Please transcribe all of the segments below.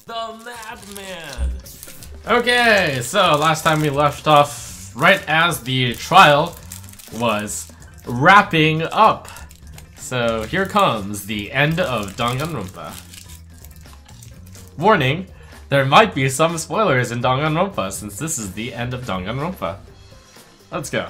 the madman. Okay, so last time we left off right as the trial was wrapping up. So here comes the end of Danganronpa. Warning, there might be some spoilers in Danganronpa since this is the end of Danganronpa. Let's go.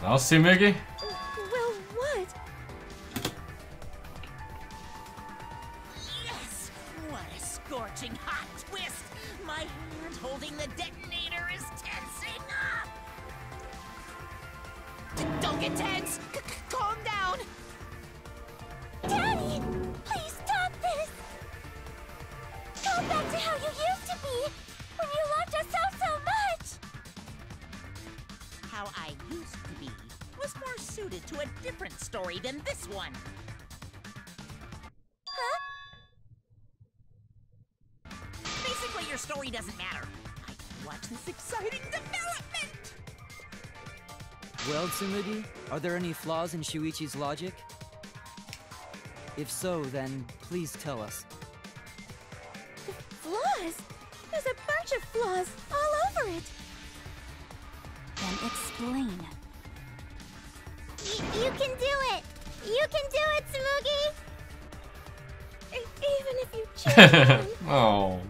Well, Tsumugi? Well, what? Yes! What a scorching hot twist! My hand holding the detonator is tensing up! Don't get tense! Calm down! Daddy! Please stop this! Go back to how you used to be! When you loved us so much! How I used to be was more suited to a different story than this one. Huh? Basically, your story doesn't matter. I can watch this exciting development! Well, Tsumugi, are there any flaws in Shuichi's logic? If so, then please tell us. Flaws? There's a bunch of flaws all over it! Then explain. You can do it! You can do it, Tsumugi! Even if you change one. Oh.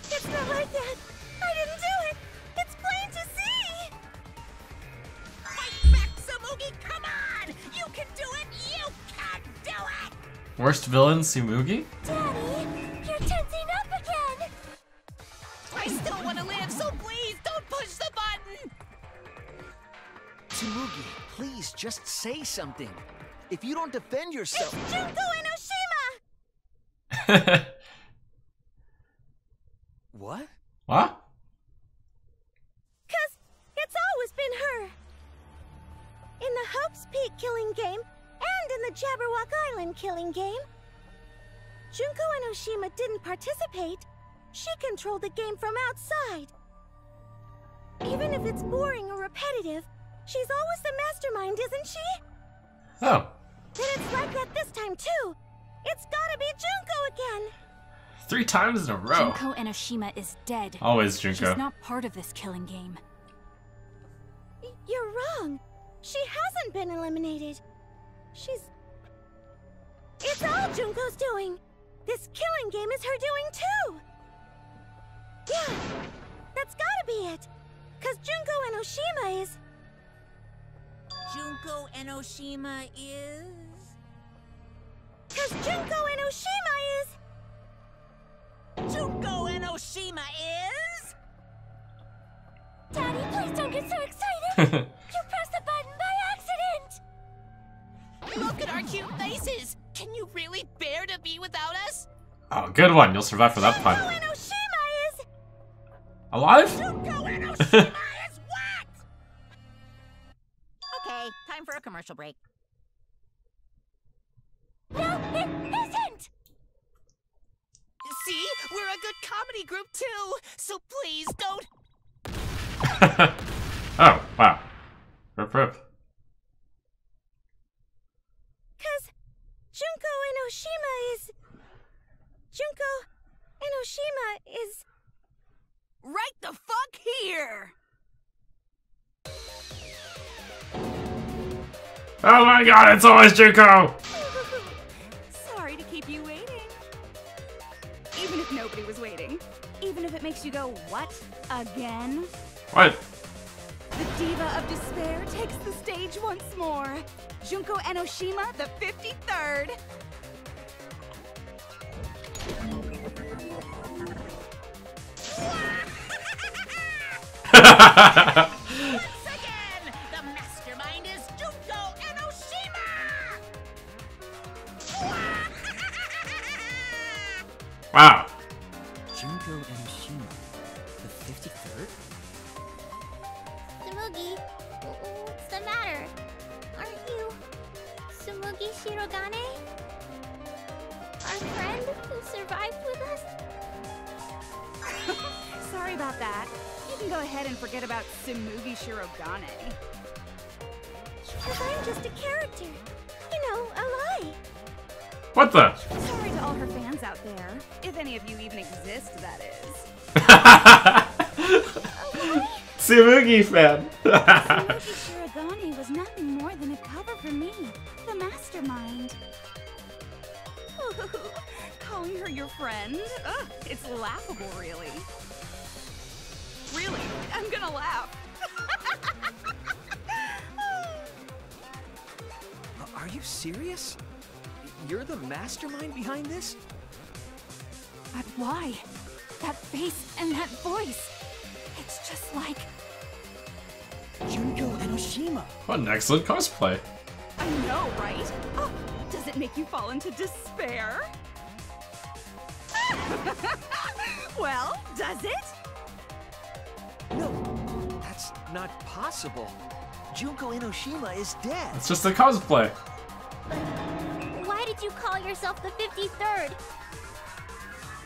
It's not like that! I didn't do it! It's plain to see! Fight back, Tsumugi! Come on! You can do it! You can do it! Worst villain, Tsumugi? Daddy, you're tensing up again! I still want to live, so please don't push the button! Tsumugi, please just say something. If you don't defend yourself... It's Junko Enoshima! What? What? 'Cause it's always been her. In the Hope's Peak killing game, and in the Jabberwock Island killing game. Junko Enoshima didn't participate. She controlled the game from outside. Even if it's boring or repetitive, she's always the mastermind, isn't she? Oh. Then it's like that this time, too. It's gotta be Junko again. 3 times in a row. Junko Enoshima is dead. Always Junko. She's not part of this killing game. You're wrong. She hasn't been eliminated. It's all Junko's doing. This killing game is her doing, too. Yeah, that's gotta be it. 'Cause Junko Enoshima is... Junko Enoshima is... 'Cause Junko Enoshima is... Junko Enoshima is... Daddy, please don't get so excited! You pressed the button by accident! Look at our cute faces! Can you really bear to be without us? Oh, good one. You'll survive for that Junko pun. Enoshima is... Alive? Junko Enoshima is what? Okay, time for a commercial break. No, it isn't! See? We're a good comedy group too! So please don't... Oh, wow. Rip rip. 'Cause Junko Enoshima is... Junko Enoshima is... Right the fuck here! Oh my god, it's always Junko! Sorry to keep you waiting. Even if nobody was waiting. Even if it makes you go, what? Again? What? The Diva of Despair takes the stage once more. Junko Enoshima, the 53rd. Once again, the mastermind is Junko Enoshima! Wow. Junko Enoshima, the 53rd? Tsumugi, what's the matter? Aren't you... Tsumugi Shirogane? Our friend who survived with us? Sorry about that. You can go ahead and forget about Tsumugi Shirogane. Because I'm just a character. You know, a lie. What the? Sorry to all her fans out there. If any of you even exist, that is. Tsumugi fan. Tsumugi Shirogane was nothing more than a cover for me, the mastermind. Calling her your friend? Ugh, it's laughable, really. Really, I'm gonna laugh. Are you serious? You're the mastermind behind this? But why? That face and that voice. It's just like... Junko Enoshima. What an excellent cosplay. I know, right? Oh, does it make you fall into despair? Well, does it? No, that's not possible. Junko Enoshima is dead. It's just a cosplay. Why did you call yourself the 53rd?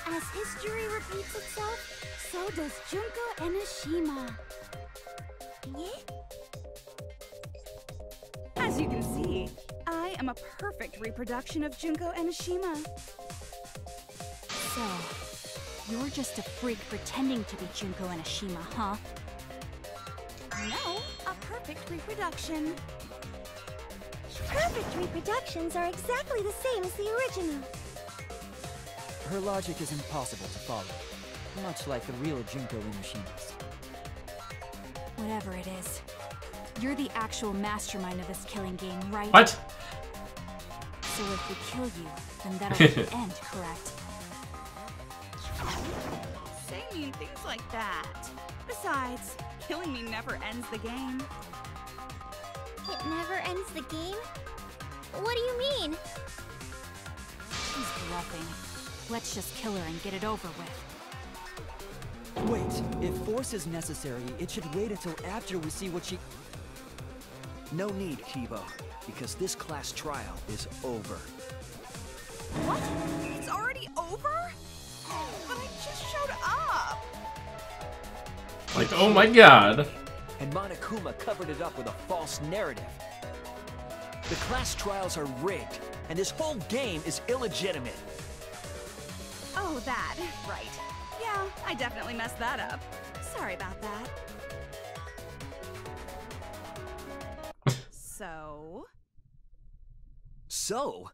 As history repeats itself, so does Junko Enoshima. Yeah? As you can see, I am a perfect reproduction of Junko Enoshima. So, you're just a freak pretending to be Junko Enoshima, huh? No, a perfect reproduction. Perfect reproductions are exactly the same as the original. Her logic is impossible to follow, much like the real Junko Enoshima's. Whatever it is, you're the actual mastermind of this killing game, right? What? So if we kill you, then that'll be the end, correct? Say mean things like that. Besides, killing me never ends the game. It never ends the game? What do you mean? She's bluffing. Let's just kill her and get it over with. Wait, if force is necessary, it should wait until after we see what she... No need, Kibo, because this class trial is over. What? It's already over? But I just showed up! Like, oh my god. And Monokuma covered it up with a false narrative. The class trials are rigged, and this whole game is illegitimate. Oh, that. Right. Yeah, I definitely messed that up. Sorry about that. So? So?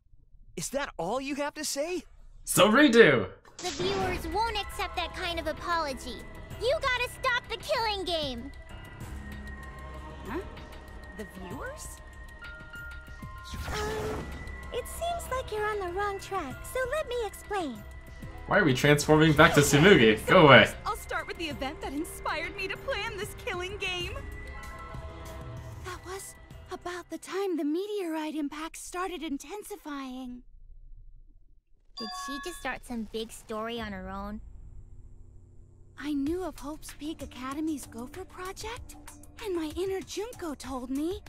Is that all you have to say? So redo. The viewers won't accept that kind of apology. You gotta stop the killing game! Huh? The viewers? It seems like you're on the wrong track, so let me explain. Why are we transforming back to Tsumugi? Go away. I'll start with the event that inspired me to plan this killing game. That was about the time the meteorite impact started intensifying. Did she just start some big story on her own? I knew of Hope's Peak Academy's Gopher Project, and my inner Junko told me...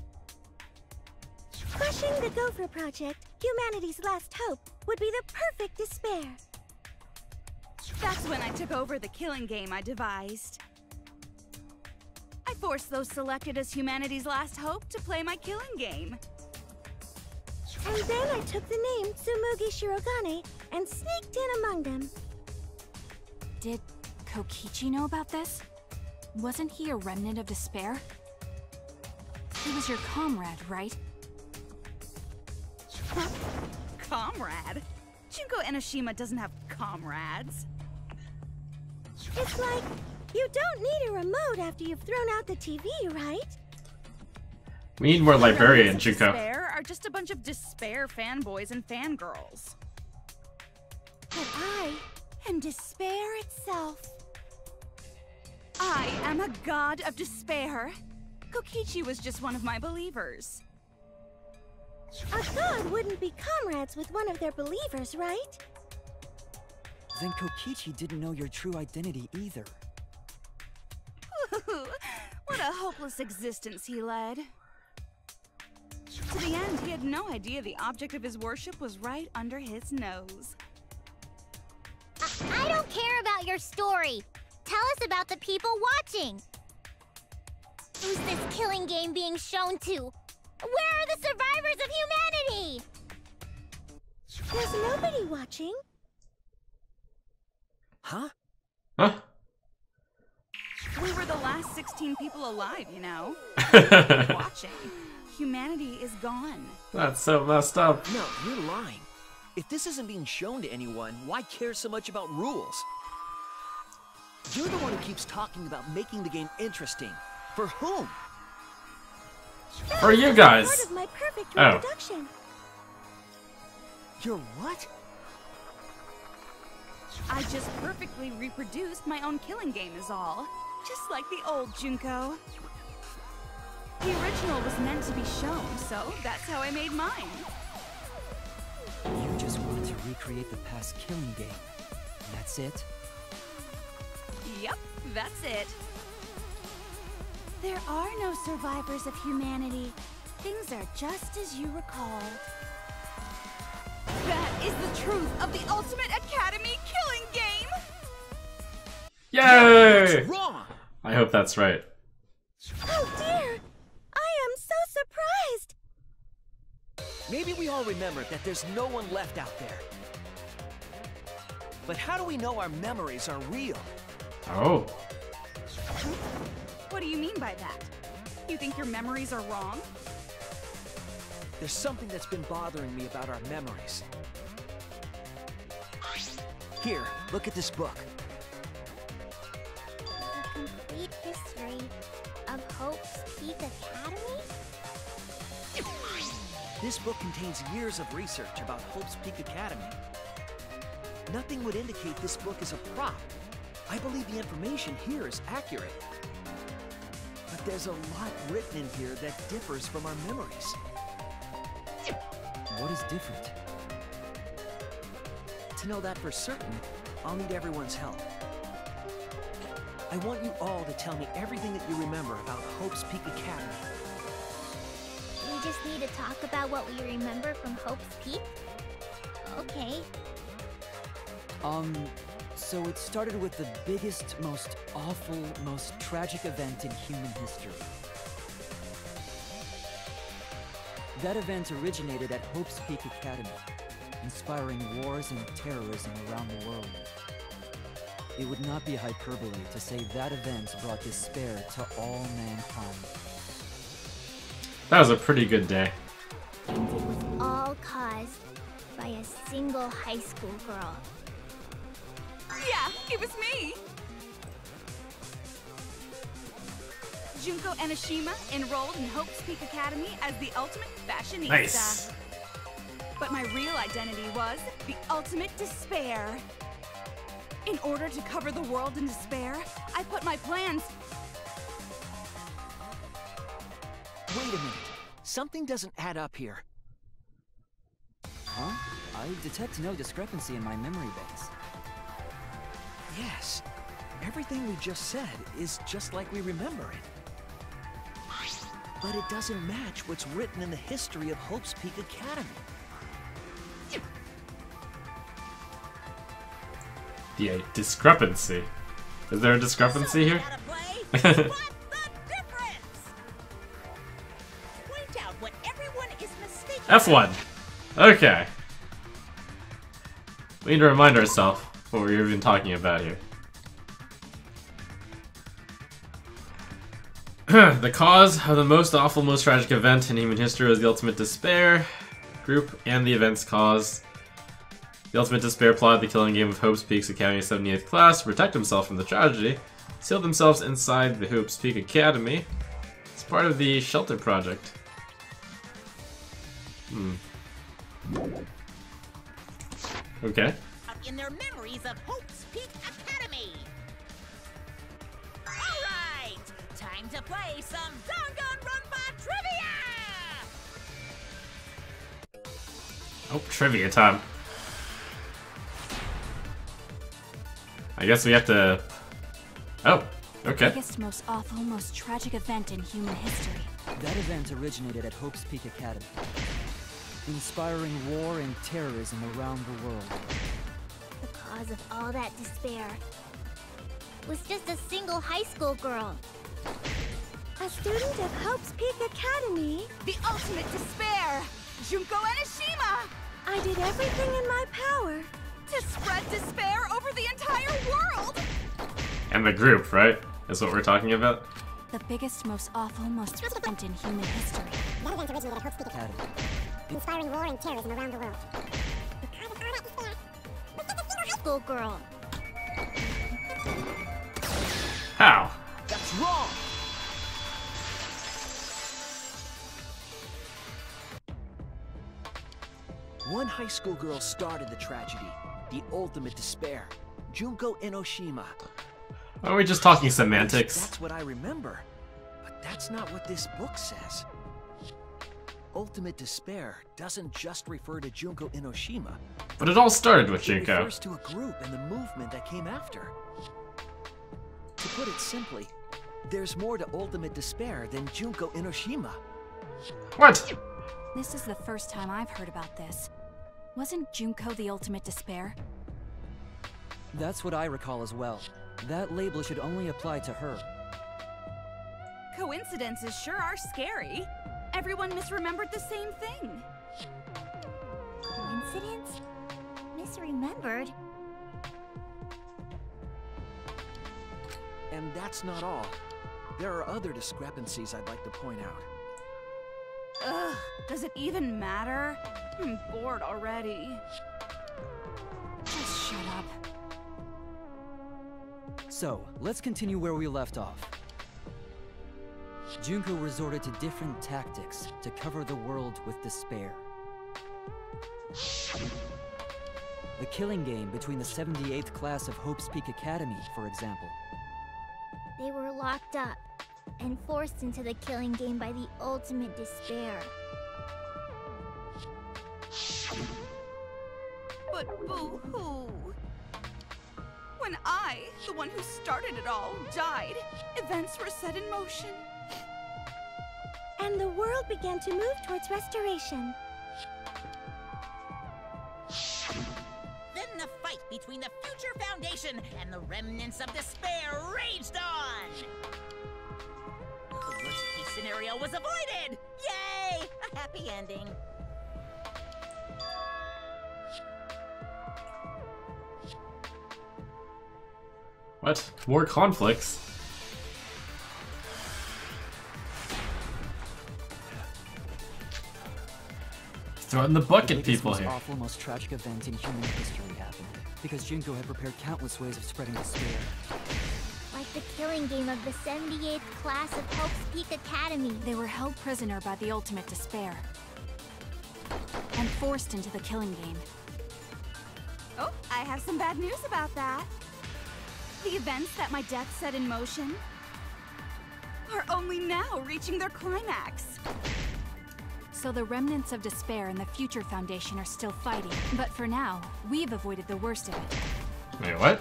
Crushing the Gopher Project, humanity's last hope, would be the perfect despair. That's when I took over the killing game I devised. I forced those selected as humanity's last hope to play my killing game. And then I took the name Tsumugi Shirogane and sneaked in among them. Did Kokichi know about this? Wasn't he a remnant of despair? He was your comrade, right? Comrade? Junko Enoshima doesn't have comrades. It's like, you don't need a remote after you've thrown out the TV, right? We need more librarian, Remnants of Junko. Despair are just a bunch of despair fanboys and fangirls. But I am despair itself. I am a god of despair. Kokichi was just one of my believers. A god wouldn't be comrades with one of their believers, right? Then Kokichi didn't know your true identity either. What a hopeless existence he led. To the end, he had no idea the object of his worship was right under his nose. I don't care about your story. Tell us about the people watching. Who's this killing game being shown to? Where are the survivors of humanity? There's nobody watching. Huh? Huh? We were the last 16 people alive, you know. Watching. Humanity is gone. That's so messed up. No, you're lying. If this isn't being shown to anyone, why care so much about rules? You're the one who keeps talking about making the game interesting. For whom? For you guys. Part of my perfect Oh. reproduction. You're what? I just perfectly reproduced my own killing game is all. Just like the old Junko. The original was meant to be shown, so that's how I made mine. You just want to recreate the past killing game. And that's it? Yep, that's it. There are no survivors of humanity. Things are just as you recalled. That is the truth of the Ultimate Academy killing game! Yay! What's wrong? I hope that's right. Oh dear! I am so surprised! Maybe we all remember that there's no one left out there. But how do we know our memories are real? Oh. What do you mean by that? You think your memories are wrong? There's something that's been bothering me about our memories. Here, look at this book. The complete history of Hope's Peak Academy? This book contains years of research about Hope's Peak Academy. Nothing would indicate this book is a prop. I believe the information here is accurate. But there's a lot written in here that differs from our memories. What is different? To know that for certain, I'll need everyone's help. I want you all to tell me everything that you remember about Hope's Peak Academy. We just need to talk about what we remember from Hope's Peak? Okay. So it started with the biggest, most awful, most tragic event in human history. That event originated at Hope's Peak Academy, inspiring wars and terrorism around the world. It would not be hyperbole to say that event brought despair to all mankind. That was a pretty good day. And it was all caused by a single high school girl. Yeah, it was me! Junko Enoshima enrolled in Hope's Peak Academy as the ultimate fashionista. Nice. But my real identity was the ultimate despair. In order to cover the world in despair, I put my plans... Wait a minute. Something doesn't add up here. Huh? I detect no discrepancy in my memory base. Yes. Everything we just said is just like we remember it. But it doesn't match what's written in the history of Hope's Peak Academy. The discrepancy. Is there a discrepancy here? What's the difference? Point out what everyone is mistaken. F1. Okay. We need to remind ourselves what we're even talking about here. The cause of the most awful, most tragic event in human history was the ultimate despair group and the event's cause. The ultimate despair plotted the killing game of Hope's Peak's Academy 78th class to protect himself from the tragedy, sealed themselves inside the Hope's Peak Academy as part of the Shelter Project. Okay. In their memories of Hope's Peak Academy. Alright, time to play some Danganronpa trivia! Oh, trivia time. I guess we have to... Oh, okay. Biggest, most awful, most tragic event in human history. That event originated at Hope's Peak Academy, inspiring war and terrorism around the world. The cause of all that despair was just a single high school girl. A student of Hope's Peak Academy. The ultimate despair! Junko Enoshima! I did everything in my power to spread despair over the entire world! And the group, right? Is what we're talking about? The biggest, most awful, most event in human history. That event originated at Hope's Peak Academy, inspiring war and terrorism around the world. Because of all that despair, we get to see the high school girl. How? That's wrong! One high school girl started the tragedy, the ultimate despair, Junko Enoshima. Are we just talking semantics? That's what I remember, but that's not what this book says. Ultimate despair doesn't just refer to Junko Enoshima. But it all started with It Junko. refers to a group and the movement that came after. To put it simply, there's more to ultimate despair than Junko Enoshima. What? This is the first time I've heard about this. Wasn't Junko the ultimate despair? That's what I recall as well. That label should only apply to her. Coincidences sure are scary. Everyone misremembered the same thing. Coincidence? Misremembered? And that's not all. There are other discrepancies I'd like to point out. Ugh, does it even matter? I'm bored already. Just shut up. So, let's continue where we left off. Junko resorted to different tactics to cover the world with despair. The killing game between the 78th class of Hope's Peak Academy, for example. They were locked up and forced into the killing game by the ultimate despair. But boo-hoo. When I, the one who started it all, died, events were set in motion. And the world began to move towards restoration. Then the fight between the Future Foundation and the remnants of despair raged on! The worst-case scenario was avoided! Yay! A happy ending. What? More conflicts? Throwing the bucket people The here. awful, most tragic event in human history happened because Junko had prepared countless ways of spreading despair. Like the killing game of the 78th class of Hope's Peak Academy. They were held prisoner by the ultimate despair. And forced into the killing game. Oh, I have some bad news about that. The events that my death set in motion are only now reaching their climax. So the remnants of despair and the Future Foundation are still fighting. But for now, we've avoided the worst of it. Wait, what?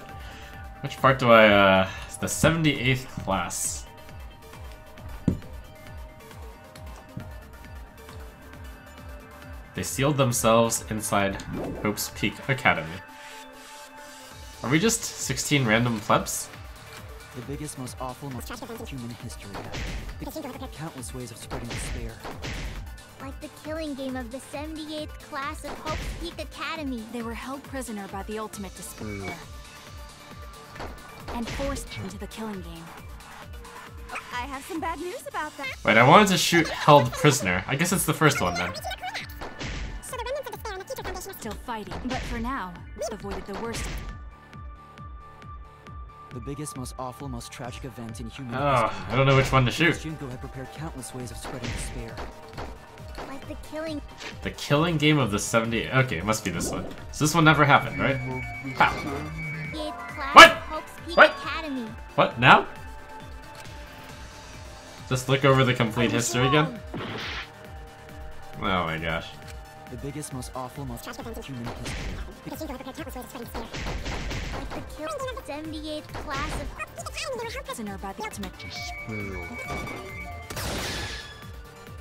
Which part do I, it's the 78th class. They sealed themselves inside Hope's Peak Academy. Are we just 16 random plebs? The biggest, most awful, most tragic event in human history happened because Junko had countless ways of spreading despair. Like the killing game of the 78th class of Hope's Peak Academy. They were held prisoner by the ultimate despair. And forced into the killing game. Oh, I have some bad news about that. Wait, I wanted to shoot held prisoner. I guess it's the first one then. Still fighting. But for now, we've avoided the worst of it. The biggest, most awful, most tragic event in human Oh, history. I don't know which one to Because shoot. Junko had prepared countless ways of spreading despair. Like the killing... The killing game of the 70. Okay, it must be this one. So this one never happened, right? How? 78th class What? of Hope's Peak What? Academy. What, now? Just look over the complete history again? Oh my gosh. The biggest, most awful, most tragic event in human history. Because Junko had prepared countless ways of spreading despair. Like the killing game of the 78th class of Hope's Peak Academy. They were held Prisoner by the ultimate.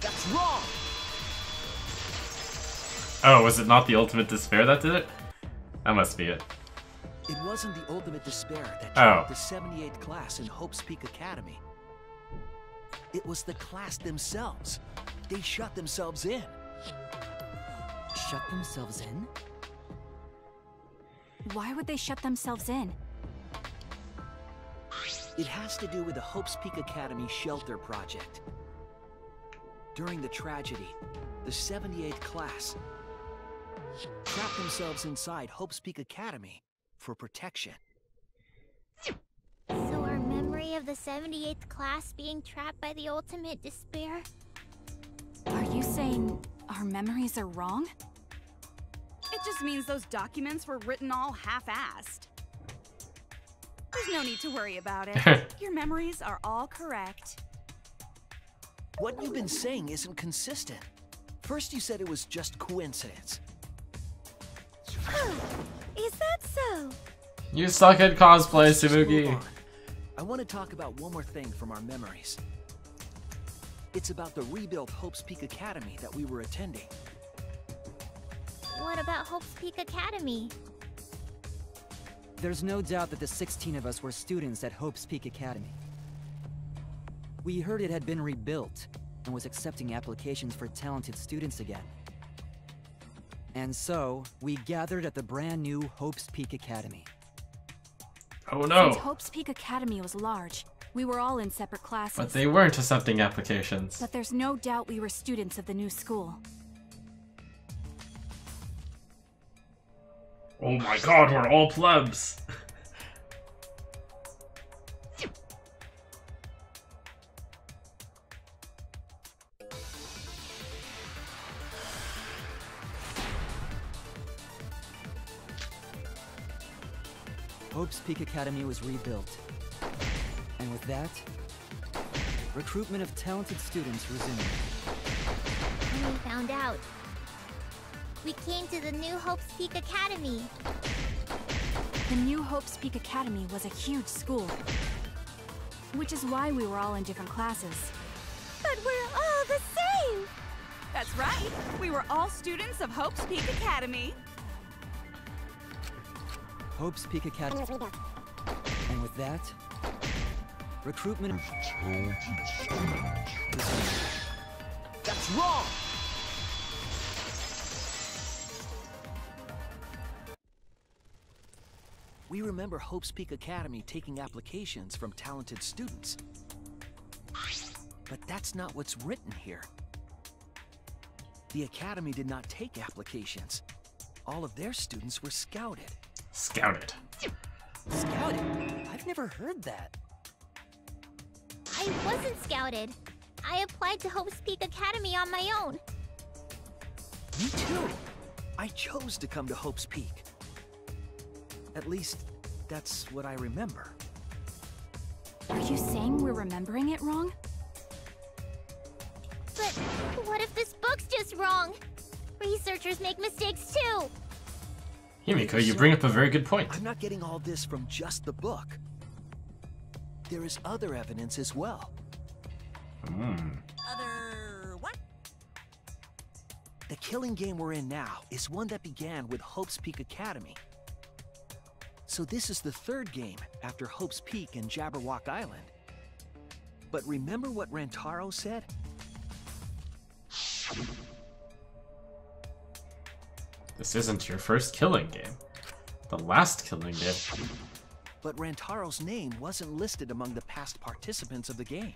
That's wrong! Oh, was it not the ultimate despair that did it? That must be it. It wasn't the ultimate despair that Oh. joined the 78th class in Hope's Peak Academy. It was the class themselves. They shut themselves in. Shut themselves in? Why would they shut themselves in? It has to do with the Hope's Peak Academy shelter project. During the tragedy, the 78th class trapped themselves inside Hope's Peak Academy for protection. So our memory of the 78th class being trapped by the ultimate despair? Are you saying our memories are wrong? It just means those documents were written all half-assed. There's no need to worry about it. Your memories are all correct. What you've been saying isn't consistent. First you said it was just coincidence. Is that so? You suck at cosplay, Let's just move Sabuki. on. I want to talk about one more thing from our memories. It's about the rebuilt Hope's Peak Academy that we were attending. What about Hope's Peak Academy? There's no doubt that the 16 of us were students at Hope's Peak Academy. We heard it had been rebuilt and was accepting applications for talented students again. And so, we gathered at the brand new Hope's Peak Academy. Oh no. Since Hope's Peak Academy was large, we were all in separate classes. But they weren't accepting applications. But there's no doubt we were students of the new school. Oh my god, we're all plebs. Hope's Peak Academy was rebuilt. And with that, recruitment of talented students resumed. And we found out. We came to the new Hope's Peak Academy. The new Hope's Peak Academy was a huge school. Which is why we were all in different classes. But we're all the same! That's right. We were all students of Hope's Peak Academy. Hope's Peak Academy. And with that, recruitment of talented students. That's wrong! We remember Hope's Peak Academy taking applications from talented students. But that's not what's written here. The Academy did not take applications. All of their students were scouted. Scouted. Scouted? I've never heard that. I wasn't scouted. I applied to Hope's Peak Academy on my own. Me too. I chose to come to Hope's Peak. At least, that's what I remember. Are you saying we're remembering it wrong? But what if this book's just wrong? Researchers make mistakes too. Himiko, you bring up a very good point. I'm not getting all this from just the book. There is other evidence as well. Other what? The killing game we're in now is one that began with Hope's Peak Academy. So this is the third game after Hope's Peak and Jabberwock Island. But remember what Rantaro said? This isn't your first killing game. The last killing game. But Rantaro's name wasn't listed among the past participants of the game.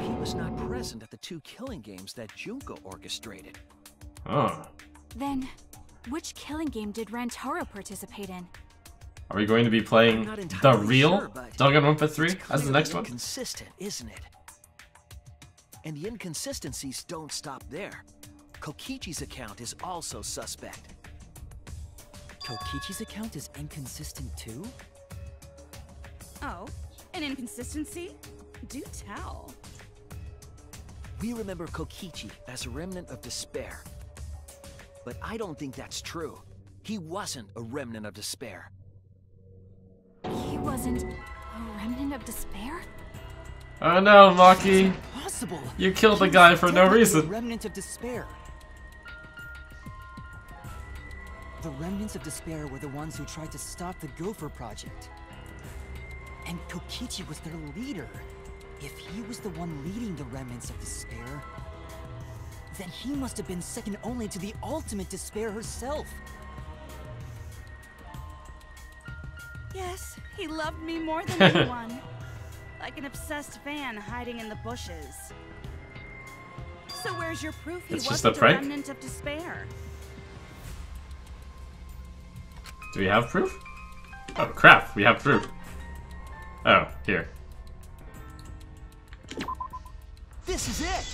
He was not present at the two killing games that Junko orchestrated. Oh. Then, which killing game did Rantaro participate in? Are we going to be playing I'm not the entirely real sure, but Danganronpa 3 as the next clearly one? Inconsistent, isn't it? And the inconsistencies don't stop there. Kokichi's account is also suspect. Kokichi's account is inconsistent too? Oh, an inconsistency? Do tell. We remember Kokichi as a remnant of despair. But I don't think that's true. He wasn't a remnant of despair. He wasn't a remnant of despair? Oh no, Maki! Impossible! You killed the He guy was for no definitely reason. A remnant of despair. The remnants of despair were the ones who tried to stop the Gopher Project. And Kokichi was their leader. If he was the one leading the remnants of despair, then he must have been second only to the ultimate despair herself. Yes, he loved me more than anyone. Like an obsessed fan hiding in the bushes. So where's your proof he It's just wasn't a a prank? remnant of despair? Do we have proof? Oh crap, we have proof. Oh, here. This is it!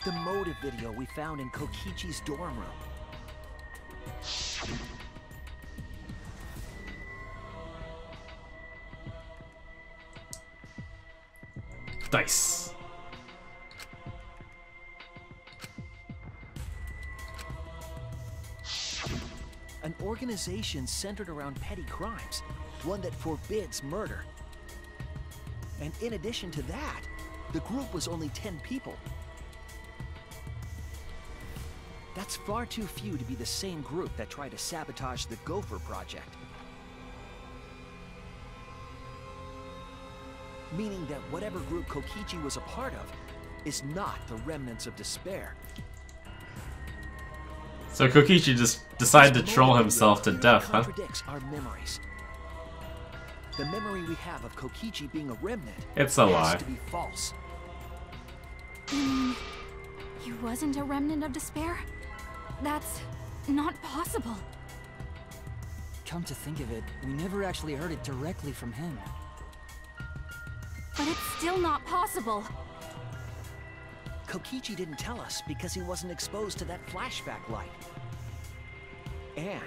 The motive video we found in Kokichi's dorm room. Dice. An organization centered around petty crimes, one that forbids murder. And in addition to that, the group was only 10 people. That's far too few to be the same group that tried to sabotage the Gopher Project. Meaning that whatever group Kokichi was a part of is not the remnants of despair. So Kokichi just decided to troll himself to death, huh? Contradicts our memories. The memory we have of Kokichi being a remnant It's a has lie. to be false. He wasn't a remnant of despair? That's not possible. Come to think of it, we never actually heard it directly from him. But it's still not possible. Kokichi didn't tell us because he wasn't exposed to that flashback light. And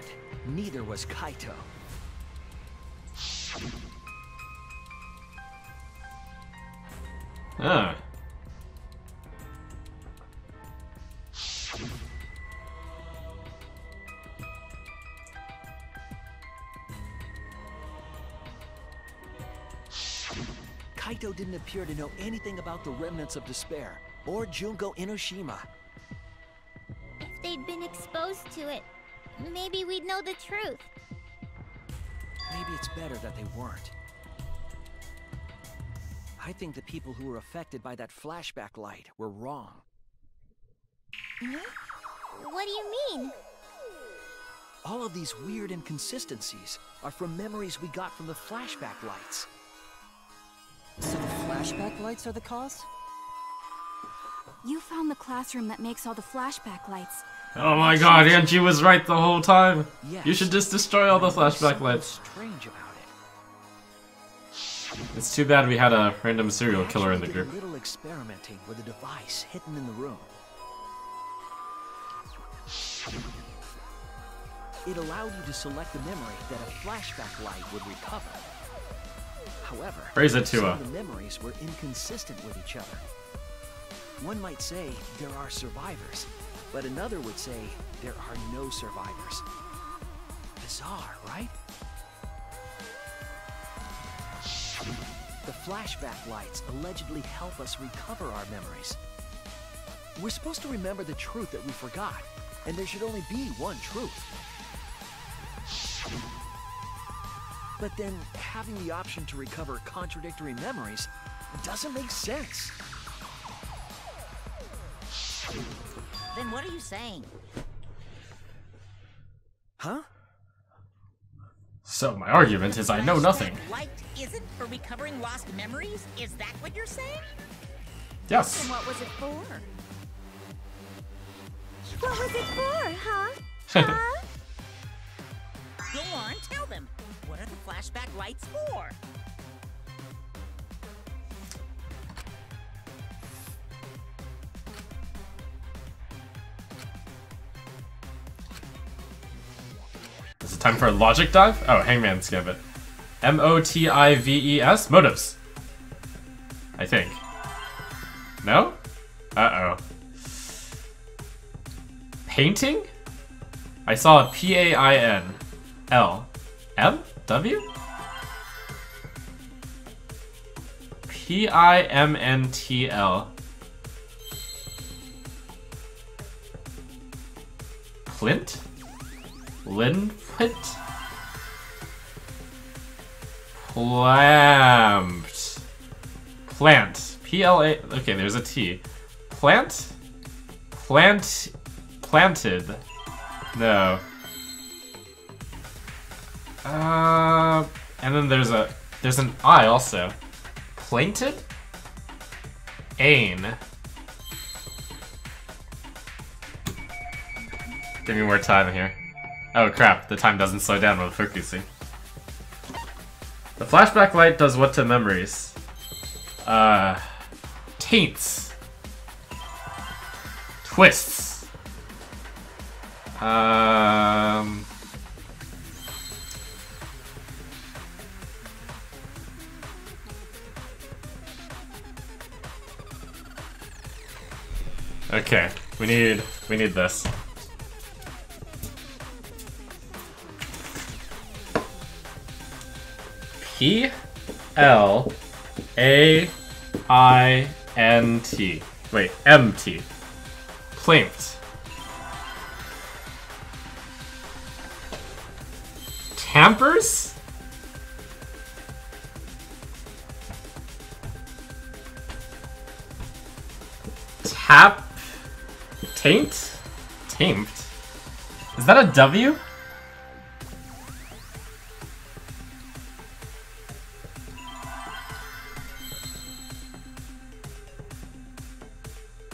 neither was Kaito. Ah. Kaito didn't appear to know anything about the remnants of despair, or Junko Enoshima. If they'd been exposed to it, maybe we'd know the truth. Maybe it's better that they weren't. I think the people who were affected by that flashback light were wrong. What do you mean? All of these weird inconsistencies are from memories we got from the flashback lights. So the flashback lights are the cause? You found the classroom that makes all the flashback lights. Oh my god, Angie was right the whole time. Yes. You should just destroy all the There's flashback something lights. strange about it. It's too bad we had a random serial killer in the Actually did group. a little experimenting with a device hidden in the room. It allowed you to select the memory that a flashback light would recover. However, Raise it some to of the memories were inconsistent with each other. One might say there are survivors, but another would say there are no survivors. Bizarre, right? The flashback lights allegedly help us recover our memories. We're supposed to remember the truth that we forgot, and there should only be one truth. But then, having the option to recover contradictory memories doesn't make sense. Then what are you saying? Huh? So my argument is I know nothing. Flashback light isn't for recovering lost memories? Is that what you're saying? Yes. Then what was it for? What was it for, huh? Huh? Go on, tell them. What are the flashback lights for? Is it time for a logic dive? Oh, Hangman's Gambit. M-O-T-I-V-E-S? Motives. I think. No? Uh-oh. Painting? I saw a P-A-I-N-L. M? W? P-I-M-N-T-L. Plint? Linpit? Clamped. Plant. P-L-A... Okay, there's a T. Plant? Plant... Planted. No. And then there's an I also. Plainted? Ain. Give me more time here. Oh crap, the time doesn't slow down while focusing. The flashback light does what to memories? Taints. Twists. Okay, we need this. P-L-A-I-N-T. Wait, M-T. Plaint. Tampers? Tap... Taint? Taint? Is that a W?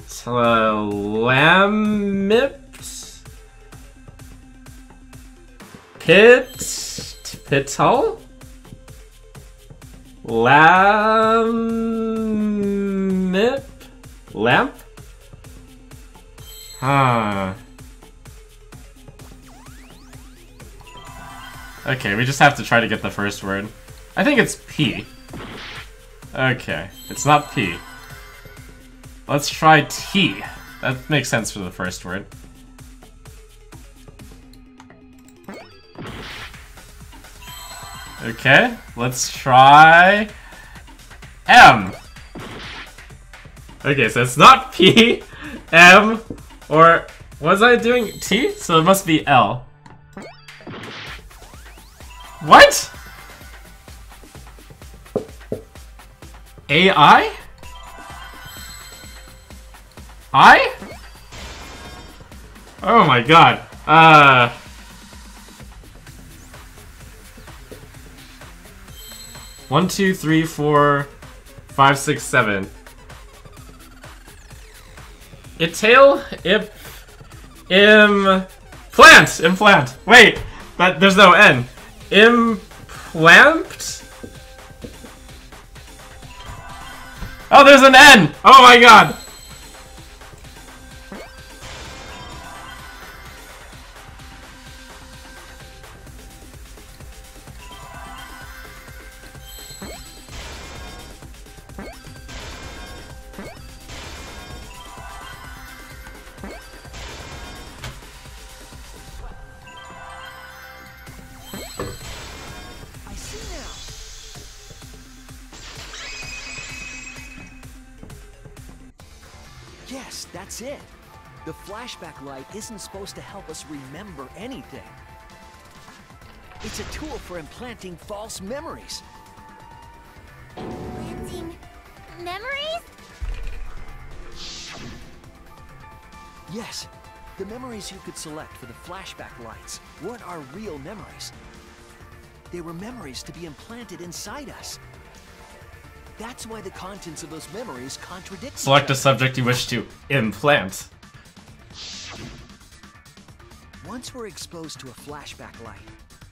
Slamipped? Pital? Lamip? Lamp? Huh. Okay, we just have to try to get the first word. I think it's P. Okay, it's not P. Let's try T. That makes sense for the first word. Okay, let's try M. Okay, so it's not P, M, or was I doing T? So it must be L. What? AI? I? Oh my god. 1, 2, 3, 4, 5, 6, 7. Ittail? Implant. Wait, there's no N. Implant? Oh, there's an N! Oh my god! Yes, that's it. The flashback light isn't supposed to help us remember anything. It's a tool for implanting false memories. Implanting memories? Yes, the memories you could select for the flashback lights weren't our real memories. They were memories to be implanted inside us. That's why the contents of those memories contradict. Select a subject you wish to implant. Once we're exposed to a flashback light,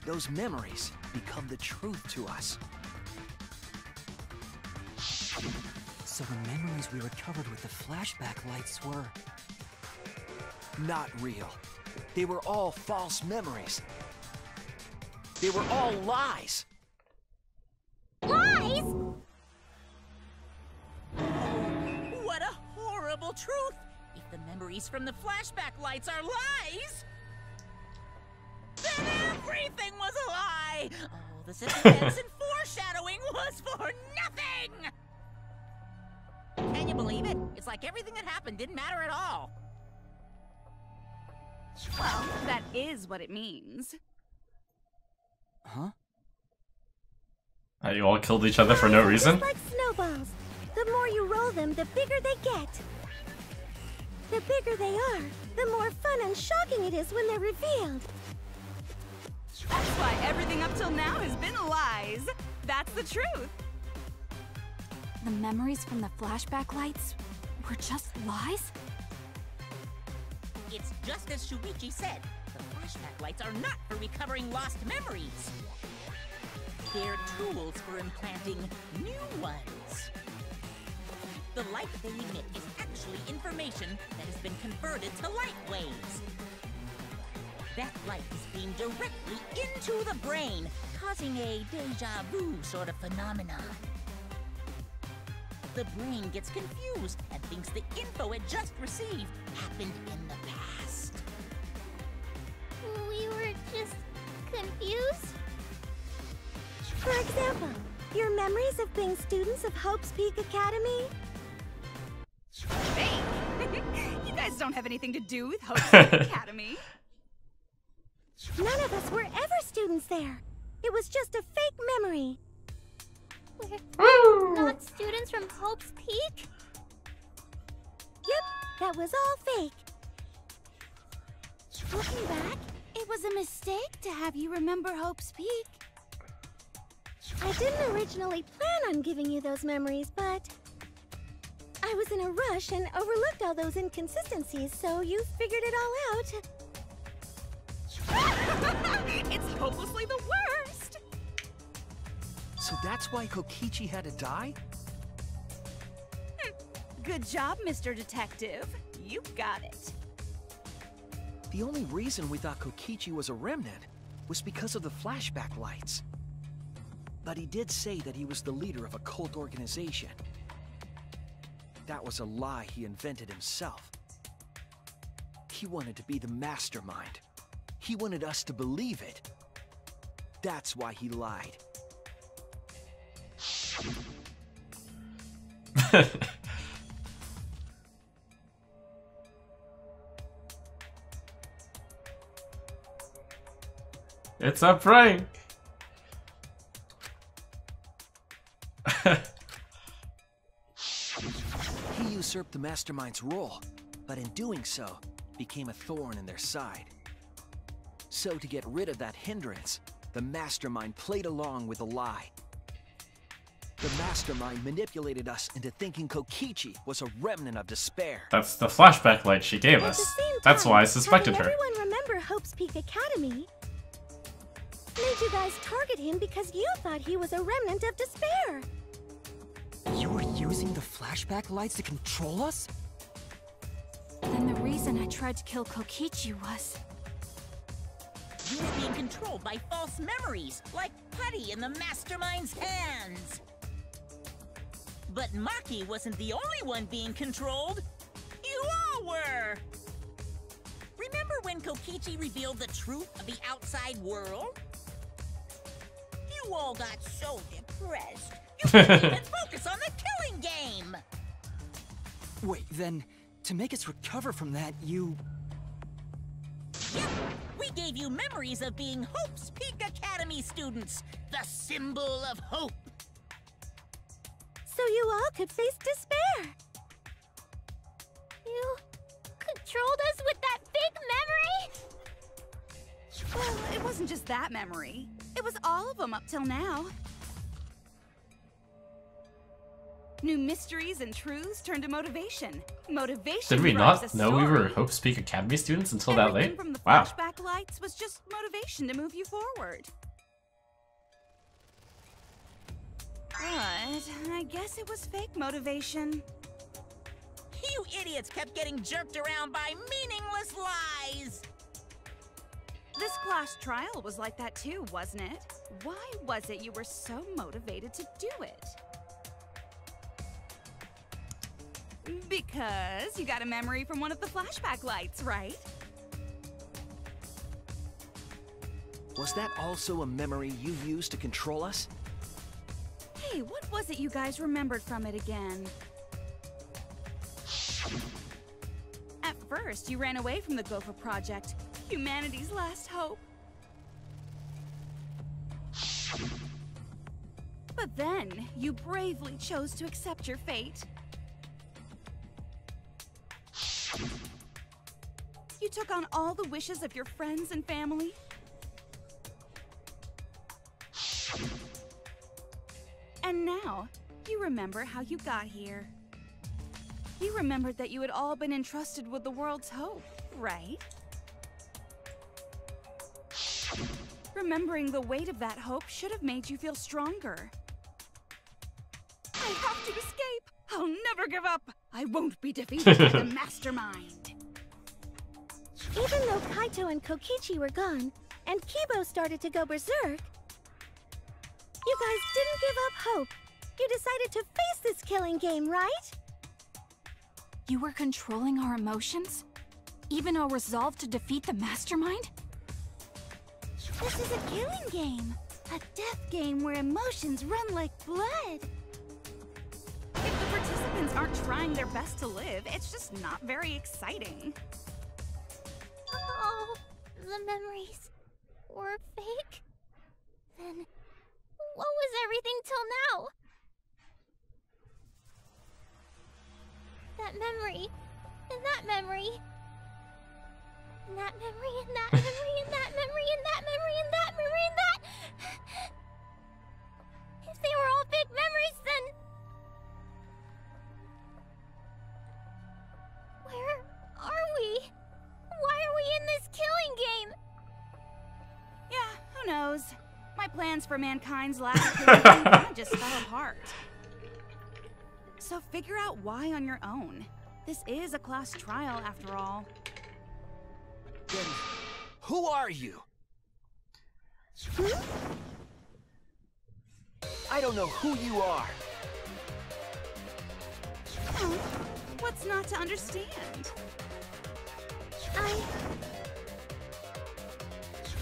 those memories become the truth to us. So the memories we recovered with the flashback lights were... not real. They were all false memories. They were all lies. Lies? What a horrible truth! If the memories from the flashback lights are lies, then everything was a lie! All the suspense and foreshadowing was for nothing! Can you believe it? It's like everything that happened didn't matter at all. Well, that is what it means. Huh? You all killed each other for no reason? Just like snowballs. The more you roll them, the bigger they get. The bigger they are, the more fun and shocking it is when they're revealed. That's why everything up till now has been lies. That's the truth. The memories from the flashback lights were just lies? It's just as Shuichi said. The flashback lights are not for recovering lost memories. They're tools for implanting new ones. The light they emit is actually information that has been converted to light waves. That light is beamed directly into the brain, causing a deja vu sort of phenomenon. The brain gets confused and thinks the info it just received happened in the past. We were just confused. For example, your memories of being students of Hope's Peak Academy? Fake! You guys don't have anything to do with Hope's Peak Academy. None of us were ever students there. It was just a fake memory. We're not students from Hope's Peak? Yep, that was all fake. Looking back, it was a mistake to have you remember Hope's Peak. I didn't originally plan on giving you those memories, but I was in a rush and overlooked all those inconsistencies, so you figured it all out. It's hopelessly the worst! So that's why Kokichi had to die? Good job, Mr. Detective. You got it. The only reason we thought Kokichi was a remnant was because of the flashback lights. But he did say that he was the leader of a cult organization. That was a lie he invented himself. He wanted to be the mastermind. He wanted us to believe it. That's why he lied. It's a prank! He usurped the mastermind's role, but in doing so, became a thorn in their side. So to get rid of that hindrance, the mastermind played along with a lie. The mastermind manipulated us into thinking Kokichi was a remnant of despair. That's the flashback light she gave At the us. same That's time, why I suspected having her. everyone remember Hope's Peak Academy made you guys target him because you thought he was a remnant of despair. You were using the flashback lights to control us? Then the reason I tried to kill Kokichi was... You were being controlled by false memories, like putty in the mastermind's hands. But Maki wasn't the only one being controlled. You all were! Remember when Kokichi revealed the truth of the outside world? You all got so depressed. You couldn't even focus on the killing game! Wait, then, to make us recover from that, you... Yep, we gave you memories of being Hope's Peak Academy students, the symbol of hope. So you all could face despair. You controlled us with that fake memory? Well, it wasn't just that memory. It was all of them up till now. New mysteries and truths turned to motivation. Motivation Did we drives not a know we were story. Hope's Peak Academy students until that Everything late? from the Wow. flashback lights was just motivation to move you forward. But I guess it was fake motivation. You idiots kept getting jerked around by meaningless lies! This class trial was like that too, wasn't it? Why was it you were so motivated to do it? Because you got a memory from one of the flashback lights, right? Was that also a memory you used to control us? Hey, what was it you guys remembered from it again? At first, you ran away from the Gopher Project, humanity's last hope. But then, you bravely chose to accept your fate. You took on all the wishes of your friends and family. And now, you remember how you got here. You remembered that you had all been entrusted with the world's hope, right? Remembering the weight of that hope should have made you feel stronger. I have to escape! I'll never give up! I won't be defeated by the mastermind! Even though Kaito and Kokichi were gone, and Kibo started to go berserk, you guys didn't give up hope. You decided to face this killing game, right? You were controlling our emotions? Even our resolve to defeat the mastermind? This is a killing game. A death game where emotions run like blood. If the participants aren't trying their best to live, it's just not very exciting. Oh, the memories were fake? Then what was everything till now? That memory, and that memory, and that memory, and that memory, and that memory, and that memory, and that memory, and that... If they were all fake memories, then... Where are we? Why are we in this killing game? Yeah, who knows? My plans for mankind's last killing game kinda just fell apart. So figure out why on your own. This is a class trial, after all. Then, who are you? I don't know who you are. Oh, what's not to understand? I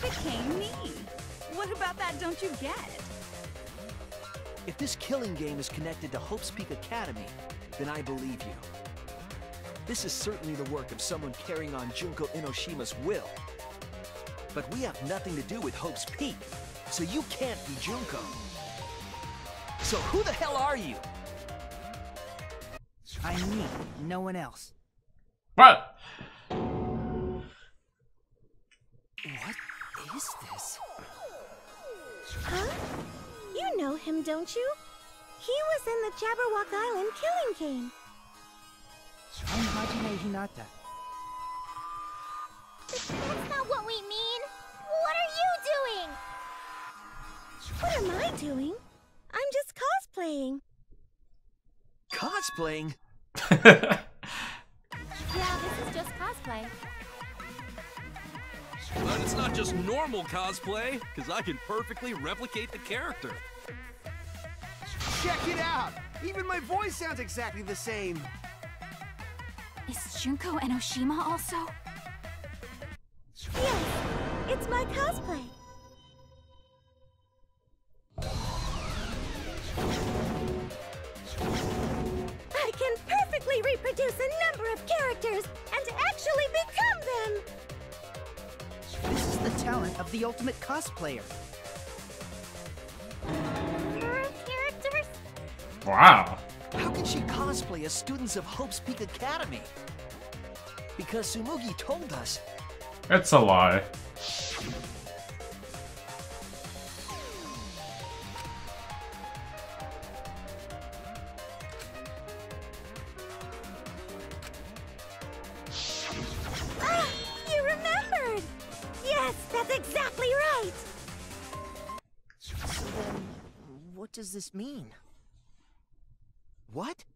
became me. What about that don't you get? If this killing game is connected to Hope's Peak Academy, then I believe you. This is certainly the work of someone carrying on Junko Inoshima's will. But we have nothing to do with Hope's Peak, so you can't be Junko. So who the hell are you? I'm me, no one else. What? What is this? Huh? You know him, don't you? He was in the Jabberwock Island killing game. I'm Hajime Hinata. That's not what we mean. What are you doing? What am I doing? I'm just cosplaying. Cosplaying? Yeah, this is just cosplay. But it's not just normal cosplay, because I can perfectly replicate the character. Check it out! Even my voice sounds exactly the same. Is Junko Enoshima also? Yes, it's my cosplay. I can perfectly reproduce a number of characters and actually become them! This is the talent of the ultimate cosplayer. Number of characters? Wow. How can she cosplay as students of Hope's Peak Academy? Because Tsumugi told us. It's a lie. Ah, you remembered! Yes, that's exactly right! So then, what does this mean? What?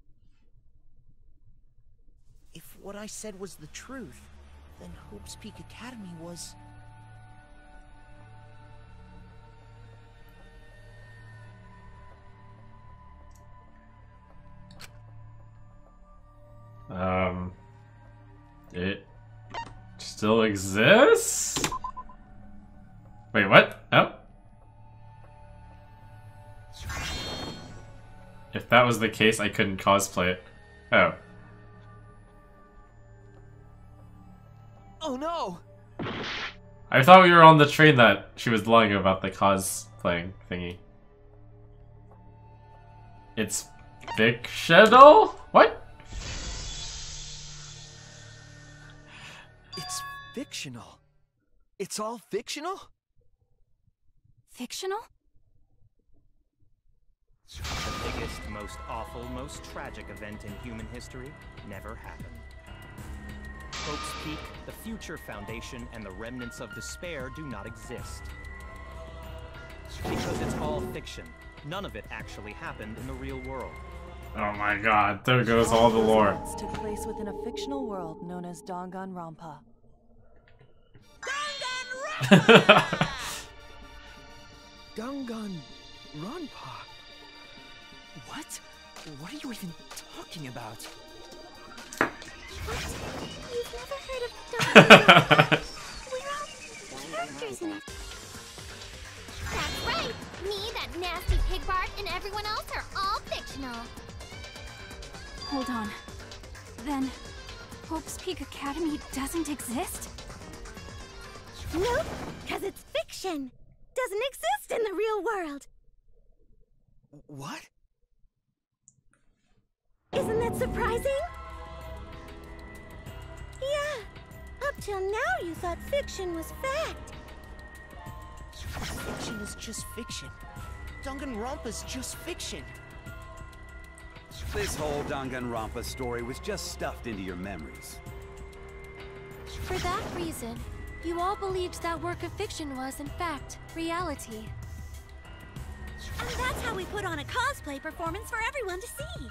If what I said was the truth, then Hope's Peak Academy was... It still exists? Wait, what? Oh. If that was the case, I couldn't cosplay it. Oh. Oh no! I thought we were on the train that she was lying about the cosplaying thingy. It's fictional? What? It's fictional. It's all fictional? Fictional? The biggest, most awful, most tragic event in human history never happened. Hope's Peak, the future Foundation, and the remnants of despair do not exist. Because it's all fiction. None of it actually happened in the real world. Oh my god, there goes all the lore. Events took place within a fictional world known as Danganronpa. Danganronpa! Danganronpa? What? What are you even talking about? You've never heard of Danganronpa? We're all characters in it. That's right! Me, that nasty pig Bart, and everyone else are all fictional. Hold on. Then, Hope's Peak Academy doesn't exist? Nope, because it's fiction. Doesn't exist in the real world. What? Isn't that surprising? Yeah, up till now you thought fiction was fact. Fiction is just fiction. Danganronpa's just fiction. This whole Danganronpa story was just stuffed into your memories. For that reason, you all believed that work of fiction was, in fact, reality. And that's how we put on a cosplay performance for everyone to see.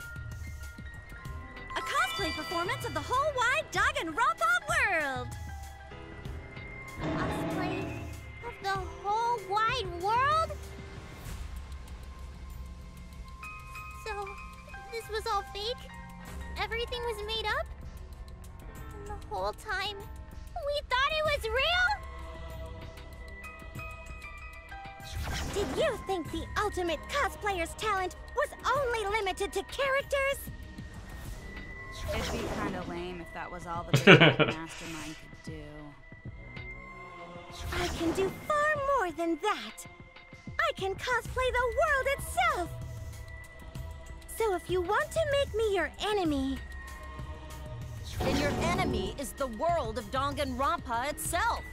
A cosplay performance of the whole wide Danganronpa world. Cosplay of the whole wide world? So, this was all fake? Everything was made up? And the whole time, we thought it was real? Did you think the ultimate cosplayer's talent was only limited to characters? It'd be kind of lame if that was all the big mastermind could do. I can do far more than that. I can cosplay the world itself. So if you want to make me your enemy... Then your enemy is the world of Danganronpa itself.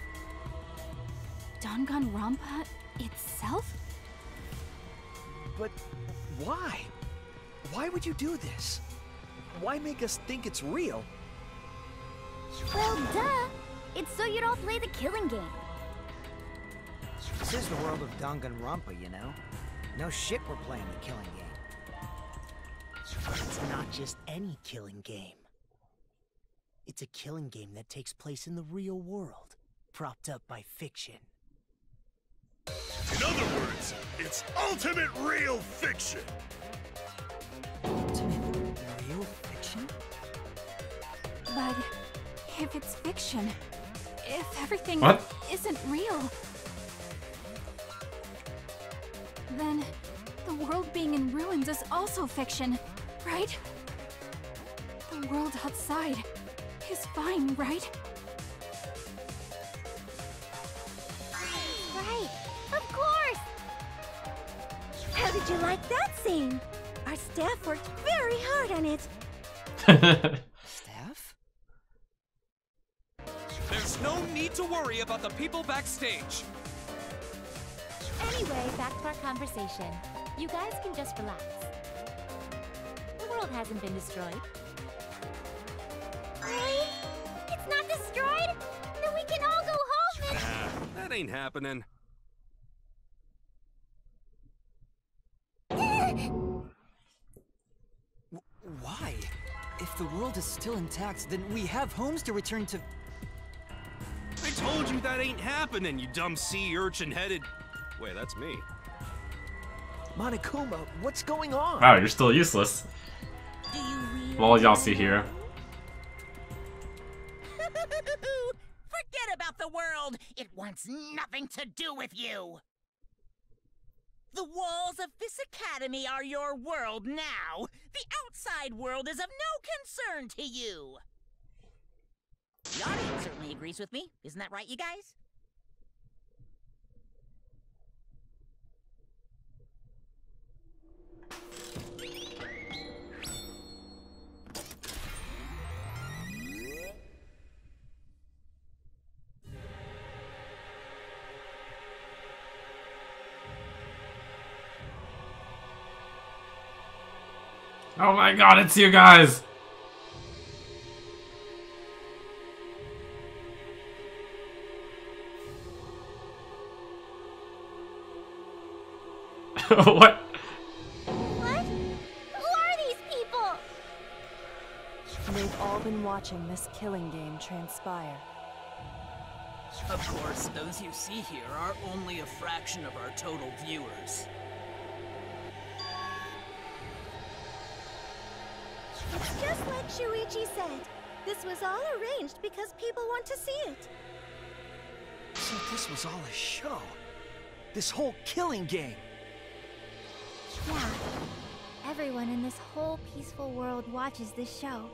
Danganronpa itself? But why? Why would you do this? Why make us think it's real? Well, duh. It's so you don't play the killing game. This is the world of Danganronpa, you know? No shit we're playing the killing game. But it's not just any killing game. It's a killing game that takes place in the real world, propped up by fiction. In other words, it's ultimate real fiction! Ultimate real fiction? But if it's fiction, if everything What? isn't real, then the world being in ruins is also fiction, right? The world outside is fine, right? Right. Of course. How did you like that scene? Our staff worked very hard on it. Staff? There's no need to worry about the people backstage. Anyway, back to our conversation. You guys can just relax. The world hasn't been destroyed. Really? It's not destroyed? Then we can all go home and... That ain't happening. Why? If the world is still intact, then we have homes to return to. I told you that ain't happening, you dumb sea urchin-headed... Wait, that's me. Monokuma, what's going on? Wow, you're still useless. Do you really Well, y'all see here. Forget about the world! It wants nothing to do with you! The walls of this academy are your world now! The outside world is of no concern to you! The audience certainly agrees with me. Isn't that right, you guys? Oh my god, it's you guys! What? What? Who are these people? They've all been watching this killing game transpire. Of course, those you see here are only a fraction of our total viewers. It's just like Shuichi said. This was all arranged because people want to see it. So this was all a show. This whole killing game. Yeah. Everyone in this whole peaceful world watches this show.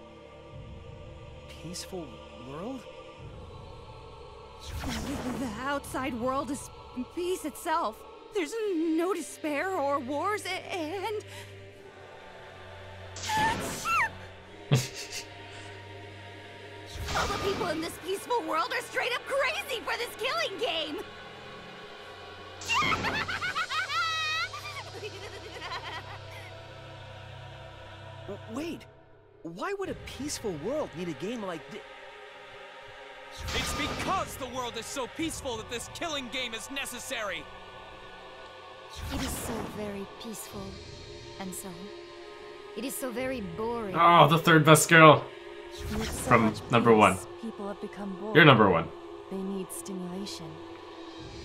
Peaceful world? The outside world is peace itself. There's no despair or wars, and... All the people in this peaceful world are straight up crazy for this killing game! Wait, why would a peaceful world need a game like this? It's because the world is so peaceful that this killing game is necessary! It is so very peaceful. And so, it is so very boring. Oh, the third best girl. With so From much number peace, one. People have become bored. You're number one. They need stimulation.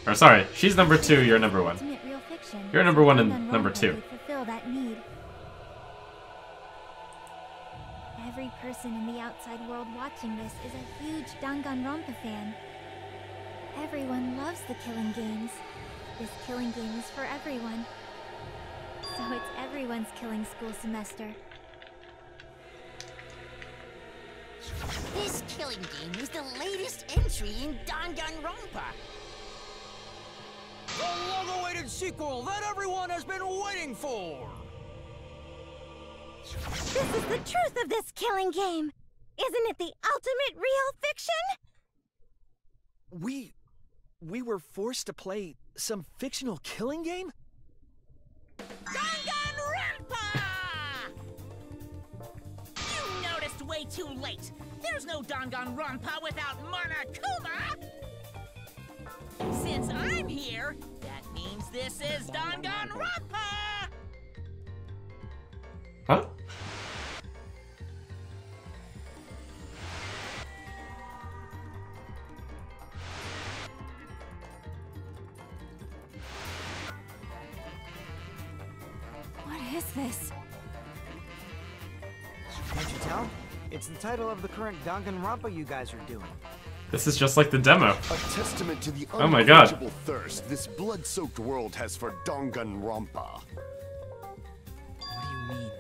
Or sorry, she's number two, you're number one. Ultimate real fiction. You're number one and Danganronpa number two. would fulfill that need. Every person in the outside world watching this is a huge Danganronpa fan. Everyone loves the killing games. This killing game is for everyone. So it's everyone's killing school semester. This killing game is the latest entry in Danganronpa. The long-awaited sequel that everyone has been waiting for! This is the truth of this killing game! Isn't it the ultimate real fiction? We were forced to play some fictional killing game? Danganronpa! You noticed way too late. There's no Danganronpa without Monokuma! Since I'm here, that means this is Danganronpa! Huh? What is this? Can't you tell? It's the title of the current Danganronpa you guys are doing. This is just like the demo. A testament to the Oh my god. unquenchable thirst this blood-soaked world has for Danganronpa. What do you mean?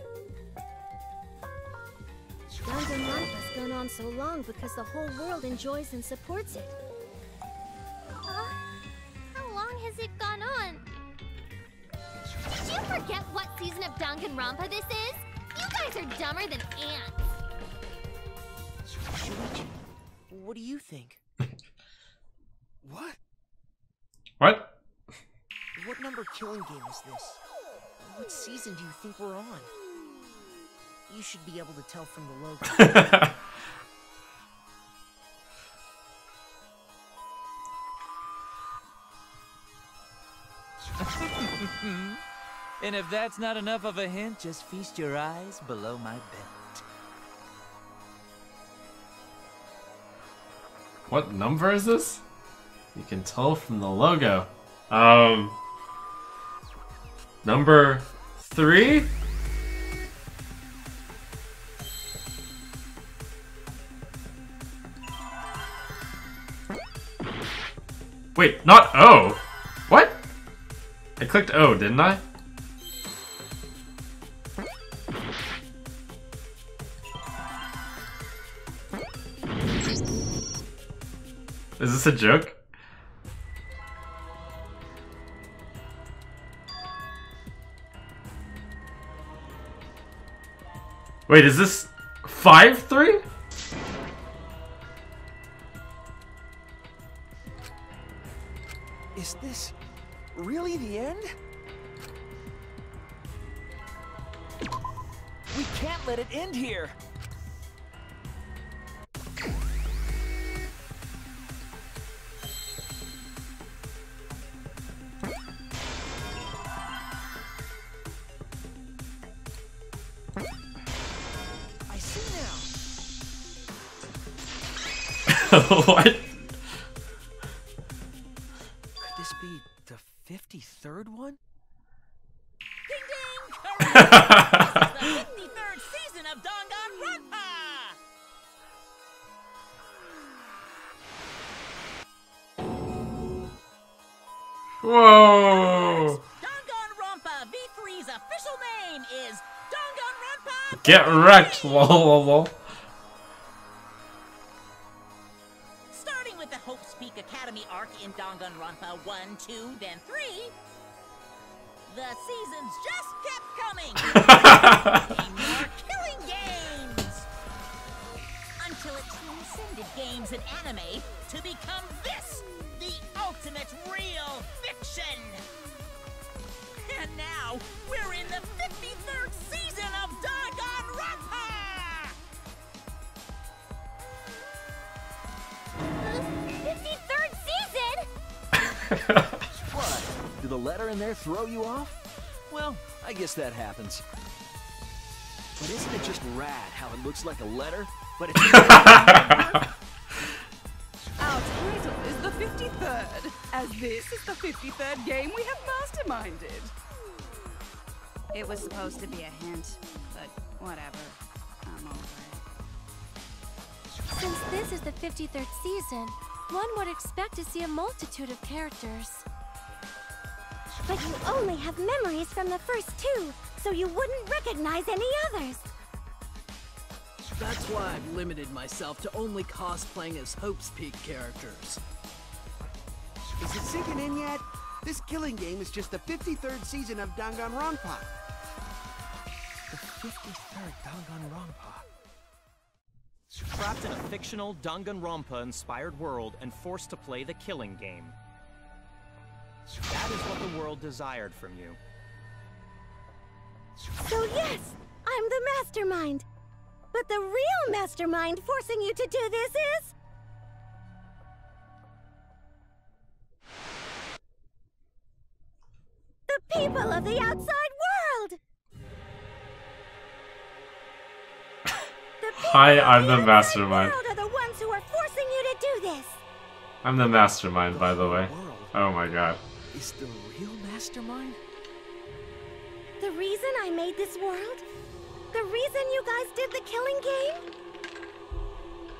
Danganronpa's gone on so long because the whole world enjoys and supports it. How long has it gone on? Did you forget what season of Danganronpa this is? You guys are dumber than ants. Shuichi, what do you think? What? What? What number killing game is this? What season do you think we're on? You should be able to tell from the logo. And if that's not enough of a hint, just feast your eyes below my belt. What number is this? You can tell from the logo. Number 3? Wait, not O. What? I clicked O, didn't I? Is this a joke? Wait, is this 5-3? Is this really the end? We can't let it end here. I see What? now. Could this be the 53rd one? Ding ding! Correct! This is the 53rd season of Danganronpa! Whoa! Danganronpa V3's official name is Danganronpa! Get wrecked! Lol, lol, lol. Starting with the Hope's Peak Academy arc in Danganronpa 1, 2, then 3, the seasons just kept coming! More killing games! Until it transcended games and anime to become this, the ultimate real fiction! And now, we're in the 53rd season of Danganronpa! 53rd season? What? Did the letter in there throw you off? Well, I guess that happens. But isn't it just rad how it looks like a letter, but it's Our title is the 53rd, as this is the 53rd game we have masterminded. It was supposed to be a hint, but whatever. I'm over it. Since this is the 53rd season, one would expect to see a multitude of characters. But you only have memories from the first two, so you wouldn't recognize any others. That's why I've limited myself to only cosplaying as Hope's Peak characters. Is it sinking in yet? This killing game is just the 53rd season of Danganronpa. the 53rd Danganronpa. Trapped in a fictional Danganronpa-inspired world and forced to play the killing game. That is what the world desired from you. So yes, I'm the mastermind. But the real mastermind forcing you to do this is... the people of the outside world! Hi, I'm the mastermind. World are the ones who are forcing you to do this. I'm the mastermind, by the way. Oh my god. Is the real mastermind? The reason I made this world? The reason you guys did the killing game?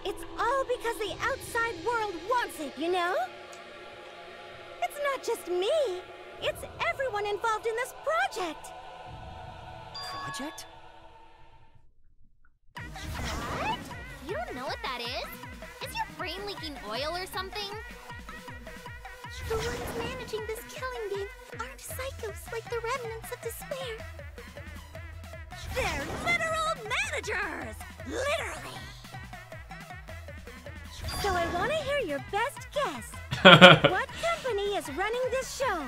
It's all because the outside world wants it, you know? It's not just me. It's everyone involved in this project. Project? What? You don't know what that is? Is your brain leaking oil or something? The ones managing this killing game aren't psychos like the remnants of despair. They're literal managers! Literally! So I want to hear your best guess. What company is running this show?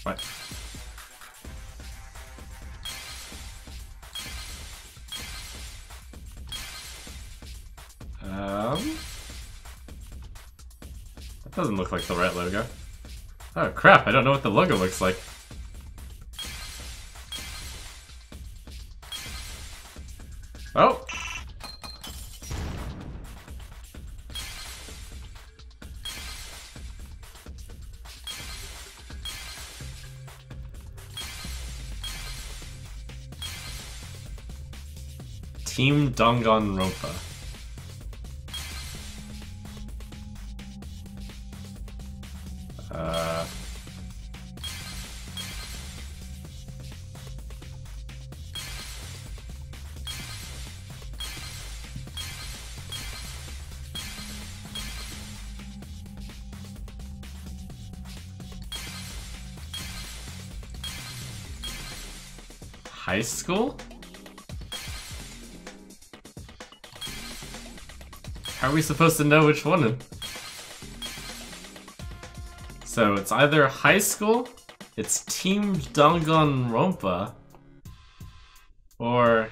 What? That doesn't look like the right logo. Oh crap, I don't know what the logo looks like. Oh! Team Danganronpa. High school? How are we supposed to know which one? So it's either high school, it's Team Danganronpa, or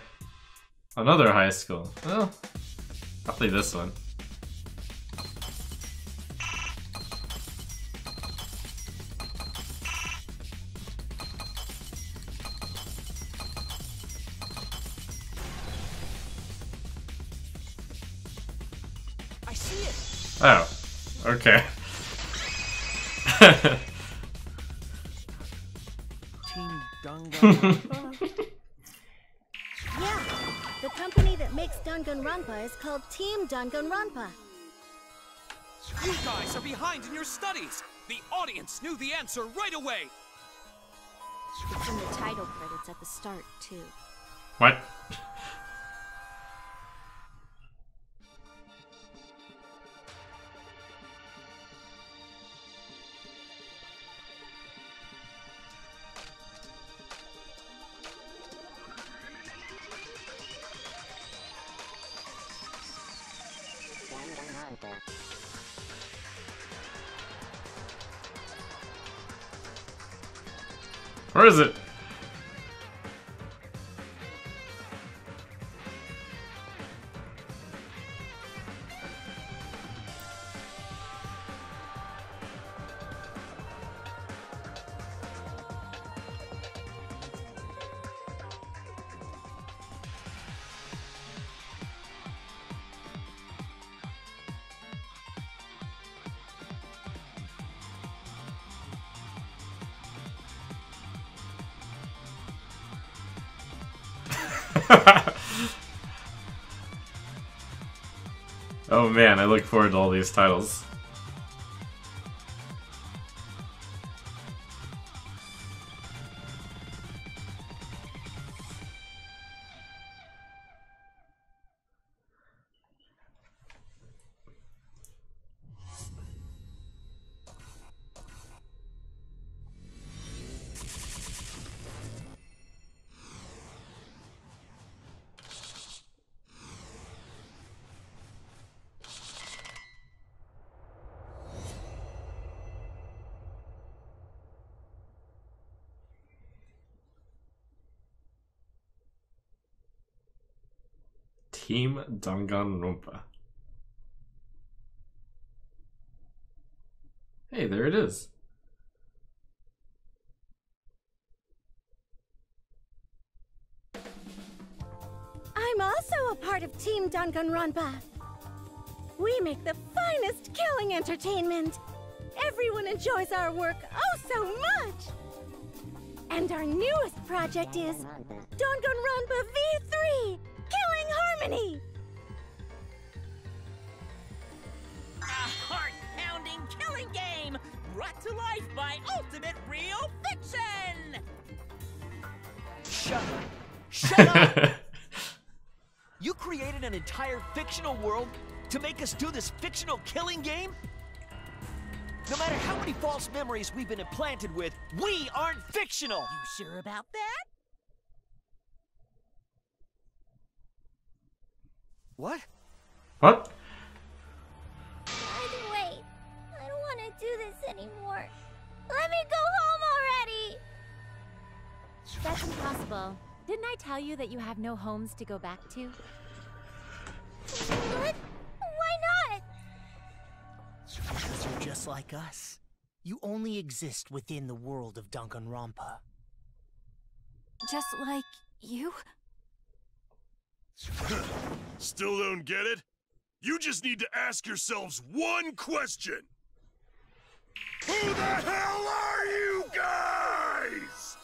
another high school. Well, I'll play this one. I see it. Oh, okay. Team Danganronpa? Yeah, the company that makes Danganronpa is called Team Danganronpa. You guys are behind in your studies! The audience knew the answer right away! It's in the title credits at the start, too. What? Where is it? Oh man, I look forward to all these titles. Team Danganronpa. Hey, there it is. I'm also a part of Team Danganronpa. We make the finest killing entertainment. Everyone enjoys our work oh so much. And our newest project is Danganronpa V3, Killing Harmony. A heart-pounding killing game brought to life by Ultimate Real Fiction. Shut up. Shut up! You created an entire fictional world to make us do this fictional killing game? No matter how many false memories we've been implanted with, we aren't fictional! You sure about that? What? What? By the way, I don't want to do this anymore. Let me go home already! That's impossible. Didn't I tell you that you have no homes to go back to? What? Why not? Because you're just like us. You only exist within the world of Danganronpa. Just like you? Still don't get it? You just need to ask yourselves one question. Who the hell are you guys?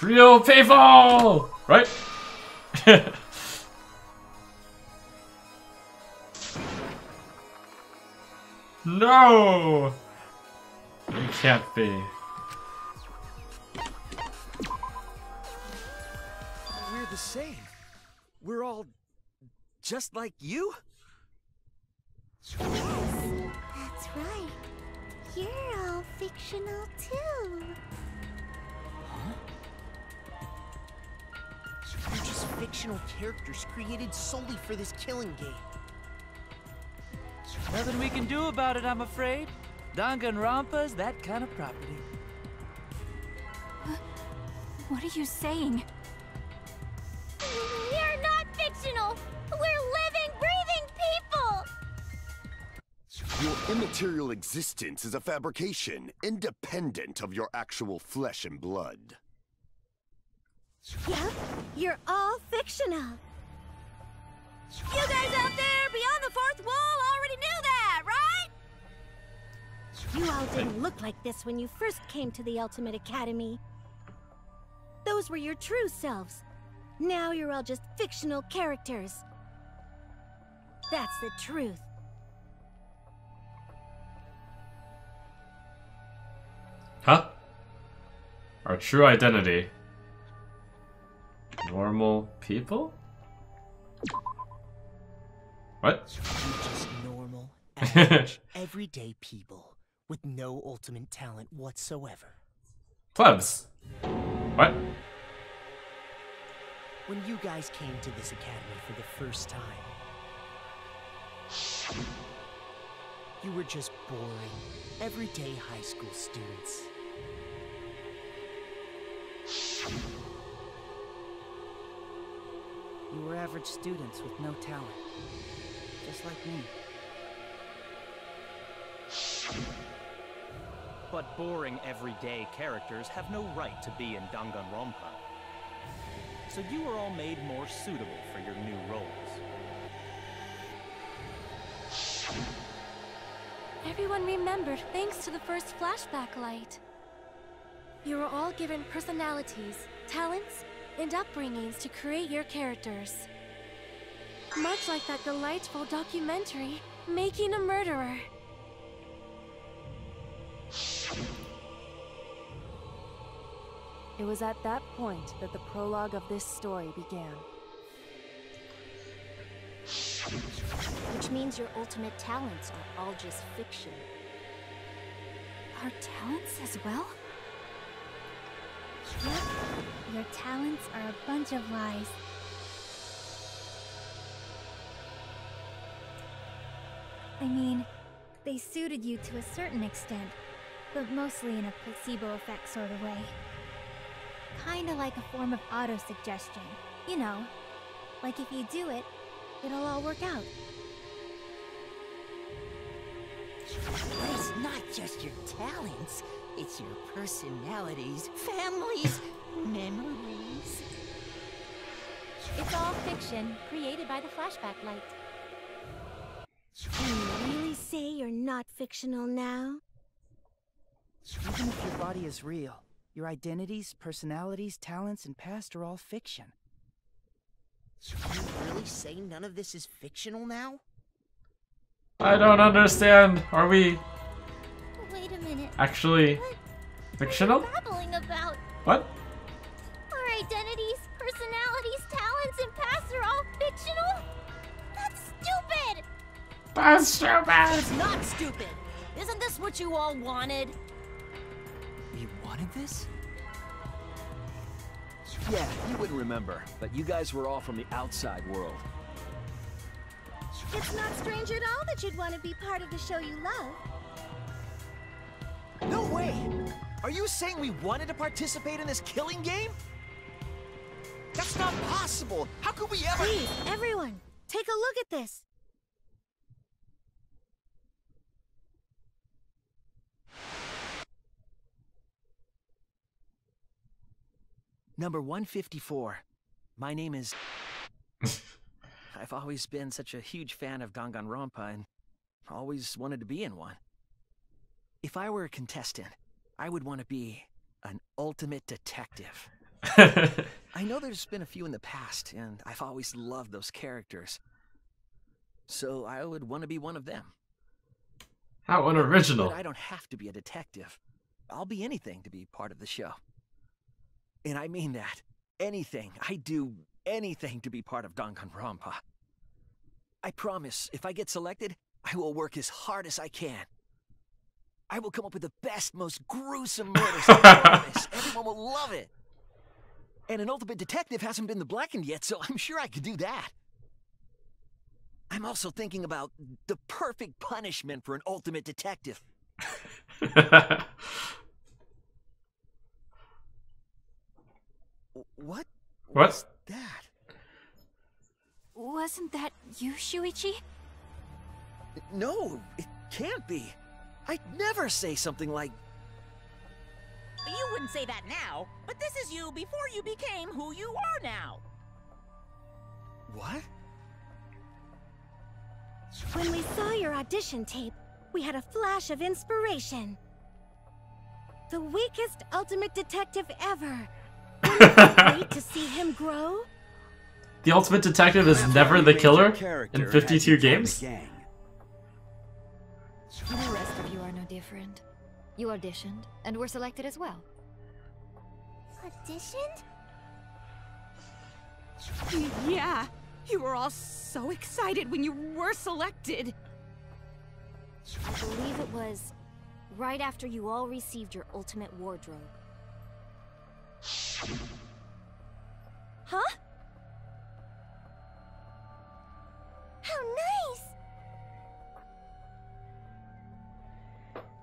Real people! Right? No! You can't be. We're the same. We're all just like you? That's right. You're all fictional too. You're just fictional characters created solely for this killing game. Nothing we can do about it, I'm afraid. Danganronpa's that kind of property. What are you saying? We're not fictional! We're living, breathing people! Your immaterial existence is a fabrication, independent of your actual flesh and blood. Yep, you're all fictional. You guys out there beyond the fourth wall already knew that, right? You all didn't look like this when you first came to the Ultimate Academy. Those were your true selves. Now you're all just fictional characters. That's the truth. Huh? Our true identity. Normal people? What? You're just normal, average, everyday people with no ultimate talent whatsoever. Plebs. What? When you guys came to this academy for the first time, you were just boring, everyday high school students. You were average students with no talent. Just like me. But boring everyday characters have no right to be in Danganronpa. So you were all made more suitable for your new roles. Everyone remembered thanks to the first flashback light. You were all given personalities, talents, and upbringings to create your characters. Much like that delightful documentary, Making a Murderer. It was at that point that the prologue of this story began. Which means your ultimate talents are all just fiction. Our talents as well? Yep, your talents are a bunch of lies. I mean, they suited you to a certain extent, but mostly in a placebo effect sort of way. Kinda like a form of auto-suggestion. You know, like if you do it, it'll all work out. But it's not just your talents, it's your personalities, families, memories. It's all fiction, created by the flashback light. Can you really say you're not fictional now? Even if your body is real, your identities, personalities, talents, and past are all fiction. Can you really say none of this is fictional now? I don't understand. Are we Wait a minute. actually fictional? What are you babbling about? What? Our identities, personalities, talents, and pasts are all fictional? That's stupid! That's stupid! It's not stupid! Isn't this what you all wanted? You wanted this? Yeah, you wouldn't remember, but you guys were all from the outside world. It's not strange at all that you'd want to be part of the show you love. No way! Are you saying we wanted to participate in this killing game? That's not possible! How could we ever— Please, everyone, take a look at this. Number 154. My name is... I've always been such a huge fan of Danganronpa and always wanted to be in one. If I were a contestant, I would want to be an ultimate detective. I know there's been a few in the past, and I've always loved those characters. So I would want to be one of them. How unoriginal. But I don't have to be a detective. I'll be anything to be part of the show. And I mean that. Anything. I do anything to be part of Danganronpa. I promise, if I get selected, I will work as hard as I can. I will come up with the best, most gruesome murders. I promise. Everyone will love it. And an ultimate detective hasn't been the blackened yet, so I'm sure I could do that. I'm also thinking about the perfect punishment for an ultimate detective. What? What's that? Wasn't that you, Shuichi? No, it can't be. I'd never say something like... You wouldn't say that now, but this is you before you became who you are now. What? When we saw your audition tape, we had a flash of inspiration. The weakest ultimate detective ever. Wouldn't it be great to see him grow? The ultimate detective is never the killer in 52 games? The rest of you are no different. You auditioned, and were selected as well. Auditioned? Yeah, you were all so excited when you were selected. I believe it was right after you all received your ultimate wardrobe. Huh? How nice!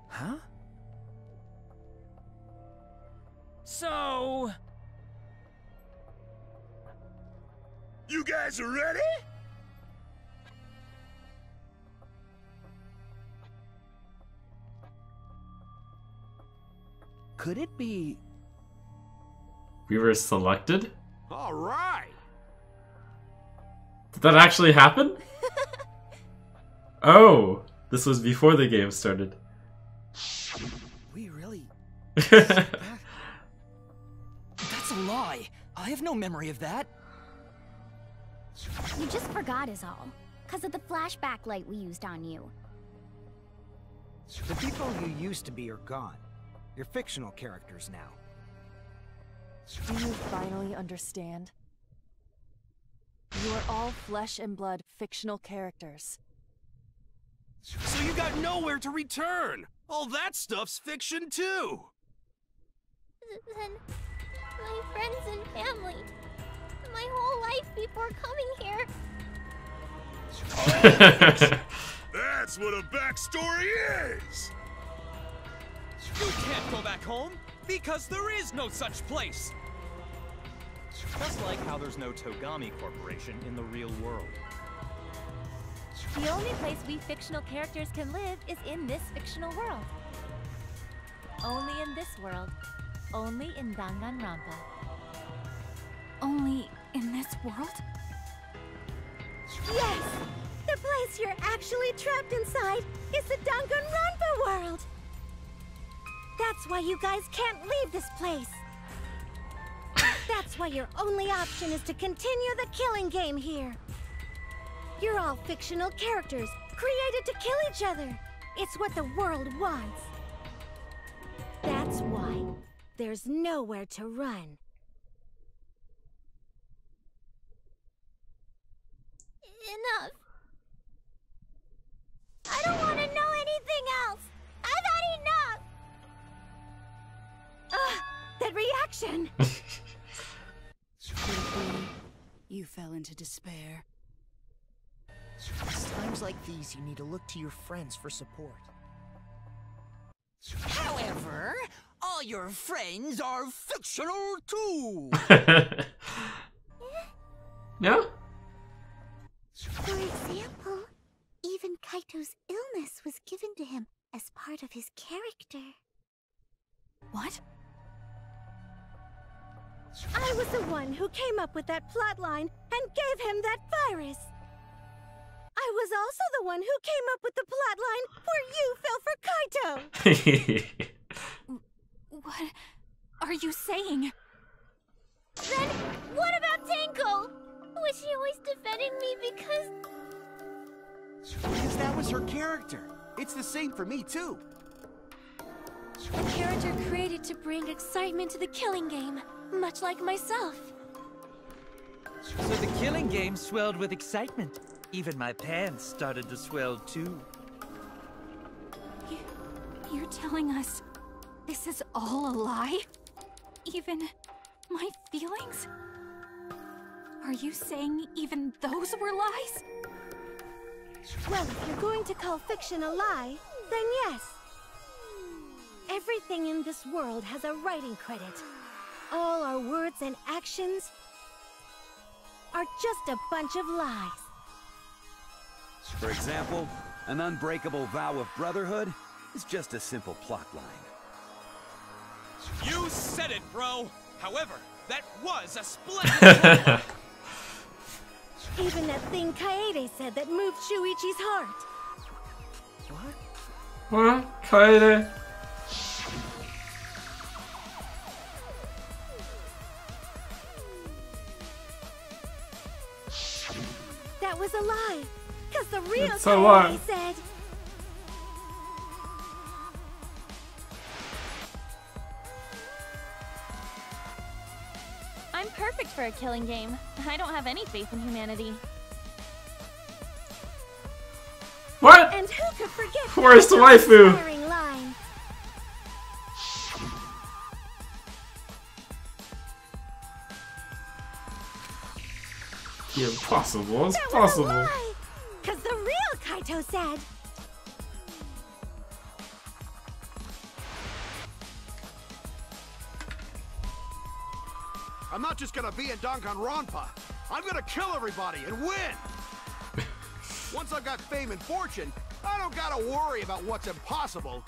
Huh? So... You guys are ready? Could it be... We were selected? All right. Did that actually happen? Oh, this was before the game started. We really... That's a lie. I have no memory of that. You just forgot is all. Because of the flashback light we used on you. The people you used to be are gone. You're fictional characters now. Do you finally understand? You are all flesh and blood fictional characters. So you got nowhere to return! All that stuff's fiction too! Then, my friends and family. My whole life before coming here. That's what a backstory is! You can't go back home, because there is no such place! Just like how there's no Togami Corporation in the real world. The only place we fictional characters can live is in this fictional world. Only in this world. Only in Danganronpa. Only in this world? Yes! The place you're actually trapped inside is the Danganronpa world! That's why you guys can't leave this place! That's why your only option is to continue the killing game here! You're all fictional characters, created to kill each other! It's what the world wants! That's why there's nowhere to run. Enough. I don't want to know anything else. I've had enough. That reaction! Could it be you fell into despair? It's times like these you need to look to your friends for support. However, all your friends are fictional too! Yeah? For example, even Kaito's illness was given to him as part of his character. What? I was the one who came up with that plotline and gave him that virus. I was also the one who came up with the plotline where you fell for Kaito. What are you saying? Then, what about Tenko? Was she always defending me because... Because that was her character. It's the same for me, too. A character created to bring excitement to the killing game, much like myself. So the killing game swelled with excitement. Even my pants started to swell too. You're telling us this is all a lie? Even my feelings? Are you saying even those were lies? Well, if you're going to call fiction a lie, then yes. Everything in this world has a writing credit. All our words and actions are just a bunch of lies. For example, an unbreakable vow of brotherhood is just a simple plot line. You said it, bro! However, that was a splendid Even that thing Kaede said that moved Shuichi's heart. What? Kaede? That was a lie. Cause the real It's a lie. Kaede said... I'm perfect for a killing game. I don't have any faith in humanity. What? And who could forget Where's the that waifu? inspiring line? Yeah, possible. It's That was a possible. lie. Cause the real Kaito said... I'm not just gonna be in Danganronpa. I'm gonna kill everybody and win! Once I've got fame and fortune, I don't gotta worry about what's impossible.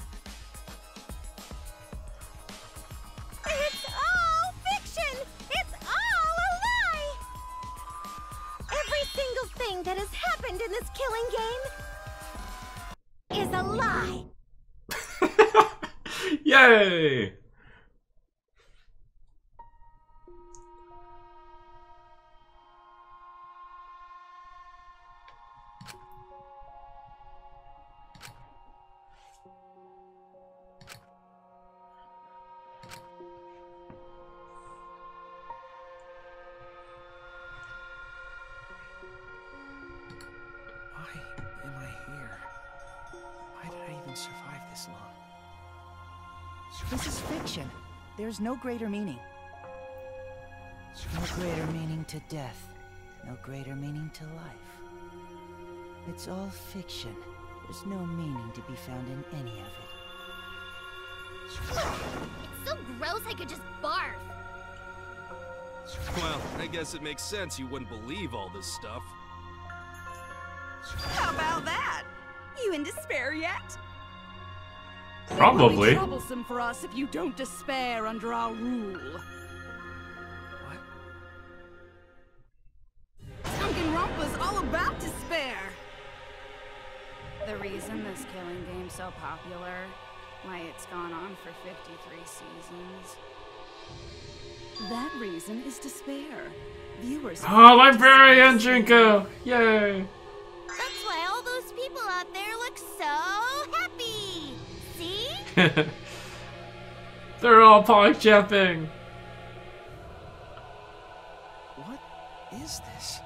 It's all fiction! It's all a lie! Every single thing that has happened in this killing game is a lie! Yay! Survive this long. This is fiction. There's no greater meaning. No greater meaning to death. No greater meaning to life. It's all fiction. There's no meaning to be found in any of it. It's so gross I could just barf. Well, I guess it makes sense you wouldn't believe all this stuff. How about that? You in despair yet? Probably. It will be troublesome for us if you don't despair under our rule. Danganronpa's all about despair. The reason this killing game's so popular, why it's gone on for 53 seasons. That reason is despair. Viewers. Oh, Librarian Junko! Yay! That's why all those people out there look so happy. See? They're all pog jumping. What is this?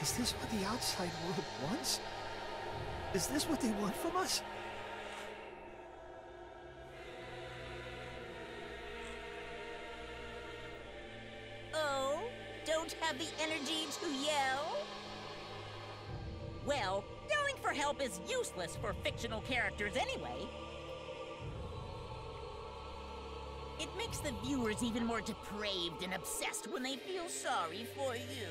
Is this what the outside world wants? Is this what they want from us? Oh, don't have the energy to yell? Well, yelling for help is useless for fictional characters anyway. It makes the viewers even more depraved and obsessed when they feel sorry for you.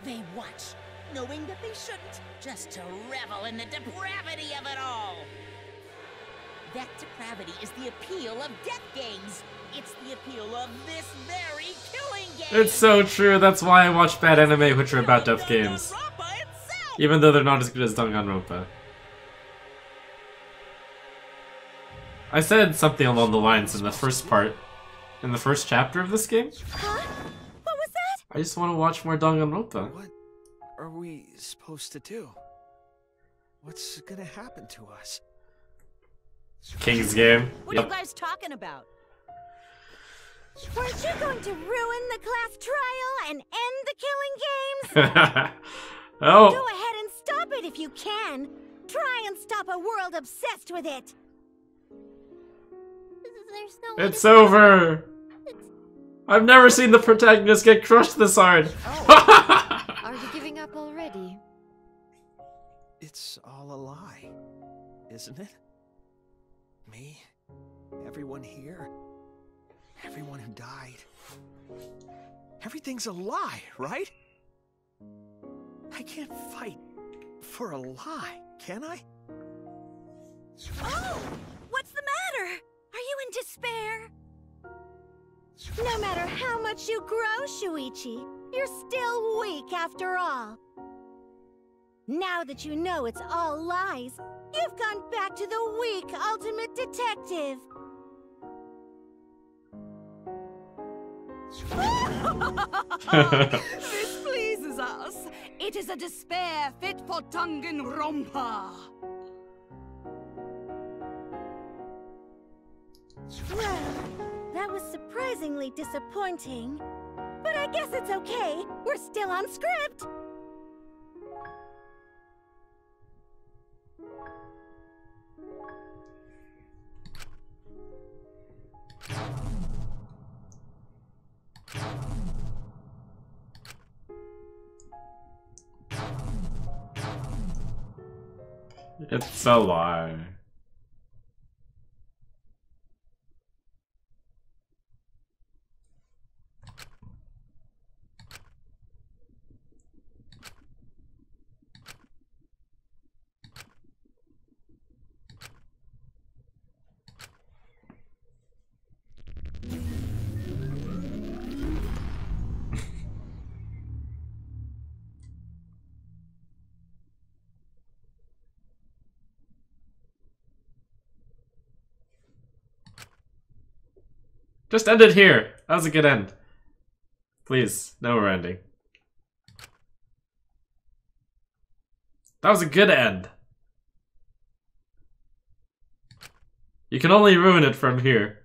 They watch, knowing that they shouldn't, just to revel in the depravity of it all. That depravity is the appeal of death games. It's the appeal of this very killing game. It's so true. That's why I watch bad anime which are about death games. Even though they're not as good as Danganronpa. I said something along the lines in the first part, in the first chapter of this game. Huh? What was that? I just want to watch more Danganronpa. What are we supposed to do? What's gonna happen to us? King's game. What are you guys talking about? Weren't you going to ruin the class trial and end the killing games? Oh. Go ahead and stop it if you can. Try and stop a world obsessed with it. There's no way It's over. I've never seen the protagonist get crushed this hard. Are you giving up already? It's all a lie, isn't it? Me, everyone here, everyone who died. Everything's a lie, right? I can't fight for a lie, can I? Oh! What's the matter? Are you in despair? No matter how much you grow, Shuichi, you're still weak after all. Now that you know it's all lies, you've gone back to the weak ultimate detective. This pleases us. It is a despair fit for Danganronpa. Well, that was surprisingly disappointing. But I guess it's okay. We're still on script. It's a lie. Just end it here. That was a good end. Please, no more ending. That was a good end. You can only ruin it from here.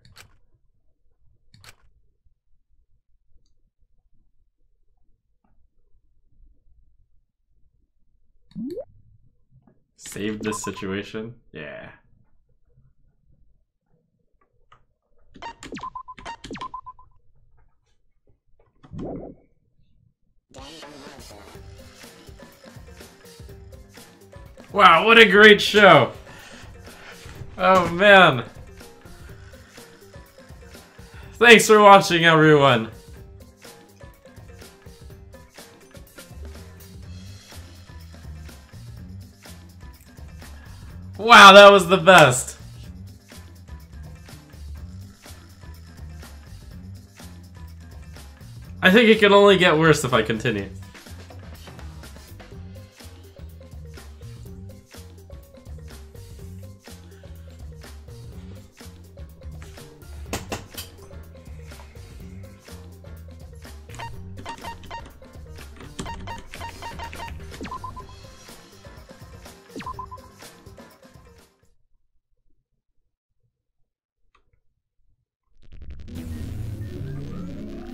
Save this situation? Yeah. Wow, what a great show! Oh man! Thanks for watching, everyone! Wow, that was the best! I think it can only get worse if I continue.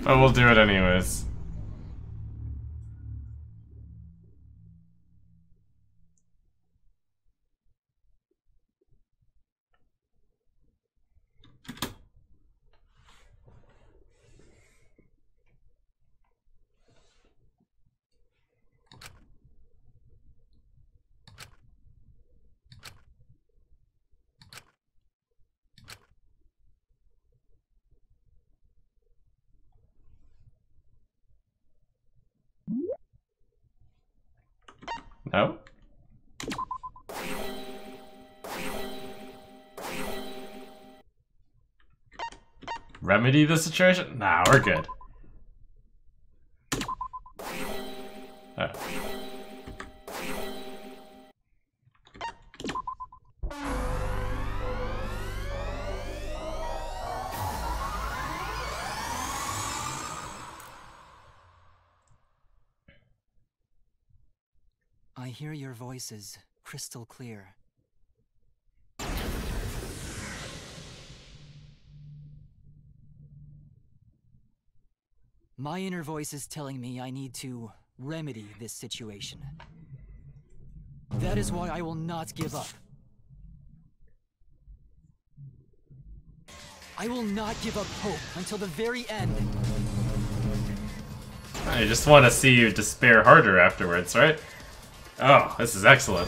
But we'll do it anyways. No? Remedy the situation? Nah, we're good. Oh. I hear your voices crystal clear. My inner voice is telling me I need to remedy this situation. That is why I will not give up. I will not give up hope until the very end. I just want to see you despair harder afterwards, right? Oh, this is excellent.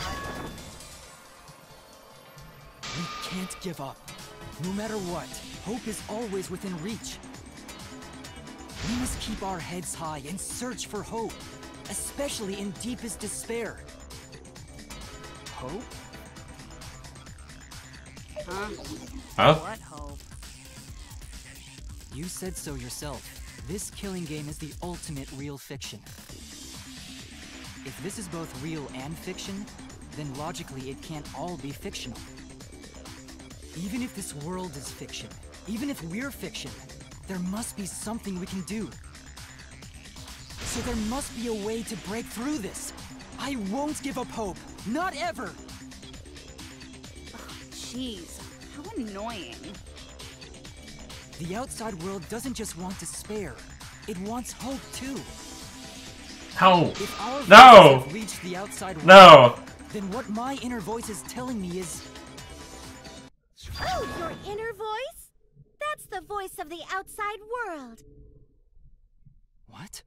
We can't give up. No matter what, hope is always within reach. We must keep our heads high and search for hope, especially in deepest despair. Hope? Huh? What hope? You said so yourself. This killing game is the ultimate real fiction. If this is both real and fiction, then logically it can't all be fictional. Even if this world is fiction, even if we're fiction, there must be something we can do. So there must be a way to break through this. I won't give up hope. Not ever! Jeez, how annoying. The outside world doesn't just want despair. It wants hope too. No! If our No! voices have reached the outside world, No! then what my inner voice is telling me is... Oh, your inner voice? That's the voice of the outside world. What?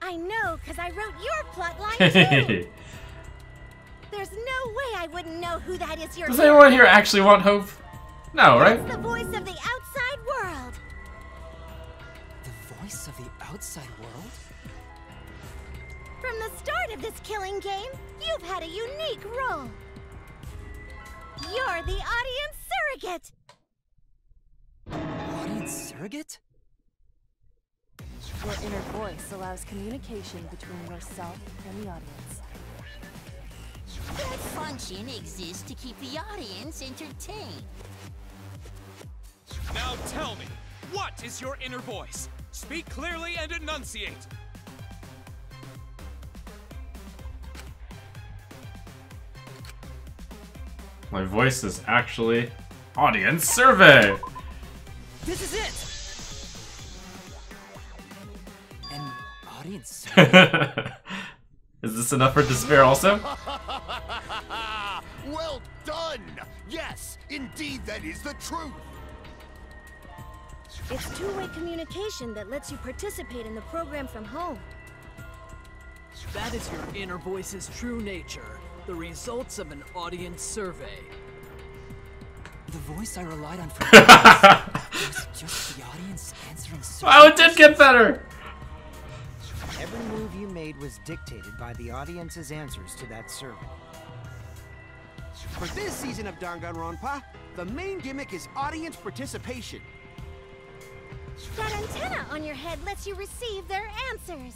I know, because I wrote your plotline too. There's no way I wouldn't know who that is you're Does anyone here actually want hope? No, right? It's the voice of the outside world. The voice of the outside world? From the start of this killing game, you've had a unique role. You're the audience surrogate. Audience surrogate? Your inner voice allows communication between yourself and the audience. That function exists to keep the audience entertained. Now tell me, what is your inner voice? Speak clearly and enunciate. My voice is actually audience survey. This is it! An audience survey? Is this enough for despair also? Well done! Yes, indeed that is the truth! It's two-way communication that lets you participate in the program from home. That is your inner voice's true nature. The results of an audience survey. The voice I relied on for was just the audience answering surveys. Oh, it did get better! Every move you made was dictated by the audience's answers to that survey. For this season of Danganronpa, the main gimmick is audience participation. That antenna on your head lets you receive their answers.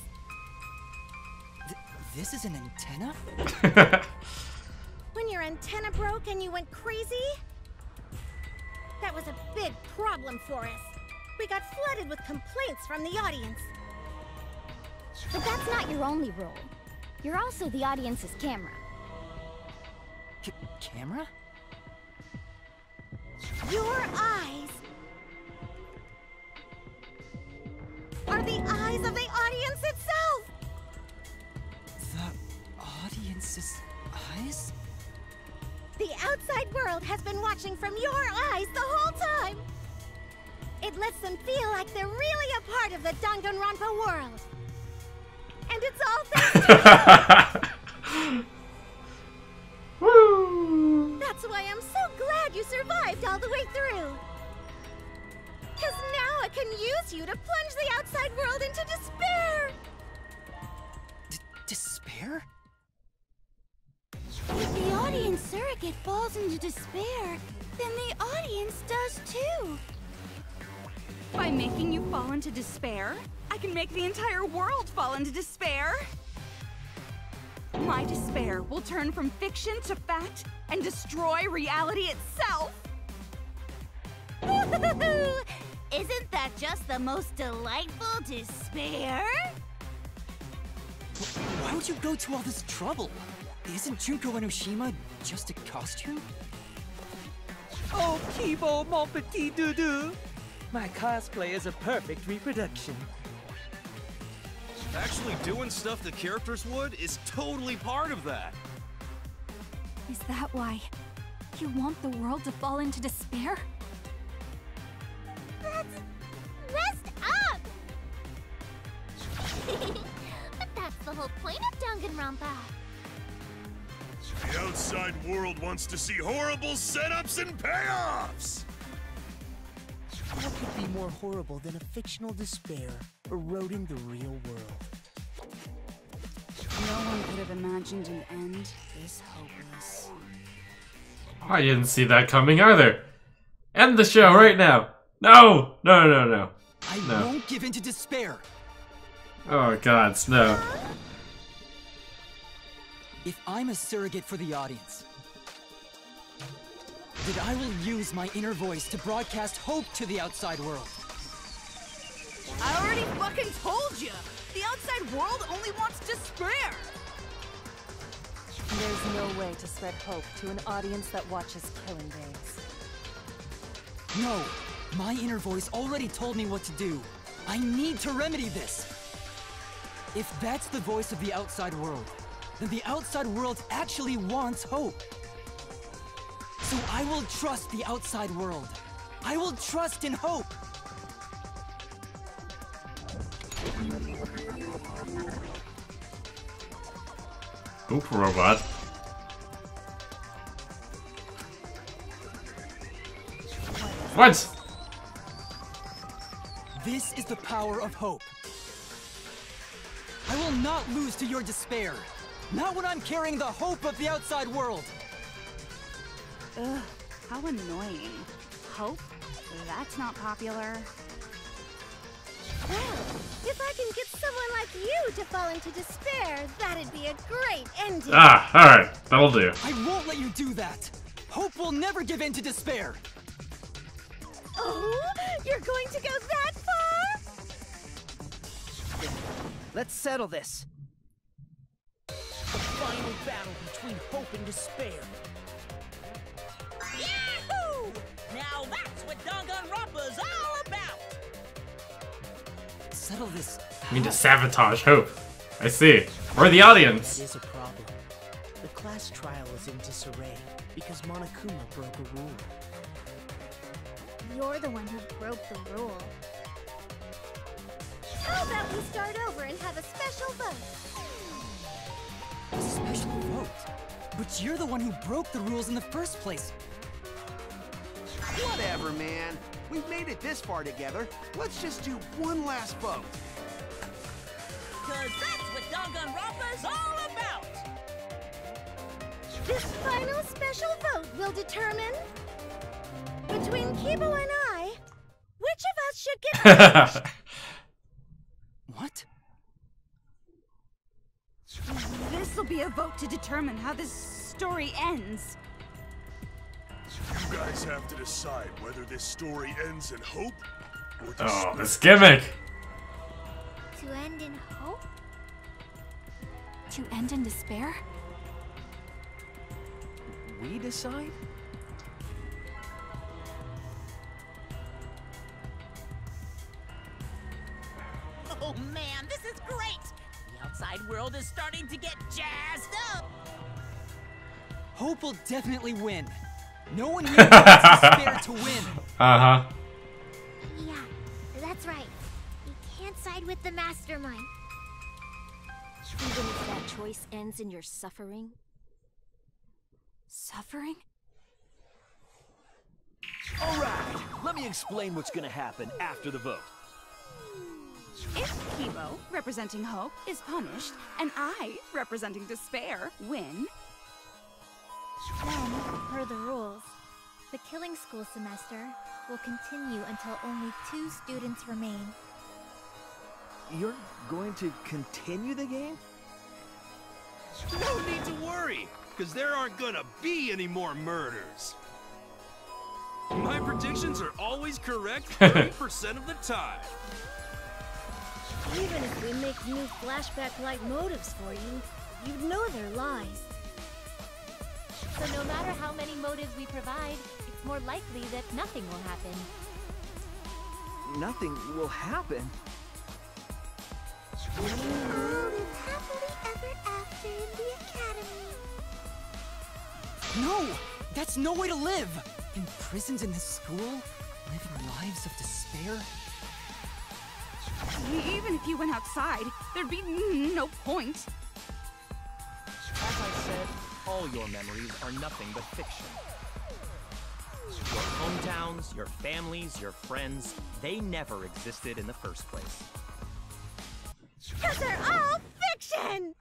This is an antenna? When your antenna broke and you went crazy, that was a big problem for us. We got flooded with complaints from the audience. But that's not your only role. You're also the audience's camera. Camera? Your eyes are the eyes of the audience itself! The audience's eyes? The outside world has been watching from your eyes the whole time! It lets them feel like they're really a part of the Danganronpa world. And it's all thanks to you! Woo! That's why I'm so glad you survived all the way through! Because now I can use you to plunge the outside world into despair! Despair? If the audience surrogate falls into despair, then the audience does too. By making you fall into despair, I can make the entire world fall into despair. My despair will turn from fiction to fact and destroy reality itself. Isn't that just the most delightful despair? Why would you go to all this trouble? Isn't Junko Enoshima just a costume? Oh, Kibo, mon petit doudou. My cosplay is a perfect reproduction. Actually doing stuff the characters would is totally part of that. Is that why you want the world to fall into despair? That's messed up! But that's the whole point of Danganronpa. The outside world wants to see horrible setups and payoffs! What could be more horrible than a fictional despair eroding the real world? No one could have imagined an end this hopeless. I didn't see that coming either. End the show right now. No! No, no, no. I No. won't give in to despair. Oh gods, no. If I'm a surrogate for the audience, then I will use my inner voice to broadcast hope to the outside world. I already fucking told you! The outside world only wants despair! There's no way to spread hope to an audience that watches killing games. No, my inner voice already told me what to do. I need to remedy this. If that's the voice of the outside world, then the outside world actually wants hope. So I will trust the outside world. I will trust in hope. Oop, robot. What? This is the power of hope. I will not lose to your despair. Not when I'm carrying the hope of the outside world. Ugh, how annoying. Hope? That's not popular. Well, if I can get someone like you to fall into despair, that'd be a great ending. Ah, alright, that'll do. I won't let you do that. Hope will never give in to despair. Oh, you're going to go that far? Let's settle this. The final battle between hope and despair. Yahoo! Now that's what Danganronpa's all about! Settle this. I mean to sabotage hope. I see. Or the audience. It is a problem. The class trial is in disarray because Monokuma broke a rule. You're the one who broke the rule. How about we start over and have a special vote? A special vote? But you're the one who broke the rules in the first place. Whatever, man. We've made it this far together. Let's just do one last vote. Cause that's what Danganronpa's all about! This final special vote will determine between Kibo and I, which of us should get punished. What? This'll be a vote to determine how this story ends. You guys have to decide whether this story ends in hope or Oh, despair. this gimmick. To end in hope? To end in despair? We decide? Oh man, this is great! The outside world is starting to get jazzed up! Hope will definitely win. No one here wants despair to win. Uh-huh. Yeah, that's right. You can't side with the mastermind. Even if that choice ends in your suffering? Suffering? Alright, let me explain what's gonna happen after the vote. If Kibo, representing hope, is punished, and I, representing despair, win, Then, per the rules, the killing school semester will continue until only 2 students remain. You're going to continue the game? No need to worry, because there aren't gonna be any more murders. My predictions are always correct 30% of the time. Even if we make new flashback-like motives for you, you'd know they're lies. So no matter how many motives we provide, it's more likely that nothing will happen. nothing will happen. We can all live happily ever after in the academy. No! That's no way to live! Imprisoned in this school? Living lives of despair? Even if you went outside, there'd be no point. As I said, all your memories are nothing but fiction. Your hometowns, your families, your friends, they never existed in the first place. 'Cause they're all fiction!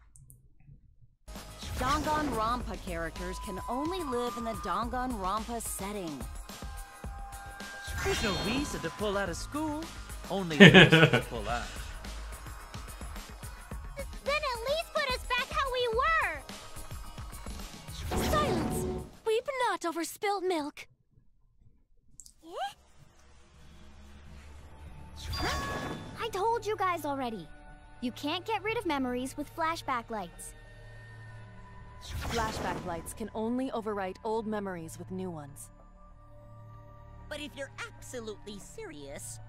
Danganronpa characters can only live in the Danganronpa setting. There's no reason to pull out of school. Only reason to pull out. Then at least put us back how we were! Silence! Weep not over spilt milk. I told you guys already. You can't get rid of memories with flashback lights. Flashback lights can only overwrite old memories with new ones. But if you're absolutely serious,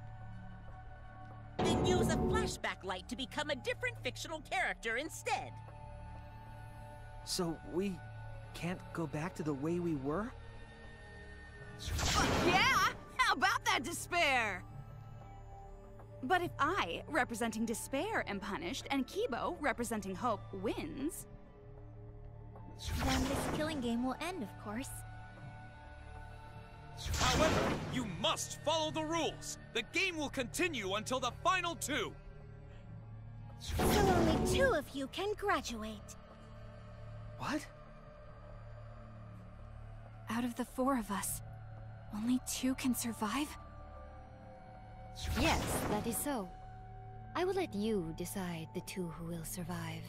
then use a flashback light to become a different fictional character instead. So we can't go back to the way we were? Yeah! How about that despair? But if I, representing despair, am punished, and Kibo, representing hope, wins... Then this killing game will end, of course. However, you must follow the rules. The game will continue until the final two. So only 2 of you can graduate. What? Out of the 4 of us, only 2 can survive? Yes, that is so. I will let you decide the 2 who will survive.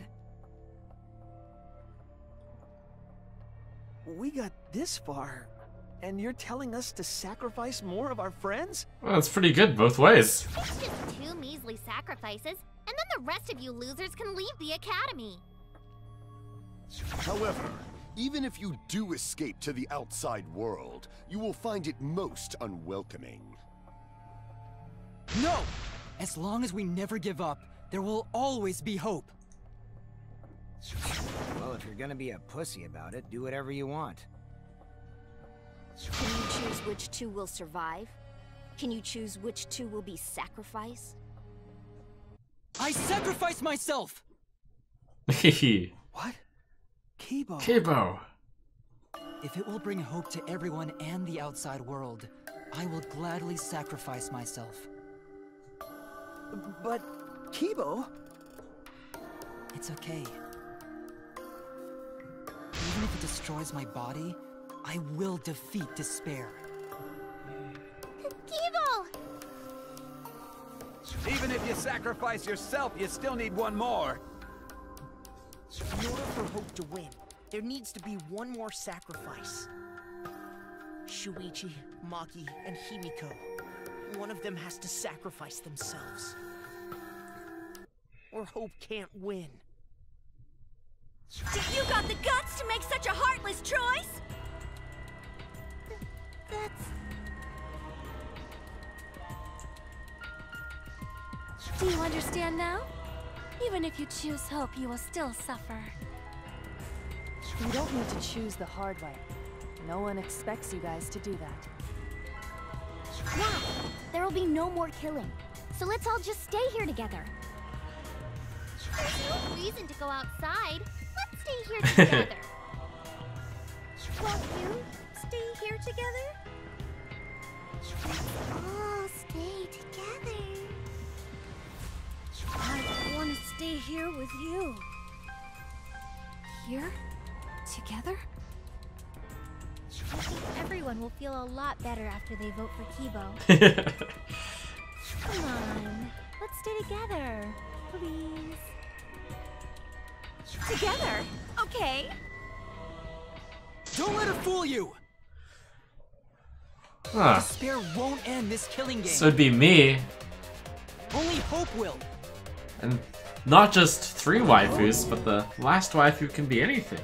We got this far, and you're telling us to sacrifice more of our friends? Well, that's pretty good both ways. It's just 2 measly sacrifices, and then the rest of you losers can leave the academy. However, even if you do escape to the outside world, you will find it most unwelcoming. No! As long as we never give up, there will always be hope. Well, if you're gonna be a pussy about it, do whatever you want. Can you choose which 2 will survive? Can you choose which 2 will be sacrificed? I sacrifice myself! What? Kibo. Kibo. If it will bring hope to everyone and the outside world, I will gladly sacrifice myself. But, Kibo... It's okay. Even if it destroys my body, I will defeat despair. Kibo! Even if you sacrifice yourself, you still need one more. In order for hope to win, there needs to be one more sacrifice. Shuichi, Maki, and Himiko. One of them has to sacrifice themselves. Or hope can't win. You got the guts to make such a heartless choice? That's... Do you understand now? Even if you choose hope, you will still suffer. You don't need to choose the hard way. No one expects you guys to do that. Yeah, there will be no more killing. So let's all just stay here together. There's no reason to go outside. Let's stay here together. Won't you stay here together? Let's all stay together. I want to stay here with you. Here? Together? I think everyone will feel a lot better after they vote for Kibo. Come on, let's stay together, please. Together? Okay. Don't let her fool you! Huh. Despair won't end this killing game. So it'd be me. Only hope will. And not just 3 waifus, but the last waifu can be anything.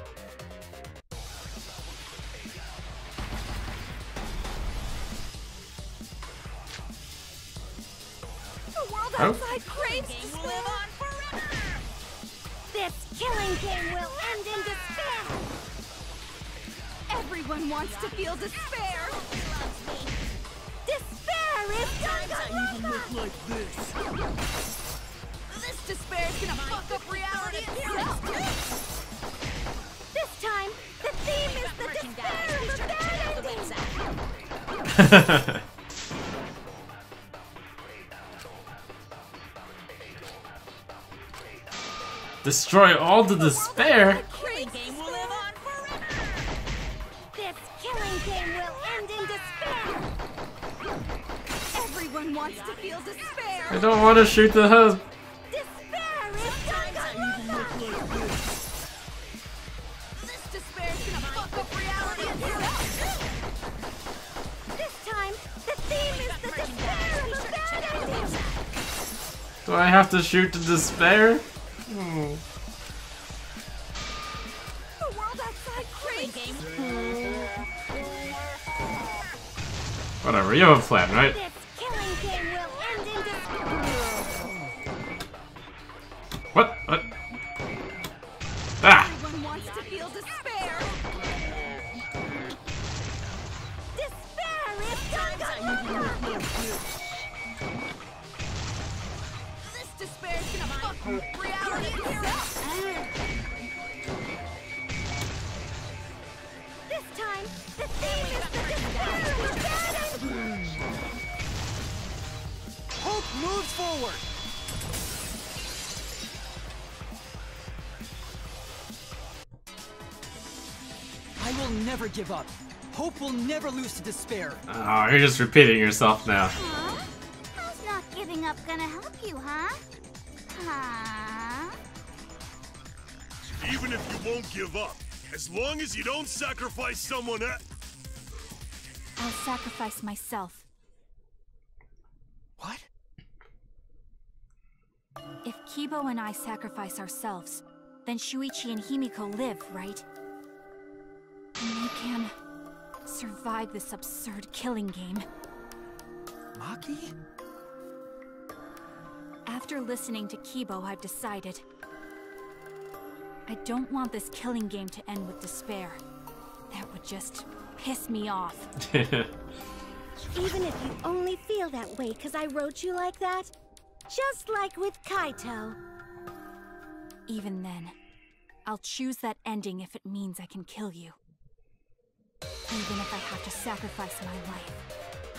Oh. outside craves despair. This killing game will end in despair. Everyone wants to feel despair. Despair is Danganronpa. Look like this. This despair is gonna fuck up reality itself. This time, the theme is the despair of a bad ending. Destroy all the despair? Killing game will live on forever. This killing game will end in despair. Everyone wants to feel despair. I don't want to shoot the hose. Despair is Danganronpa. This despair is gonna fuck up reality itself. This time, the theme is the despair of a bad ending. Do I have to shoot the despair? The world outside craves. Whatever, you have a plan, right? This killing game will end in despair. What? What? Ah! Everyone wants to feel despair. Despair is Danganronpa. This despair is gonna fuck up reality itself. This time, the theme is the despair of a bad ending. Hope moves forward. I will never give up. Hope will never lose to despair. Oh, you're just repeating yourself now. Huh? How's not giving up gonna help you, huh? Huh? Even if you won't give up, as long as you don't sacrifice someone else. I'll sacrifice myself. What? If Kibo and I sacrifice ourselves, then Shuichi and Himiko live, right? And they can survive this absurd killing game. Maki? After listening to Kibo, I've decided. I don't want this killing game to end with despair. That would just piss me off. Even if you only feel that way because I wrote you like that. Just like with Kaito. Even then, I'll choose that ending if it means I can kill you. Even if I have to sacrifice my life,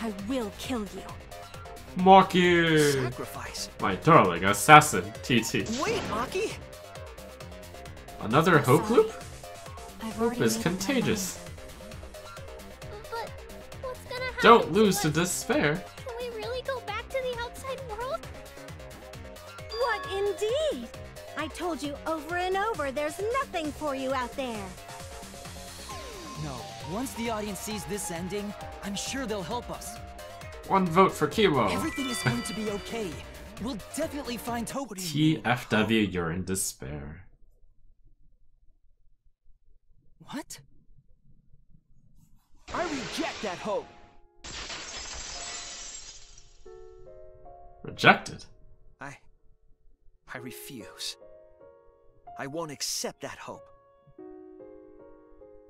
I will kill you. Maki! Sacrifice? My darling assassin, TT. Wait, Maki! Another hope loop? I've Hope already is made up my contagious. But what's gonna happen? Don't lose to despair. Can we really go back to the outside world? What indeed? I told you over and over there's nothing for you out there. No, once the audience sees this ending, I'm sure they'll help us. One vote for Kibo. Everything is going to be okay. We'll definitely find hope. TFW, you're in despair. What? I reject that hope. Rejected? I refuse. I won't accept that hope.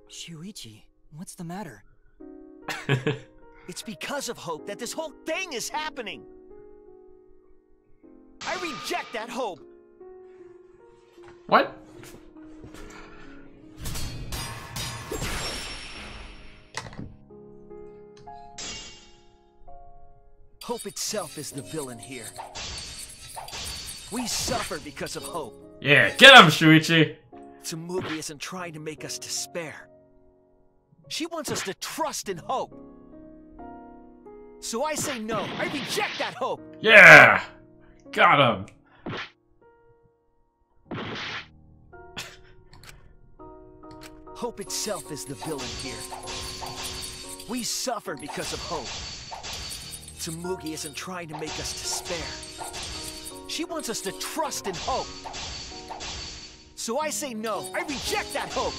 Shuichi, what's the matter? It's because of hope that this whole thing is happening. I reject that hope. What? Hope itself is the villain here. We suffer because of hope. Yeah, get him, Shuichi! Tsumugi isn't trying to make us despair. She wants us to trust in hope. So I say no. I reject that hope. Yeah! Got him! Hope itself is the villain here. We suffer because of hope. Tsumugi isn't trying to make us despair. She wants us to trust in hope. So I say no. I reject that hope.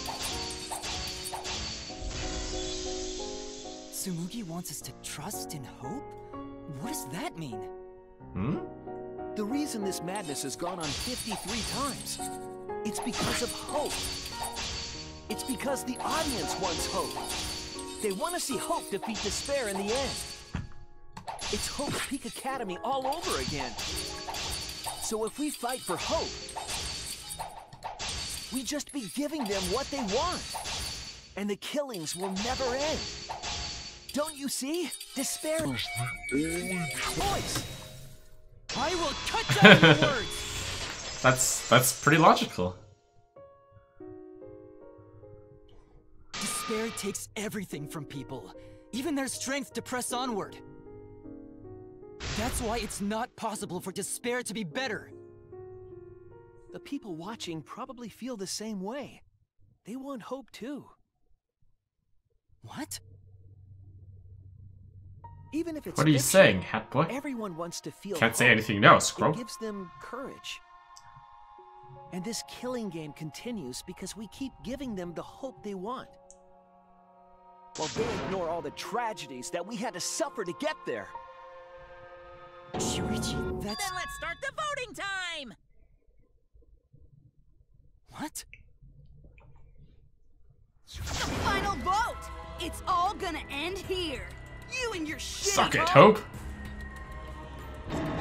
Tsumugi wants us to trust in hope? What does that mean? Hmm? The reason this madness has gone on 53 times, it's because of hope. It's because the audience wants hope. They want to see hope defeat despair in the end. It's Hope's Peak Academy all over again. So if we fight for hope, we just be giving them what they want. And the killings will never end. Don't you see? Despair is the only choice. I will cut down your words! That's pretty logical. Despair takes everything from people, even their strength to press onward. That's why it's not possible for despair to be better. The people watching probably feel the same way. They want hope too. What? Even if it's What are you fiction, saying, Hat Boy? Everyone wants to feel Can't say hope. anything now, Scrub. It gives them courage. And this killing game continues because we keep giving them the hope they want. While they ignore all the tragedies that we had to suffer to get there. Shuichi, that's... Then let's start the voting time! What? The final vote! It's all gonna end here! You and your shitty Suck it, Hope!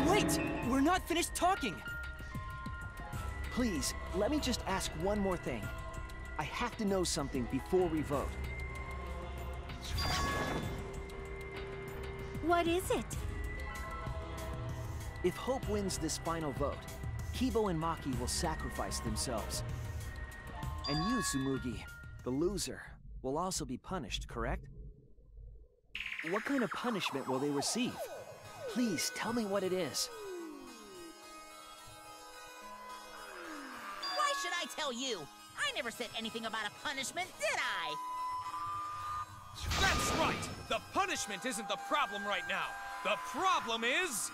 Wait! We're not finished talking! Please, let me just ask one more thing. I have to know something before we vote. What is it? If Hope wins this final vote, Kibo and Maki will sacrifice themselves. And you, Tsumugi, the loser, will also be punished, correct? What kind of punishment will they receive? Please, tell me what it is. Why should I tell you? I never said anything about a punishment, did I? That's right! The punishment isn't the problem right now. The problem is...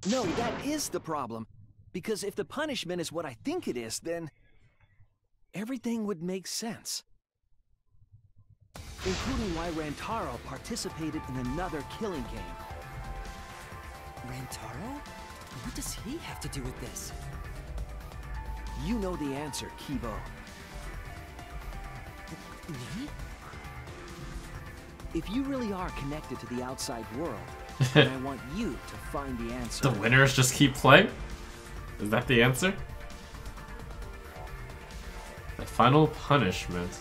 No, that is the problem. Because if the punishment is what I think it is, then... everything would make sense. Including why Rantaro participated in another killing game. Rantaro? What does he have to do with this? You know the answer, Kibo. Me? If you really are connected to the outside world, then I want you to find the answer. The winners just keep playing? Is that the answer? The final punishment.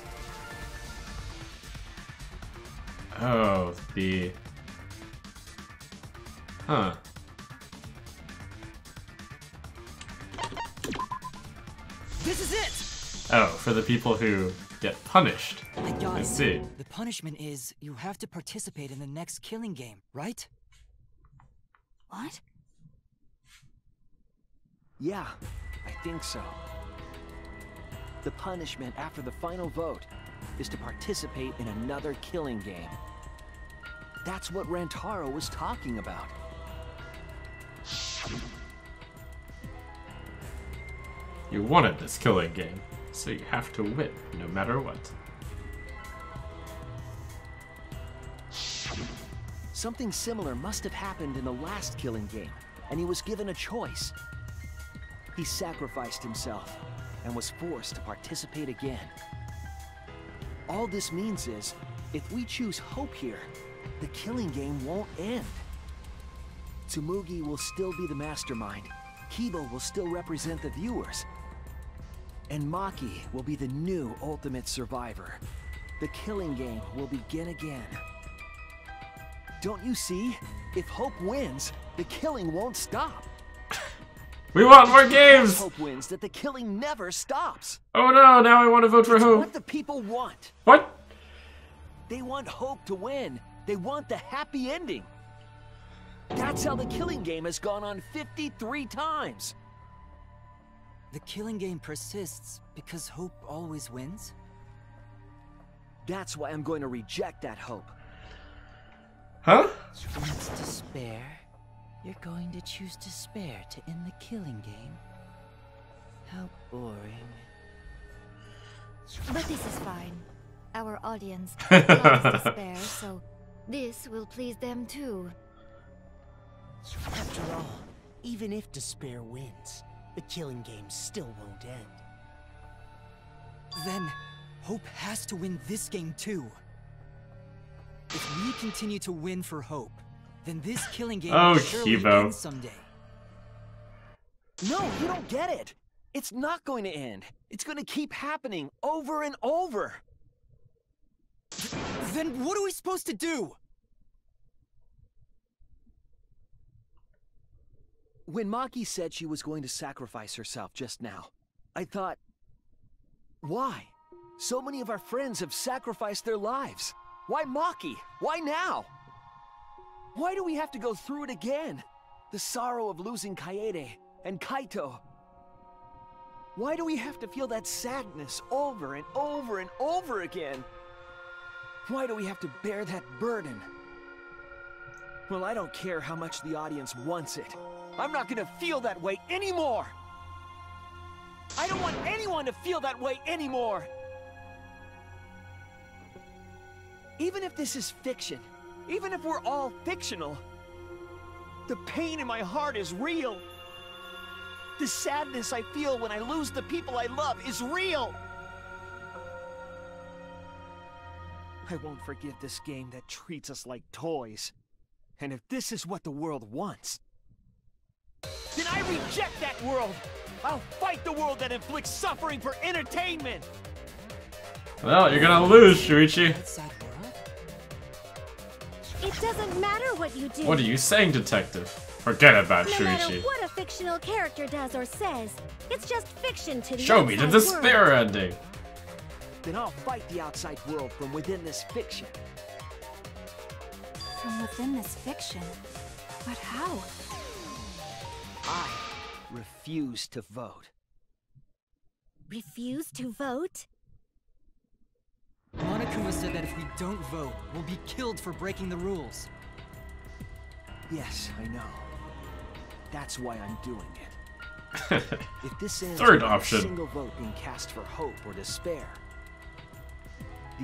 Oh, the... Huh. This is it! Oh, for the people who get punished. I got I it. see. The punishment is you have to participate in the next killing game, right? What? Yeah, I think so. The punishment after the final vote is to participate in another killing game. That's what Rantaro was talking about. You wanted this killing game, so you have to win, no matter what. Something similar must have happened in the last killing game, and he was given a choice. He sacrificed himself, and was forced to participate again. All this means is, if we choose hope here, the killing game won't end. Tsumugi will still be the mastermind, Kibo will still represent the viewers, and Maki will be the new ultimate survivor. The killing game will begin again. Don't you see? If Hope wins, the killing won't stop. We want more games! Hope wins that the killing never stops. Oh no, now I want to vote for It's Hope. what the people want. What? They want Hope to win. They want the happy ending. That's how the killing game has gone on 53 times. The killing game persists because hope always wins? That's why I'm going to reject that hope. Huh? It's despair. You're going to choose despair to end the killing game? How boring. But this is fine. Our audience loves despair, so this will please them too. After all, Even if despair wins, the killing game still won't end. Then, Hope has to win this game too. If we continue to win for Hope, then this killing game will surely end someday. No, you don't get it. It's not going to end. It's going to keep happening over and over. Then what are we supposed to do? When Maki said she was going to sacrifice herself just now, I thought, why? So many of our friends have sacrificed their lives. Why Maki? Why now? Why do we have to go through it again? The sorrow of losing Kaede and Kaito. Why do we have to feel that sadness over and over and over again? Why do we have to bear that burden? Well, I don't care how much the audience wants it. I'm not gonna feel that way anymore! I don't want anyone to feel that way anymore! Even if this is fiction, even if we're all fictional, the pain in my heart is real. The sadness I feel when I lose the people I love is real. I won't forgive this game that treats us like toys. And if this is what the world wants, then I reject that world! I'll fight the world that inflicts suffering for entertainment! Well, you're gonna lose, Shuichi. It doesn't matter what you do. What are you saying, Detective? Forget about No Shuichi. matter what a fictional character does or says, it's just fiction to the Show me the outside despair world. ending. Then I'll fight the outside world from within this fiction. From within this fiction? But how? I refuse to vote. Refuse to vote? Monokuma said that if we don't vote, we'll be killed for breaking the rules. Yes, I know. That's why I'm doing it. If this ends Third with option. a single vote being cast for hope or despair,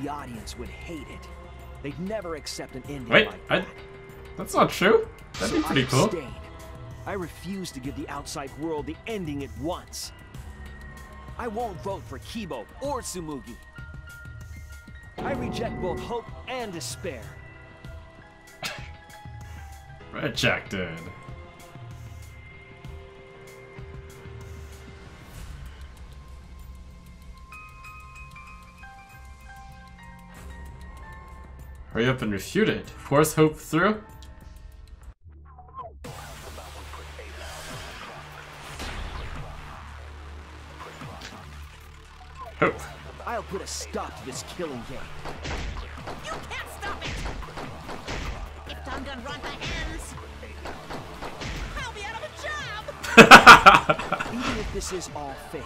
the audience would hate it. They'd never accept an ending Wait, like that. that's not true. That'd be pretty I cool. abstain. I refuse to give the outside world the ending it wants. I won't vote for Kibo or Tsumugi. I reject both hope and despair. Rejected. Hurry up and refute it. Force hope through? Hope. I'll put a stop to this killing game. You can't stop it! If Danganronpa ends, I'll be out of a job! Even if this is all fake,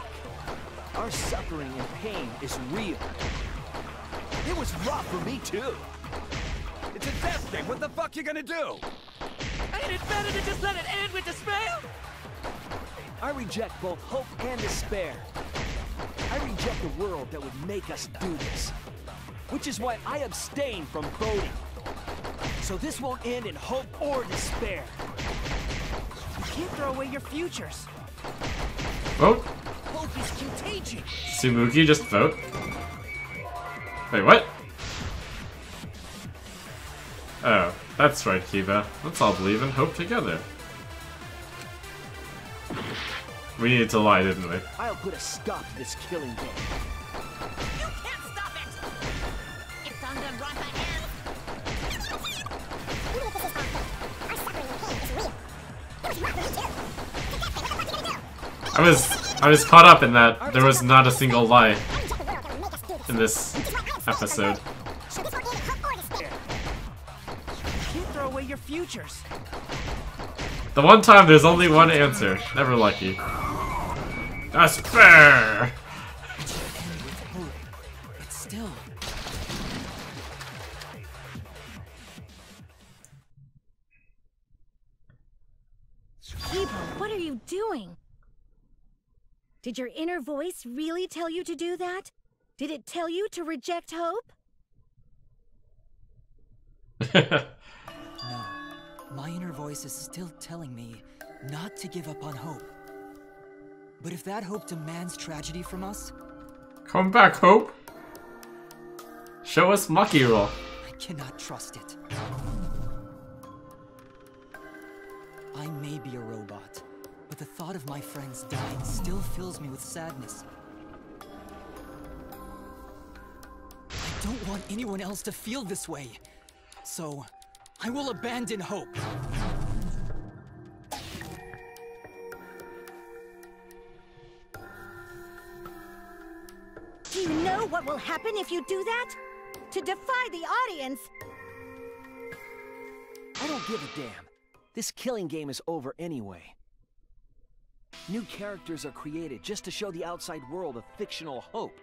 our suffering and pain is real. It was rough for me too. It's a death thing. What the fuck you gonna do? Ain't it better to just let it end with despair? I reject both hope and despair. I reject the world that would make us do this. Which is why I abstain from voting. So this won't end in hope or despair. You can't throw away your futures. Vote? Hope is contagion. Tsumugi, just vote. Wait, what? Oh, that's right, Kiba. Let's all believe and hope together. We needed to lie, didn't we? I'll put a stop to this killing game. You can't stop it! If Danganronpa ends, Even if this is all fake, our suffering and pain is real. It was rough for me too. It's a death thing. What are you gonna do? I was caught up in that. There was not a single lie in this episode. So this won't end in hope or despair. You can't throw away your futures. The one time there's only one answer. Never lucky. Despair! But still... Kibo, what are you doing? Did your inner voice really tell you to do that? Did it tell you to reject hope? No. My inner voice is still telling me not to give up on hope. But if that hope demands tragedy from us, come back, Hope. Show us Maki roll. I cannot trust it. I may be a robot, but the thought of my friends dying still fills me with sadness. I don't want anyone else to feel this way, so I will abandon hope. Do you know what will happen if you do that? To defy the audience! I don't give a damn. This killing game is over anyway. New characters are created just to show the outside world a fictional hope.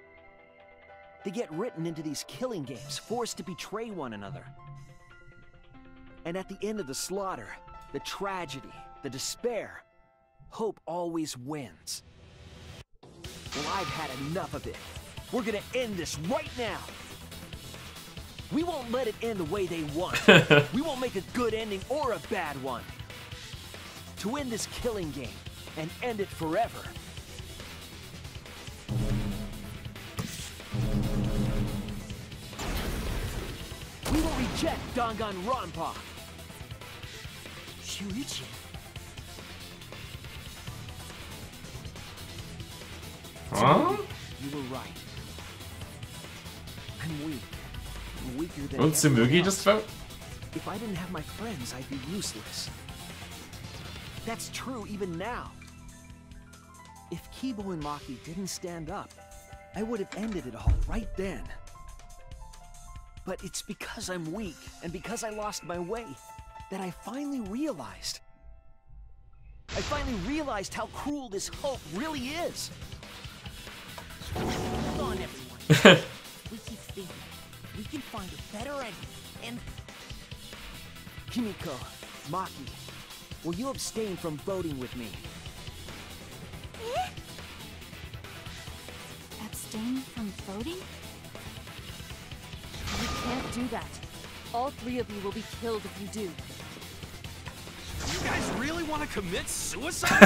They get written into these killing games, forced to betray one another. And at the end of the slaughter, the tragedy, the despair, hope always wins. Well, I've had enough of it. We're gonna end this right now. We won't let it end the way they want. We won't make a good ending or a bad one. To end this killing game and end it forever. We will reject Danganronpa. Shuichi. Huh? You were right. I'm weak. I'm weaker than Won't Tsumugi everyone just else. vote? If I didn't have my friends, I'd be useless. That's true even now. If Kibo and Maki didn't stand up, I would have ended it all right then. But it's because I'm weak, and because I lost my way, that I finally realized. I finally realized how cruel this hope really is. Hold on, everyone. We keep thinking. We can find a better ending, and... Kimiko, Maki, will you abstain from voting with me? Abstain from voting? You can't do that. All three of you will be killed if you do. You guys really want to commit suicide?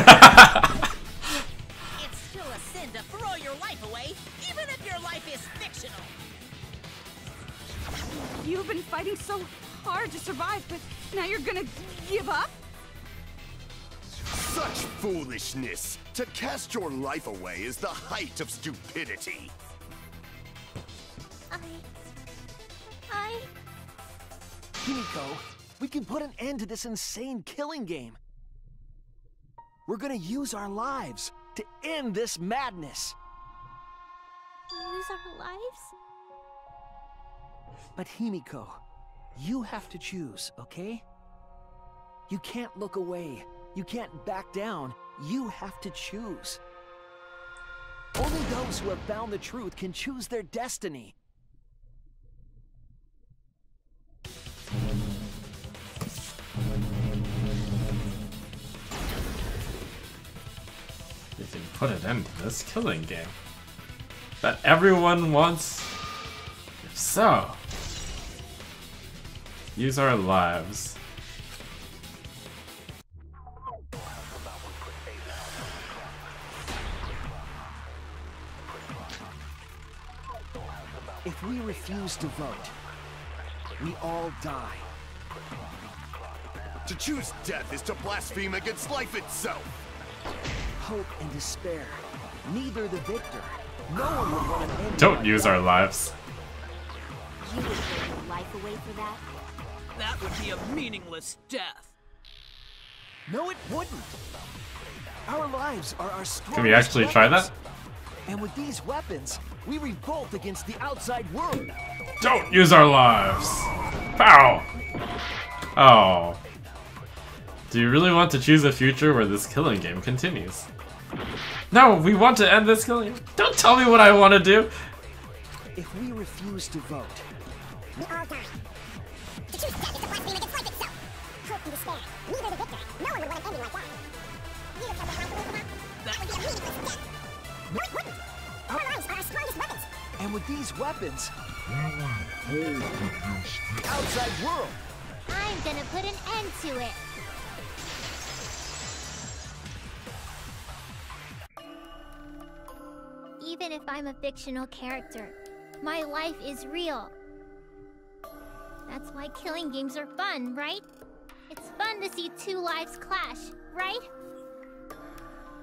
It's still a sin to throw your life away, even if your life is fictional. You've been fighting so hard to survive, but now you're gonna give up? Such foolishness! To cast your life away is the height of stupidity. Kimiko, we can put an end to this insane killing game. We're gonna use our lives to end this madness. Use our lives? But Himiko, you have to choose, okay? You can't look away. You can't back down. You have to choose. Only those who have found the truth can choose their destiny. We can put an end to this killing game that everyone wants. If so, use our lives. If we refuse to vote, we all die. To choose death is to blaspheme against life itself. Hope and despair. Neither the victor. No one would want an end. Don't use our lives. You would throw your life away for that? That would be a meaningless death. No, it wouldn't. Our lives are our strongest Can we actually try that? And with these weapons, we revolt against the outside world. Don't use our lives. Pow! Oh. Do you really want to choose a future where this killing game continues? No, we want to end this killing. Don't tell me what I want to do. If we refuse to vote, We all die. To choose death is to blaspheme against life itself. Hope and despair. Neither the victor. No one would want an ending like that. You would throw your life away for that? That would be a meaningless death. No, it wouldn't. Our lives are our strongest weapons. and with these weapons, the outside world. I'm gonna put an end to it. even if I'm a fictional character. My life is real. That's why killing games are fun, right? It's fun to see two lives clash, right?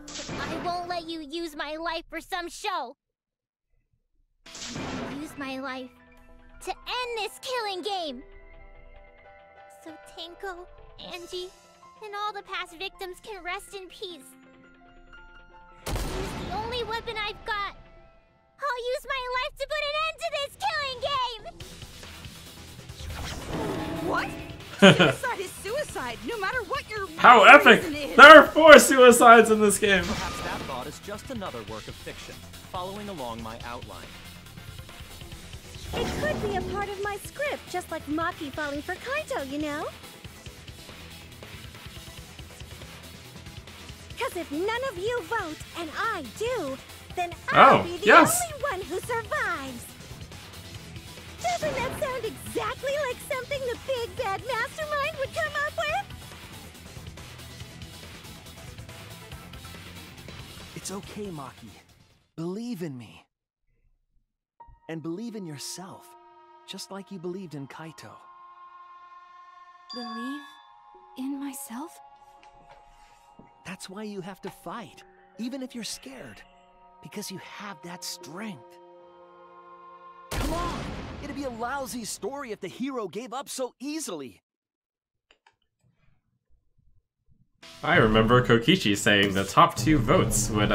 But I won't let you use my life for some show. I'll use my life to end this killing game. So Tenko, Angie, and all the past victims can rest in peace. It's the only weapon I've got. I'll use my life to put an end to this killing game! What? Suicide is suicide, no matter what your How epic! reason is. There are 4 suicides in this game. Perhaps that thought is just another work of fiction, following along my outline. It could be a part of my script, just like Maki falling for Kaito, you know? Because if none of you vote, and I do, then I'll be the only one who survives. Doesn't that sound exactly like something the big bad mastermind would come up with? It's okay, Maki. Believe in me. And believe in yourself, just like you believed in Kaito. Believe in myself? That's why you have to fight, even if you're scared. Because you have that strength. Come on! It'd be a lousy story if the hero gave up so easily. I remember Kokichi saying the top 2 votes would,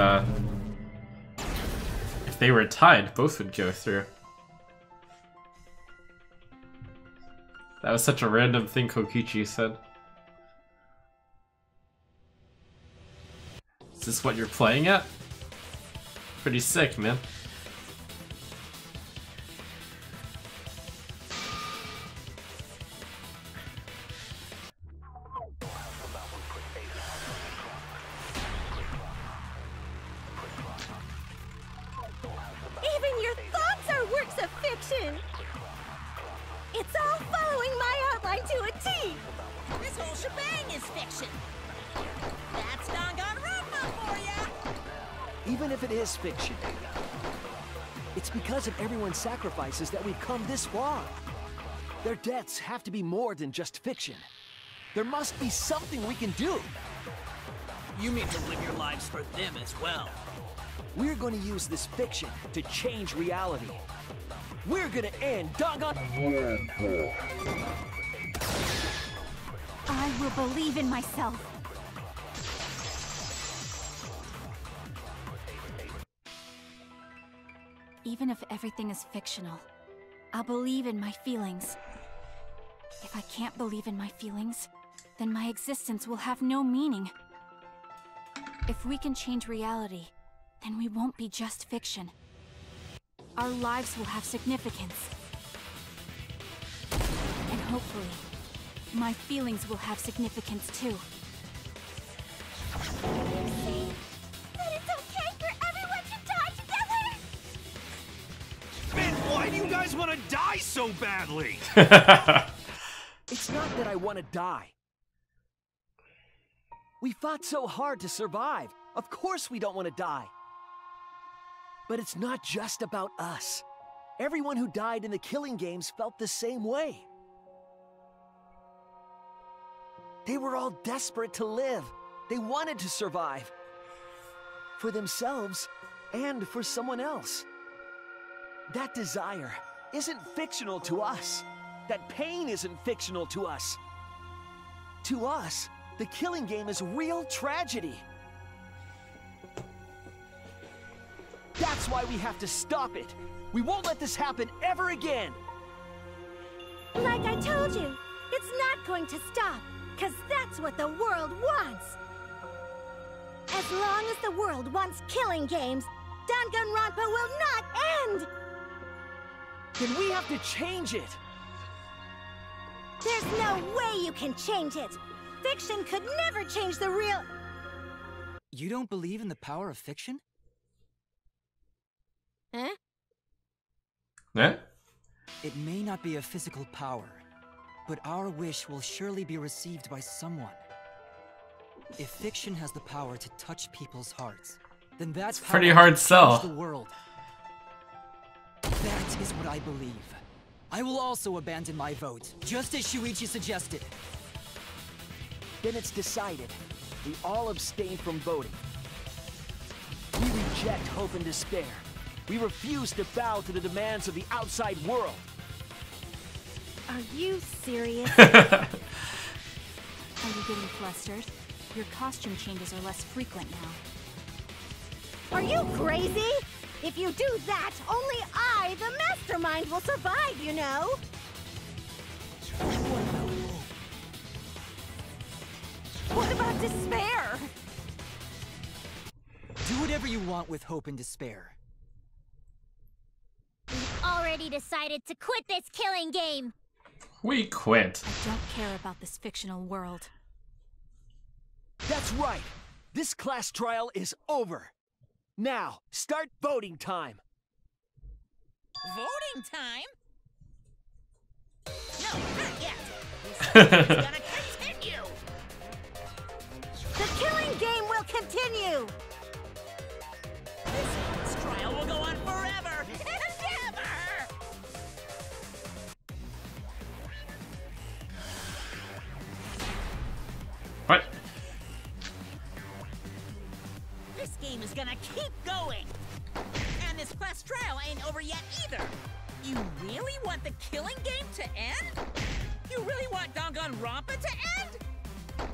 if they were tied, both would go through. That was such a random thing Kokichi said. Is this what you're playing at? Pretty sick, man. Even your thoughts are works of fiction! It's all following my outline to a T! This whole shebang is fiction. That's Danganronpa for ya! Even if it is fiction, it's because of everyone's sacrifices that we've come this far. Their deaths have to be more than just fiction. There must be something we can do. You mean to live your lives for them as well? We're going to use this fiction to change reality. We're going to end Danganronpa. I will believe in myself. Even if everything is fictional, I'll believe in my feelings. If I can't believe in my feelings, then my existence will have no meaning. If we can change reality, then we won't be just fiction. Our lives will have significance. And hopefully, my feelings will have significance too. See? That it's okay for everyone to die together! Man, why do you guys want to die so badly? It's not that I want to die. We fought so hard to survive. Of course we don't want to die. But it's not just about us. Everyone who died in the killing games felt the same way. They were all desperate to live. They wanted to survive. For themselves and for someone else. That desire isn't fictional to us. That pain isn't fictional to us. To us, the killing game is real tragedy. That's why we have to stop it. We won't let this happen ever again. Like I told you, it's not going to stop, because that's what the world wants. As long as the world wants killing games, Danganronpa will not end! Then we have to change it. There's no way you can change it. Fiction could never change the real... You don't believe in the power of fiction? Huh? Eh? It may not be a physical power, but our wish will surely be received by someone. If fiction has the power to touch people's hearts, then that's pretty hard sell. The world. That is what I believe. I will also abandon my vote, just as Shuichi suggested. Then it's decided. We all abstain from voting. We reject hope and despair. We refuse to bow to the demands of the outside world. Are you serious? Are you getting flustered? Your costume changes are less frequent now. Are you crazy? If you do that, only I, the mastermind, will survive, you know? What about despair? Do whatever you want with hope and despair. We've already decided to quit this killing game. We quit. I don't care about this fictional world. That's right. This class trial is over. Now, start voting time. Voting time? No, not yet. This game is gonna continue. The killing game will continue! This trial will go on forever and ever! What? This game is gonna keep going! And this class trial ain't over yet either! You really want the killing game to end? You really want Danganronpa to end?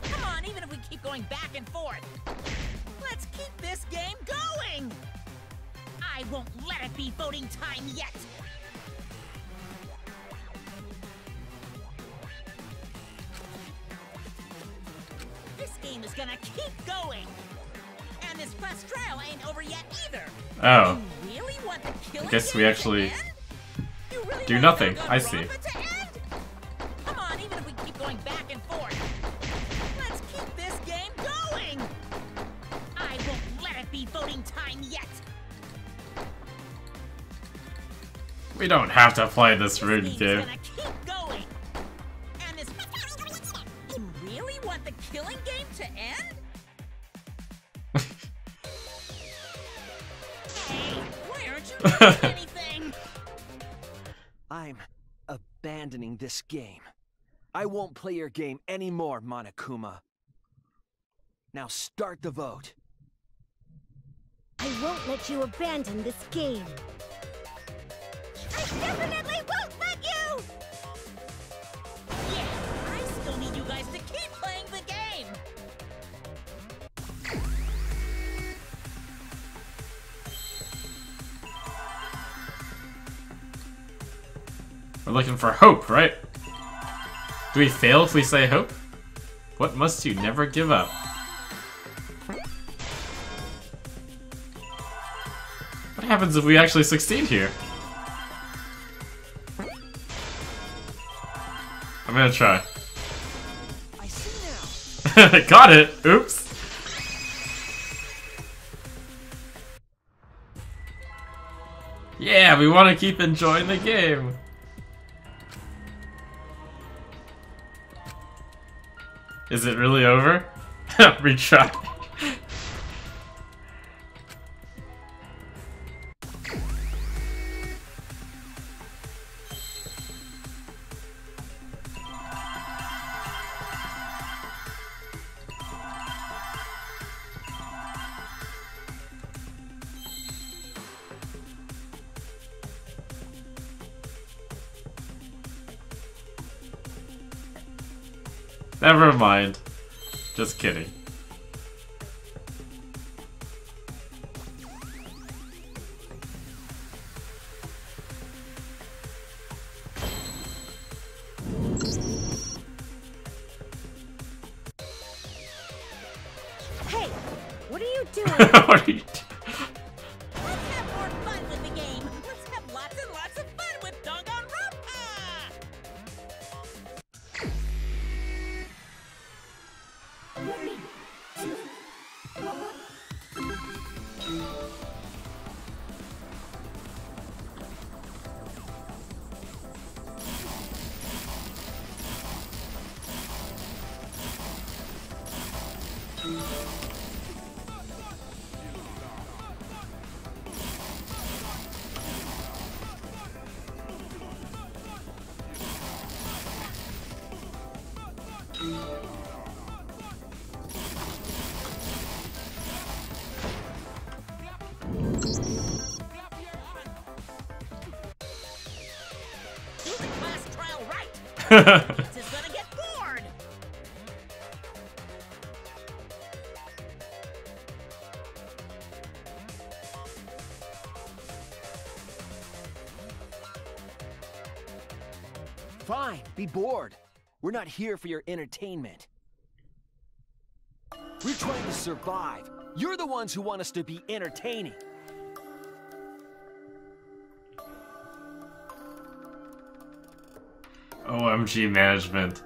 Come on, even if we keep going back and forth! Let's keep this game going! I won't let it be voting time yet! This game is gonna keep going! And this class trial ain't over yet either! Oh. You really want the killing I guess we game actually to end? You really do want nothing. I Danganronpa see. to end? Come on, even if we keep going back and forth. Let's keep this game going! I won't let it be voting time yet! We don't have to play this rude Game's game. gonna keep going! And this... You really want the killing game to end? Hey, why aren't you doing anything? I'm abandoning this game. I won't play your game anymore, Monokuma. Now start the vote. I won't let you abandon this game. I definitely won't let you! Yeah, I still need you guys to keep playing the game! We're looking for hope, right? Do we fail if we say hope? What must you never give up? What happens if we actually succeed here? I'm gonna try. I see now. Got it! Oops! Yeah, we want to keep enjoying the game. Is it really over? Retry. Never mind. Just kidding. Hey, what are you doing? What are you doing? Let's have more fun with the game! Let's have lots and lots of fun with Danganronpa! Do the class trial right. This is gonna get bored. Fine, be bored. We're not here for your entertainment. We're trying to survive. You're the ones who want us to be entertaining. OMG management.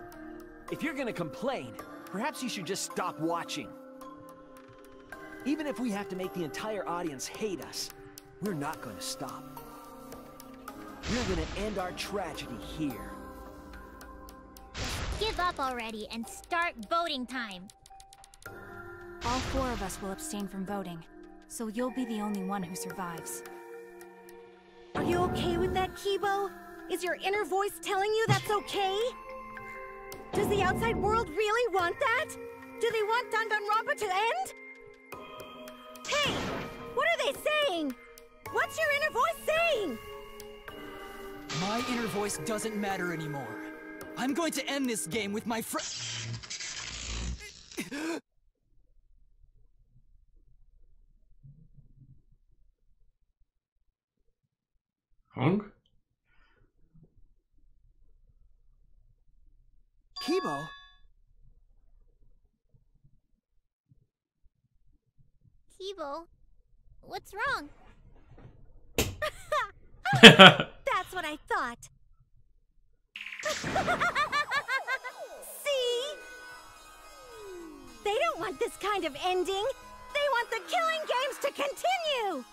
If you're gonna complain, perhaps you should just stop watching. Even if we have to make the entire audience hate us, we're not gonna stop. We're gonna end our tragedy here. Give up already and start voting time. All 4 of us will abstain from voting, so you'll be the only one who survives. Are you okay with that, Kibo? Is your inner voice telling you that's okay? Does the outside world really want that? Do they want Danganronpa to end? Hey! What are they saying? What's your inner voice saying? My inner voice doesn't matter anymore. I'm going to end this game with my friend. Hung? Kibo? Kibo, what's wrong? That's what I thought. See? They don't want this kind of ending. They want the killing games to continue.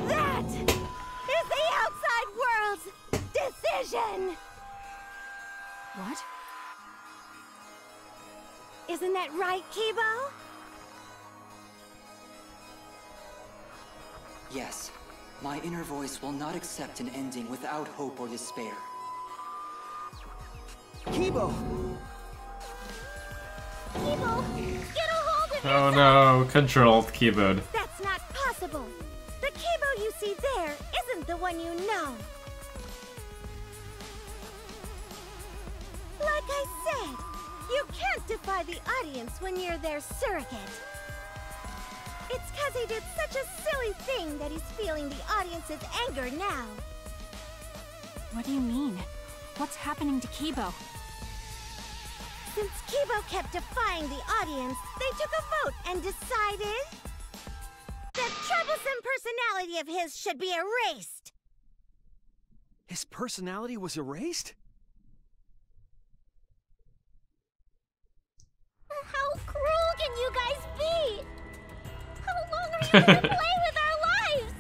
That is the outside world's decision. What? Isn't that right, Kibo? Yes. My inner voice will not accept an ending without hope or despair. Kibo! Kibo, get a hold of Oh yourself! no, controlled keyboard. That's not possible. The Kibo you see there isn't the one you know. Like I said, you can't defy the audience when you're their surrogate. It's cause he did such a silly thing that he's feeling the audience's anger now. What do you mean? What's happening to Kibo? Since Kibo kept defying the audience, they took a vote and decided that troublesome personality of his should be erased. His personality was erased? How cruel can you guys be? How long are you gonna play with our lives?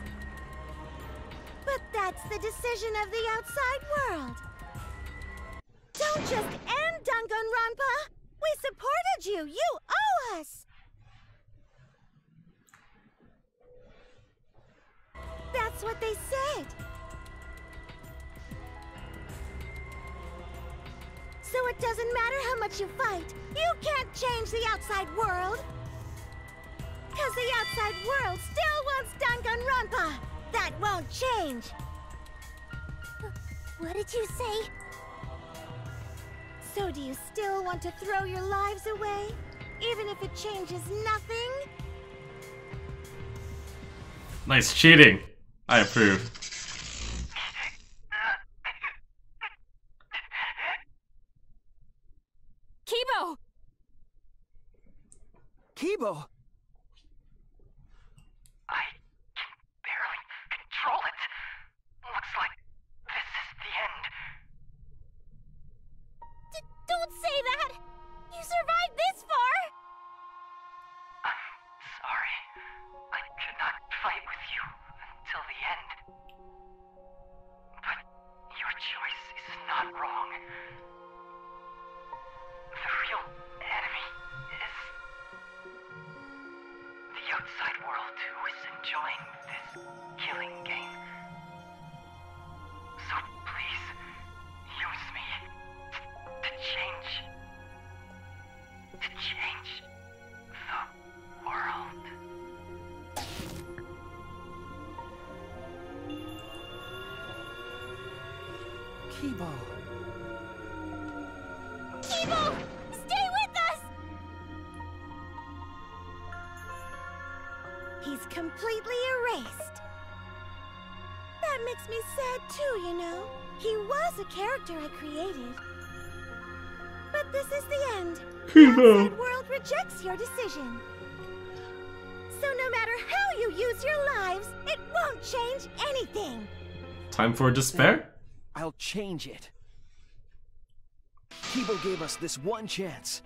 But that's the decision of the outside world. Don't just end Danganronpa! We supported you! You owe us! That's what they said. So it doesn't matter how much you fight, you can't change the outside world! Cause the outside world still wants Danganronpa! That won't change! What did you say? So do you still want to throw your lives away? Even if it changes nothing? Nice cheating. I approve. Kibo! Kibo! I can barely control it. Looks like this is the end. Don't say that! You survived this far! I'm sorry. I could not fight with you until the end. But your choice is not wrong. The real enemy is Kibo. Kibo! Stay with us! He's completely erased. That makes me sad too, you know. He was a character I created. But this is the end. The outside world rejects your decision. So no matter how you use your lives, it won't change anything. Time for despair? I'll change it. Kibo gave us this one chance.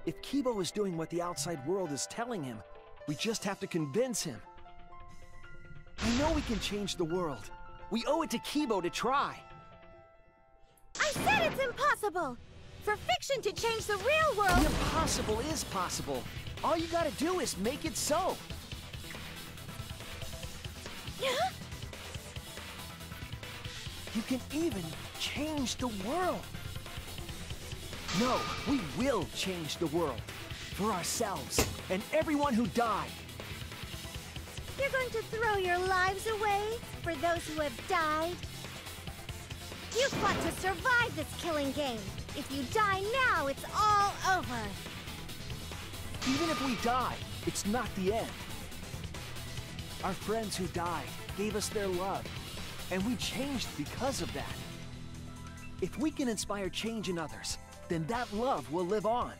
If Kibo is doing what the outside world is telling him, we just have to convince him. I know we can change the world. We owe it to Kibo to try. I said it's impossible. For fiction to change the real world... The impossible is possible. All you gotta do is make it so. You can even change the world. No, we will change the world. For ourselves and everyone who died. You're going to throw your lives away for those who have died? You fought to survive this killing game. If you die now, it's all over. Even if we die, it's not the end. Our friends who died gave us their love, and we changed because of that. If we can inspire change in others, then that love will live on.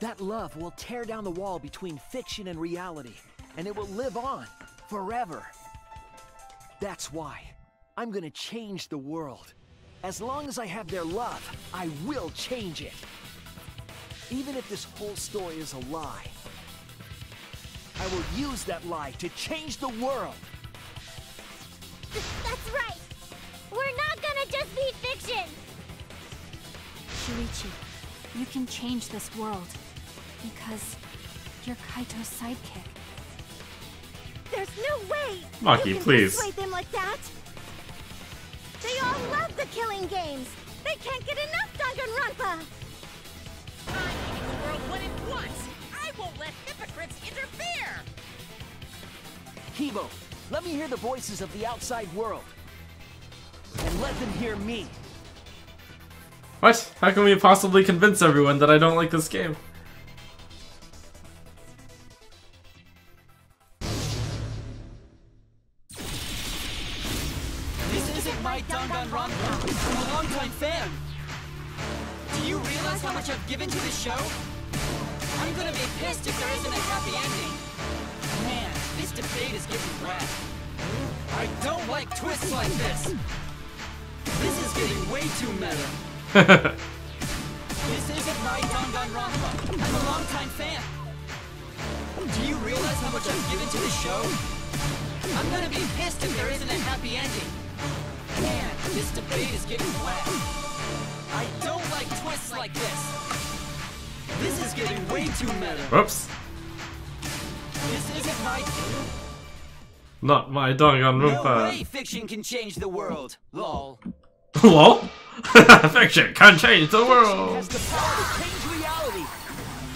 That love will tear down the wall between fiction and reality, and it will live on forever. That's why I'm gonna change the world. As long as I have their love, I will change it. Even if this whole story is a lie, I will use that lie to change the world. That's right. We're not gonna just be fiction. Shuichi, you can change this world. Because you're Kaito's sidekick. There's no way Maki, you can please. persuade them like that. They all love the killing games. They can't get enough Danganronpa. I'm making the world what it wants. I won't let hypocrites interfere. Kibo, let me hear the voices of the outside world. And let them hear me. What? How can we possibly convince everyone that I don't like this game? My Danganronpa. I'm a longtime fan. Do you realize how much I've given to this show? I'm gonna be pissed if there isn't a happy ending. Man, this debate is getting wet. I don't like twists like this. This is getting way too meta. This isn't my Danganronpa. I'm a longtime fan. Do you realize how much I've given to this show? I'm gonna be pissed if there isn't a happy ending. Man, this debate is getting wet. I don't like twists like this. This is getting way too meta. Whoops. This isn't my... Not my Danganronpa. No way fiction can change the world. Lol. Lol? Fiction can change the world. Has the power to change reality.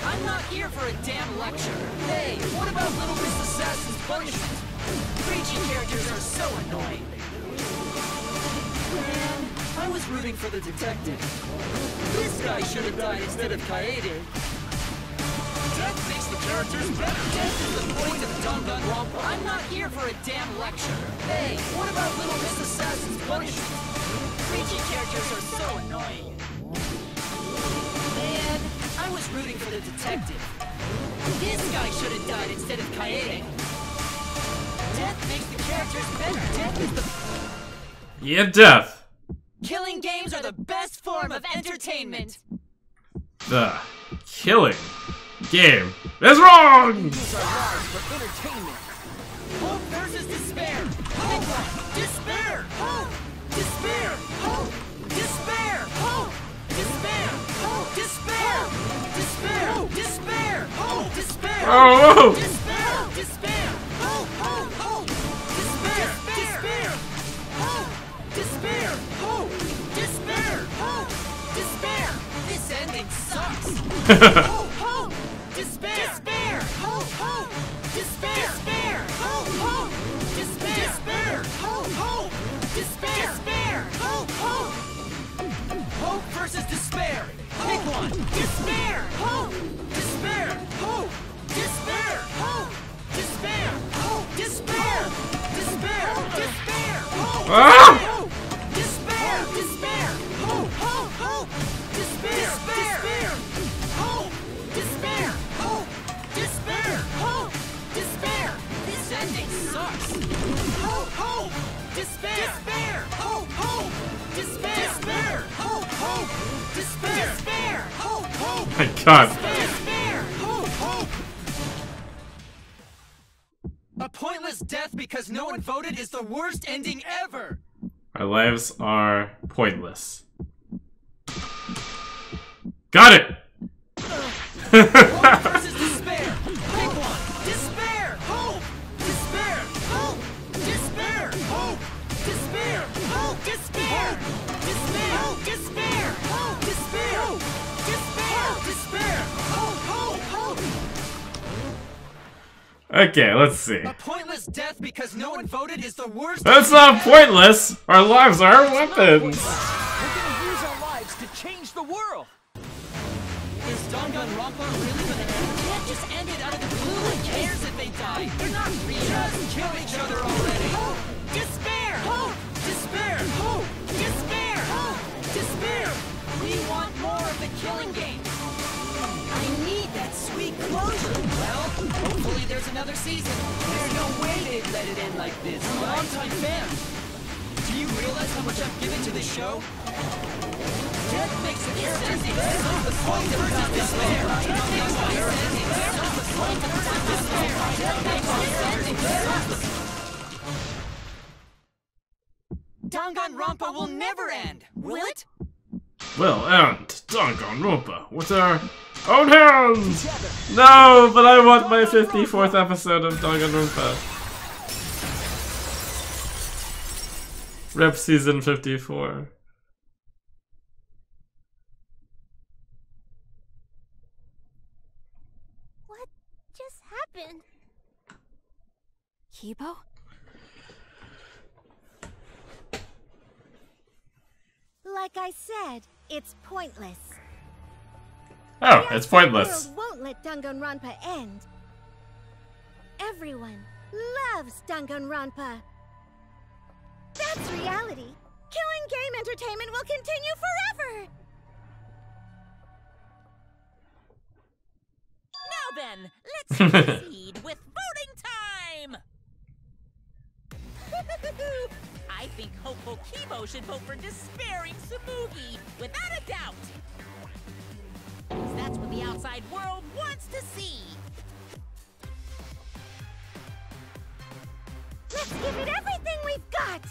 I'm not here for a damn lecture. Hey, what about Little Miss Assassin's punishment? Preachy characters are so annoying. Man, I was rooting for the detective. This guy should have died instead of Kaede. Death makes the characters better. Death is the point of Danganronpa. I'm not here for a damn lecture. Hey, what about Little Miss Assassin's punishment? Preachy characters are so annoying. Man, I was rooting for the detective. This guy should have died instead of Kaede. Death makes the characters better. Death is the... Yeah, death. Killing games are the best form of entertainment. The killing game is wrong! Use our lives for entertainment. Hope versus despair. Hope. Despair. Hope. Despair. Hope. Despair. Hope. Despair. Hope. Despair. Despair. Despair. Hope. Despair. Oh! Despair. Despair. Hope. Hope. Hope. Despair. Despair. Hope. Despair. Hope. Despair. Hope. Despair. This ending sucks. Hope. Hope. Despair. Despair. Hope. Hope. Despair. Despair. Hope. Hope. Despair. Despair. Hope. Hope. Despair. Ah! Despair! Despair! Hope! Hope! Hope! Despair! Despair! Hope! Despair! Hope! Despair! Hope! Despair! This ending sucks! Hope! Hope! Despair! Despair! Hope! Hope! Despair! Despair! Hope! Hope! Despair! Despair! Hope! Hope! My God. Despair! Hope! Hope! A pointless death because no one voted is the worst ending ever! Our lives are pointless. Got it! Hope versus despair! Pick one! Despair! Hope! Despair! Hope! Despair! Hope! Despair! Hope! Despair! Despair! Hope! Despair! Hope! Despair! Despair! Despair! Hope! Hope! Hope! Okay, let's see. A pointless death because no one voted is the worst. That's not pointless! Our lives are our weapons! We're gonna use our lives to change the world! Is Danganronpa really gonna end? You can't just end it out of the blue. Who cares if they die? They're not real. Just kill each other already. Hope! Despair! Hope! Despair! Hope! Despair! Hope! Despair! We want more of the killing game. I need that sweet closure. Well, hopefully there's another season. There's no way they'd let it end like this. Long-time fan. Do you realize how much I've given to this show? Death makes it sense. The point of despair. Death makes it the point of despair. Death makes it Danganronpa will never end, will it? We'll end Danganronpa with our own hands! No, but I want my 54th episode of Danganronpa. Rep season 54. What just happened? Kibo? Like I said, it's pointless. Oh, it's pointless. The world won't let Danganronpa end. Everyone loves Danganronpa. That's reality. Killing game entertainment will continue forever. Now then, let's proceed with voting time! I think hopeful Kibo should vote for despairing Tsumugi, without a doubt! Because that's what the outside world wants to see! Let's give it everything we've got!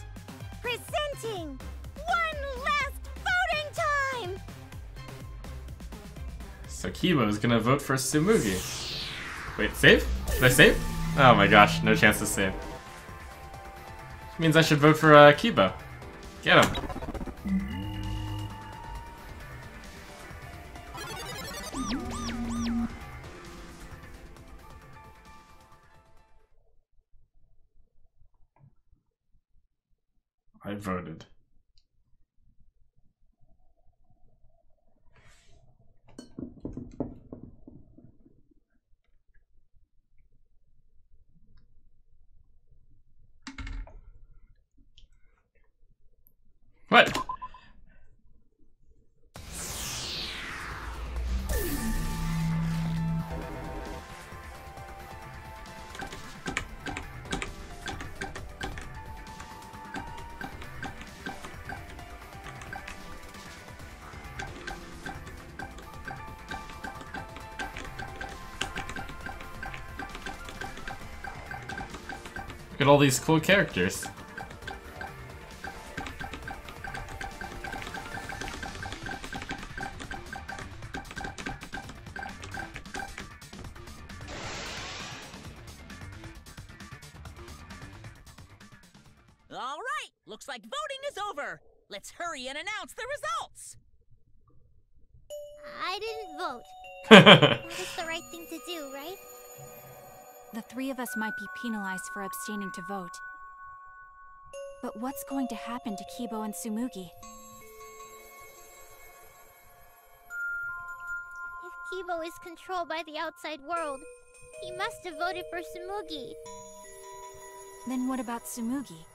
Presenting one last voting time! So Kibo is gonna vote for Tsumugi. Wait, save? Did I save? Oh my gosh, no chance to save. Means I should vote for Kibo. Get him. I voted. What? Look at all these cool characters. All right, looks like voting is over. Let's hurry and announce the results. I didn't vote. That was the right thing to do, right? The three of us might be penalized for abstaining to vote. But what's going to happen to Kibo and Tsumugi? If Kibo is controlled by the outside world, he must have voted for Tsumugi. Then what about Tsumugi?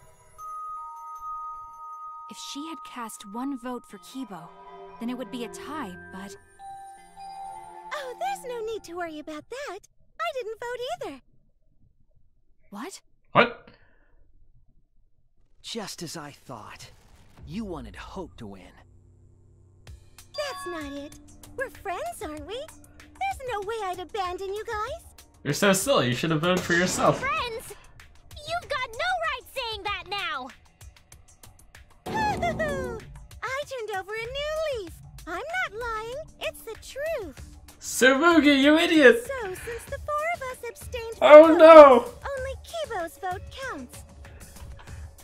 If she had cast one vote for Kibo, then it would be a tie, but... Oh, there's no need to worry about that. I didn't vote either. What? What? Just as I thought. You wanted Hope to win. That's not it. We're friends, aren't we? There's no way I'd abandon you guys. You're so silly. You should have voted for yourself. Friends! You've got no right saying that now! I turned over a new leaf. I'm not lying. It's the truth. Tsumugi, you idiot! So, since the four of us abstained from Oh voting, no! only Kibo's vote counts.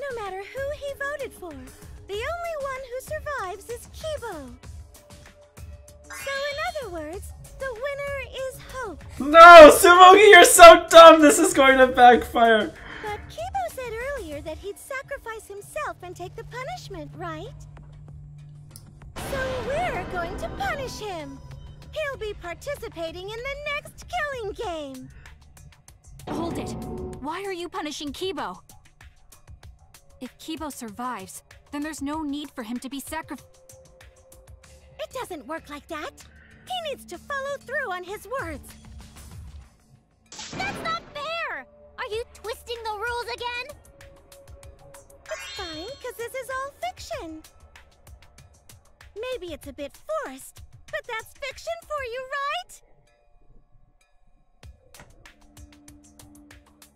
No matter who he voted for, the only one who survives is Kibo. So in other words, the winner is Hope. No! Tsumugi, you're so dumb! This is going to backfire! But Kibo said earlier that he'd sacrifice himself and take the punishment, right? So we're going to punish him. He'll be participating in the next killing game. Hold it! Why are you punishing Kibo? If Kibo survives, then there's no need for him to be sacrificed. It doesn't work like that. He needs to follow through on his words. That's not fair! Are you twisting the rules again? It's fine, because this is all fiction. Maybe it's a bit forced, but that's fiction for you, right?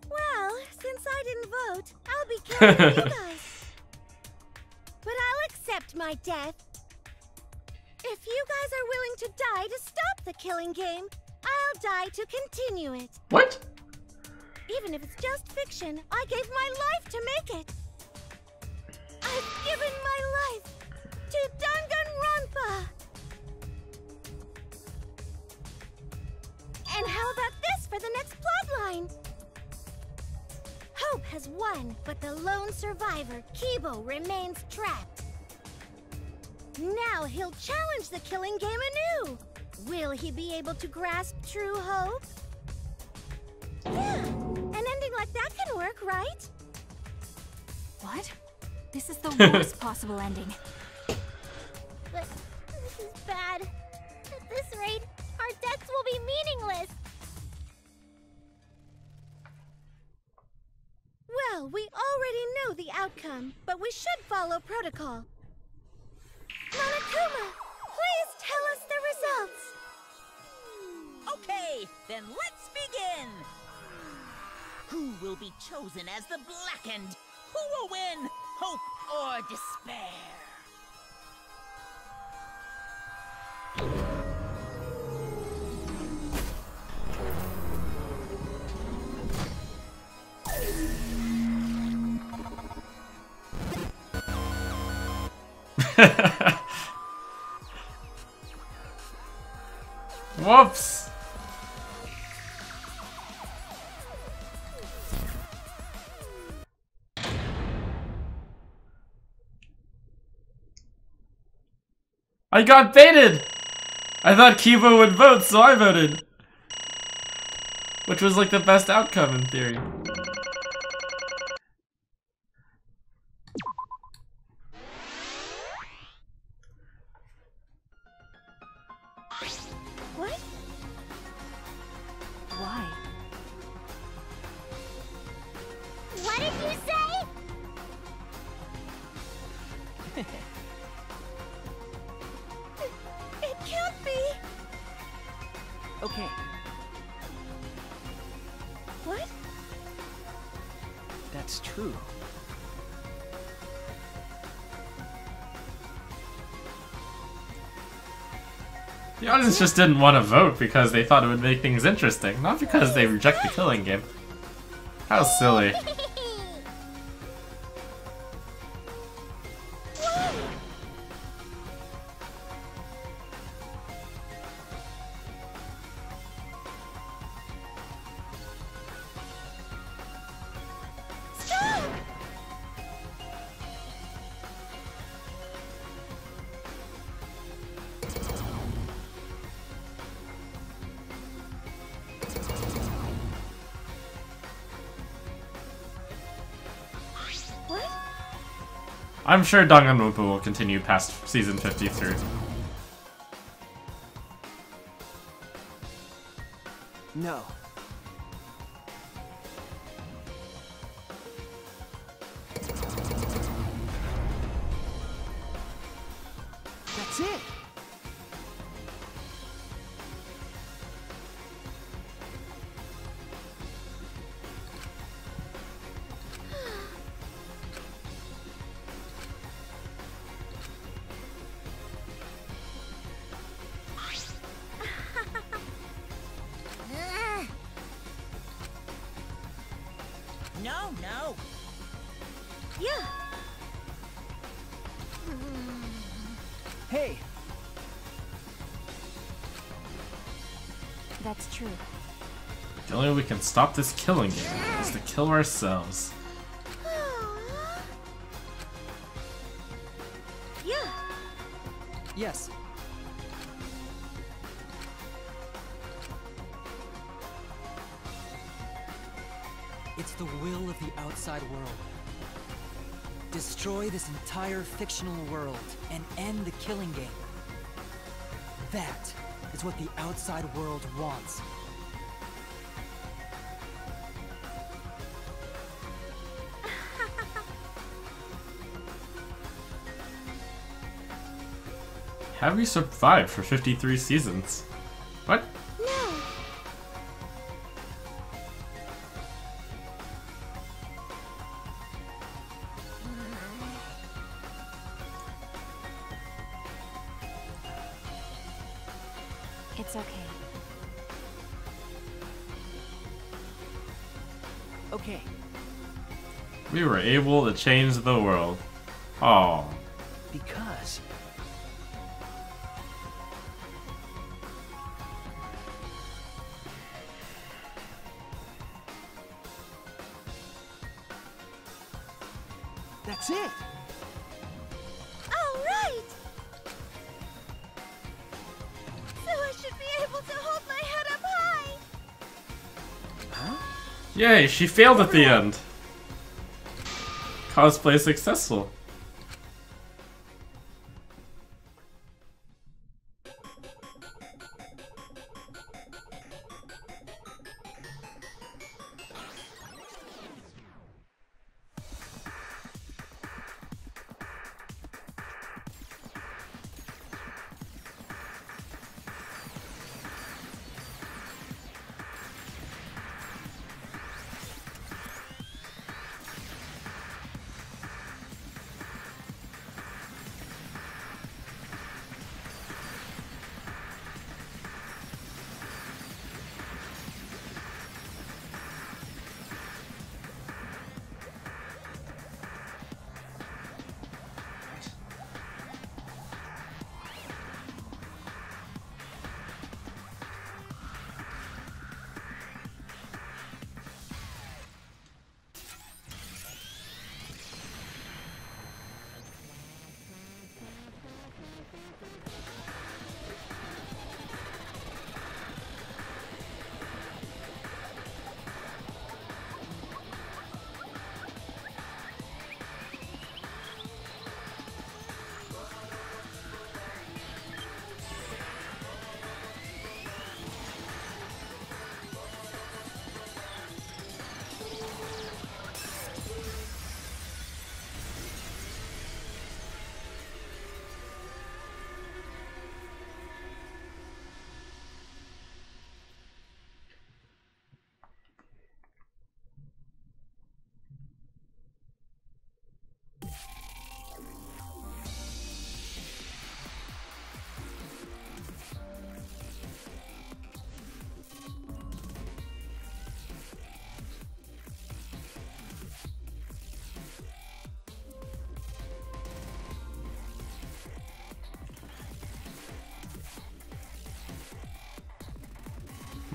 Well, since I didn't vote, I'll be killing you guys. But I'll accept my death. If you guys are willing to die to stop the killing game, I'll die to continue it. What? Even if it's just fiction, I gave my life to make it. I've given my life to Danganronpa. And how about this for the next plotline? Hope has won, but the lone survivor, Kibo, remains trapped. Now he'll challenge the killing game anew. Will he be able to grasp true hope? Yeah, an ending like that can work, right? What? This is the worst possible ending. But this is bad. At this rate, our deaths will be meaningless. Well, we already know the outcome, but we should follow protocol. Monokuma, please tell us the results. Okay, then let's begin. Who will be chosen as the Blackened? Who will win? Hope or despair? Whoops! I got baited! I thought Kibo would vote, so I voted. Which was like the best outcome in theory. What? Why? What did you say? It can't be. Okay, What? that's true. The audience just didn't want to vote because they thought it would make things interesting, not because they reject the killing game. How silly. Stop! I'm sure Danganronpa will continue past season 53. No. That's it! No. Yeah. Hey! That's true. The only way we can stop this killing game is to kill ourselves. Yeah. Yes. It's the will of the outside world. Destroy this entire fictional world and end the killing game. That is what the outside world wants. Have you survived for 53 seasons? What? No. It's okay. Okay. We were able to change the world. Oh. Because... that's it! All right. So I should be able to hold my head up high. Huh? Yay, she failed at the end. Cosplay successful.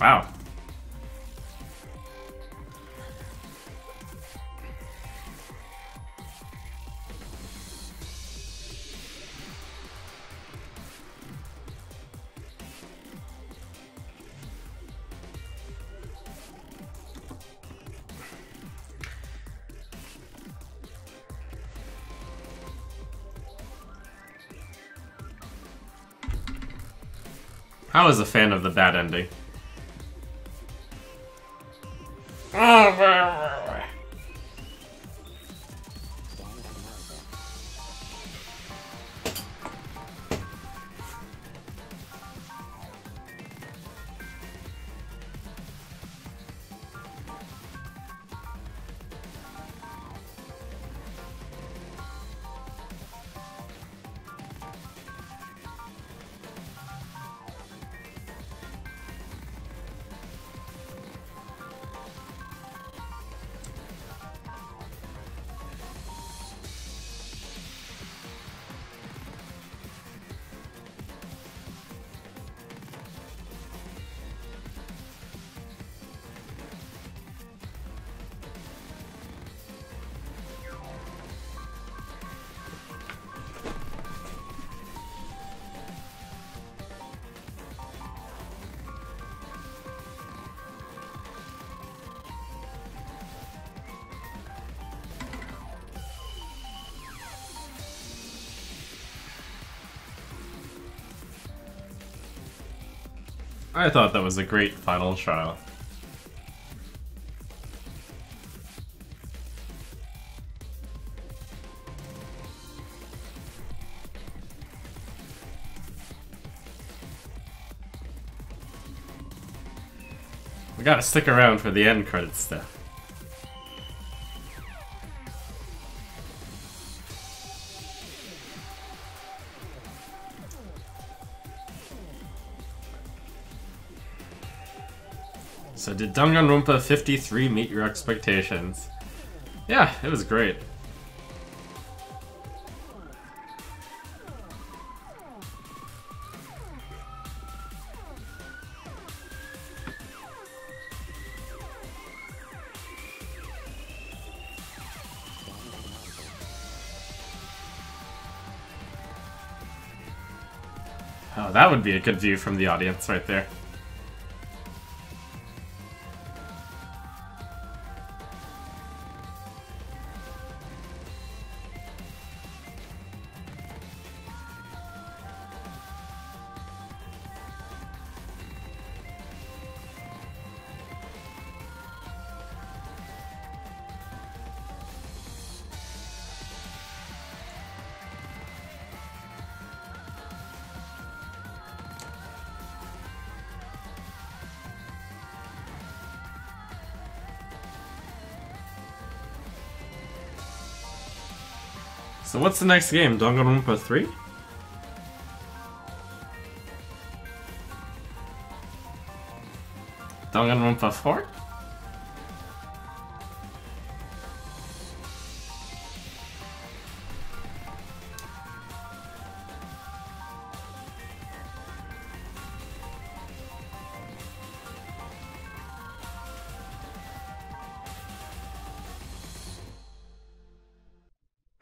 Wow. I was a fan of the bad ending. I thought that was a great final trial. We gotta stick around for the end credits stuff. So did Danganronpa 53 meet your expectations? Yeah, it was great. Oh, that would be a good view from the audience right there. So what's the next game? Danganronpa 3? Danganronpa 4?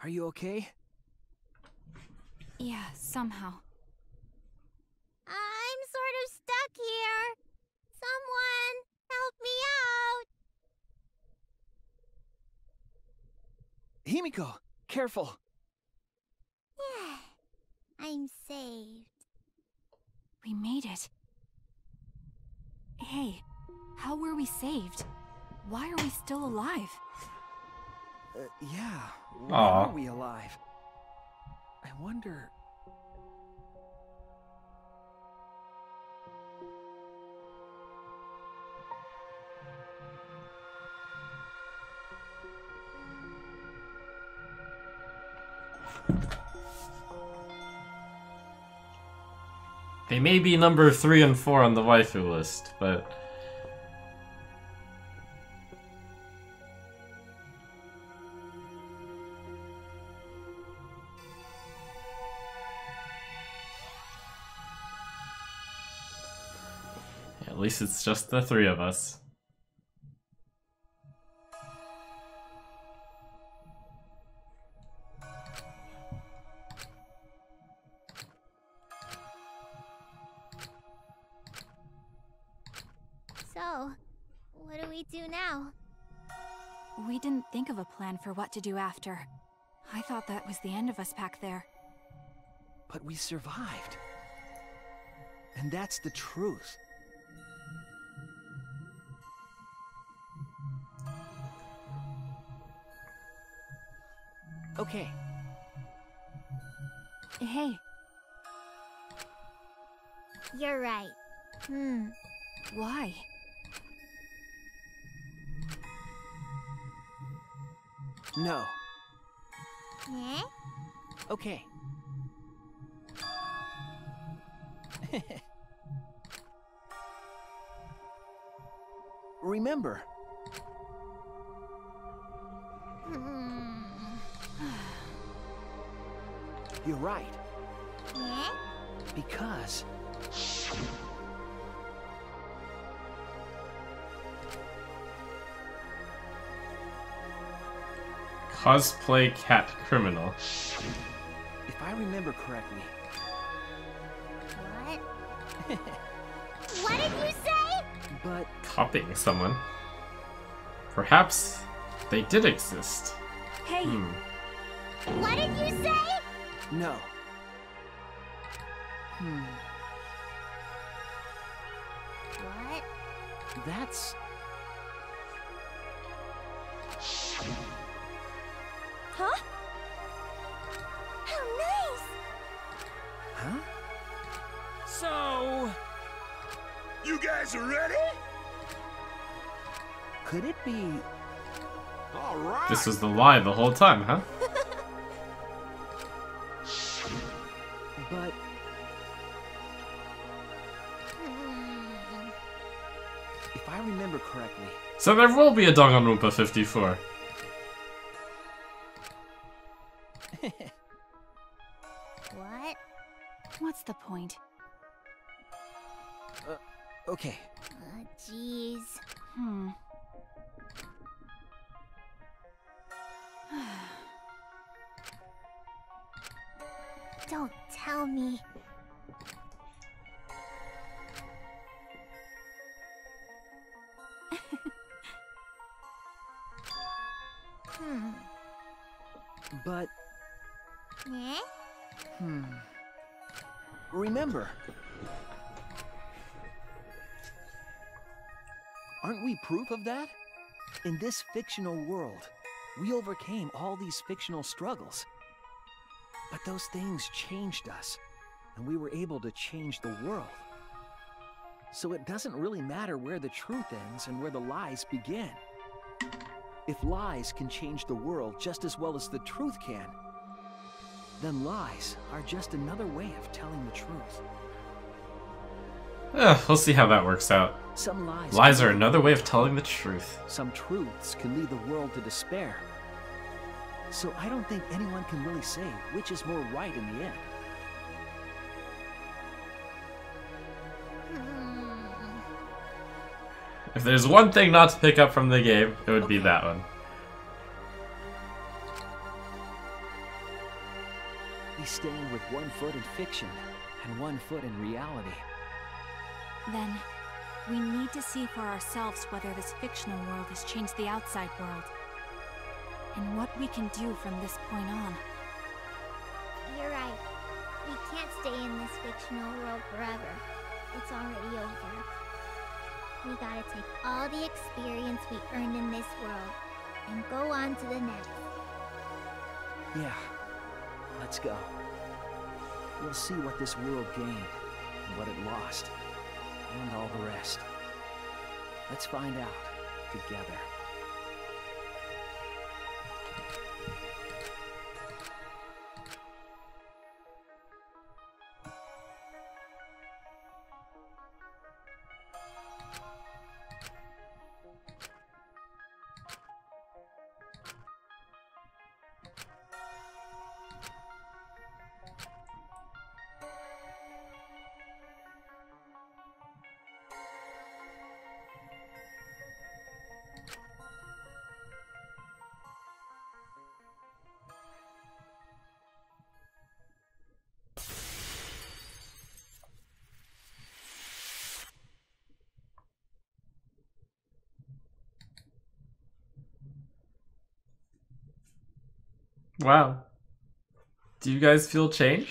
Are you okay? Yeah, somehow. I'm sort of stuck here. Someone help me out. Himiko, careful. Yeah, I'm saved. We made it. Hey, how were we saved? Why are we still alive? Yeah, why Aw. are we alive? I wonder... They may be number 3 and 4 on the waifu list, but... At least it's just the 3 of us. So, what do we do now? We didn't think of a plan for what to do after. I thought that was the end of us back there. But we survived. And that's the truth. Okay. Hey. You're right. Why? No. Eh? Okay. Remember. You're right. Eh? Because... Cosplay cat criminal. If I remember correctly... What? What did you say? But... Copying someone. Perhaps they did exist. Hey! What did you say? No. What? That's... Huh? How nice! Huh? So... You guys are ready? Could it be... Alright! This was the lie the whole time, huh? But... If I remember correctly... So there will be a Danganronpa 54. What? What's the point? Okay. Jeez. Don't tell me. But... Eh? Remember. Aren't we proof of that? In this fictional world, we overcame all these fictional struggles. But those things changed us, and we were able to change the world. So it doesn't really matter where the truth ends and where the lies begin. If lies can change the world just as well as the truth can, then lies are just another way of telling the truth. We'll see how that works out. Some lies are another way of telling the truth. Some truths can lead the world to despair. So I don't think anyone can really say which is more right in the end. If there's one thing not to pick up from the game, it would be that one. We stand with 1 foot in fiction and 1 foot in reality. Then, we need to see for ourselves whether this fictional world has changed the outside world. And what we can do from this point on. You're right. We can't stay in this fictional world forever. It's already over. We gotta take all the experience we earned in this world and go on to the next. Yeah, let's go. We'll see what this world gained, and what it lost, and all the rest. Let's find out together. Wow. Do you guys feel changed?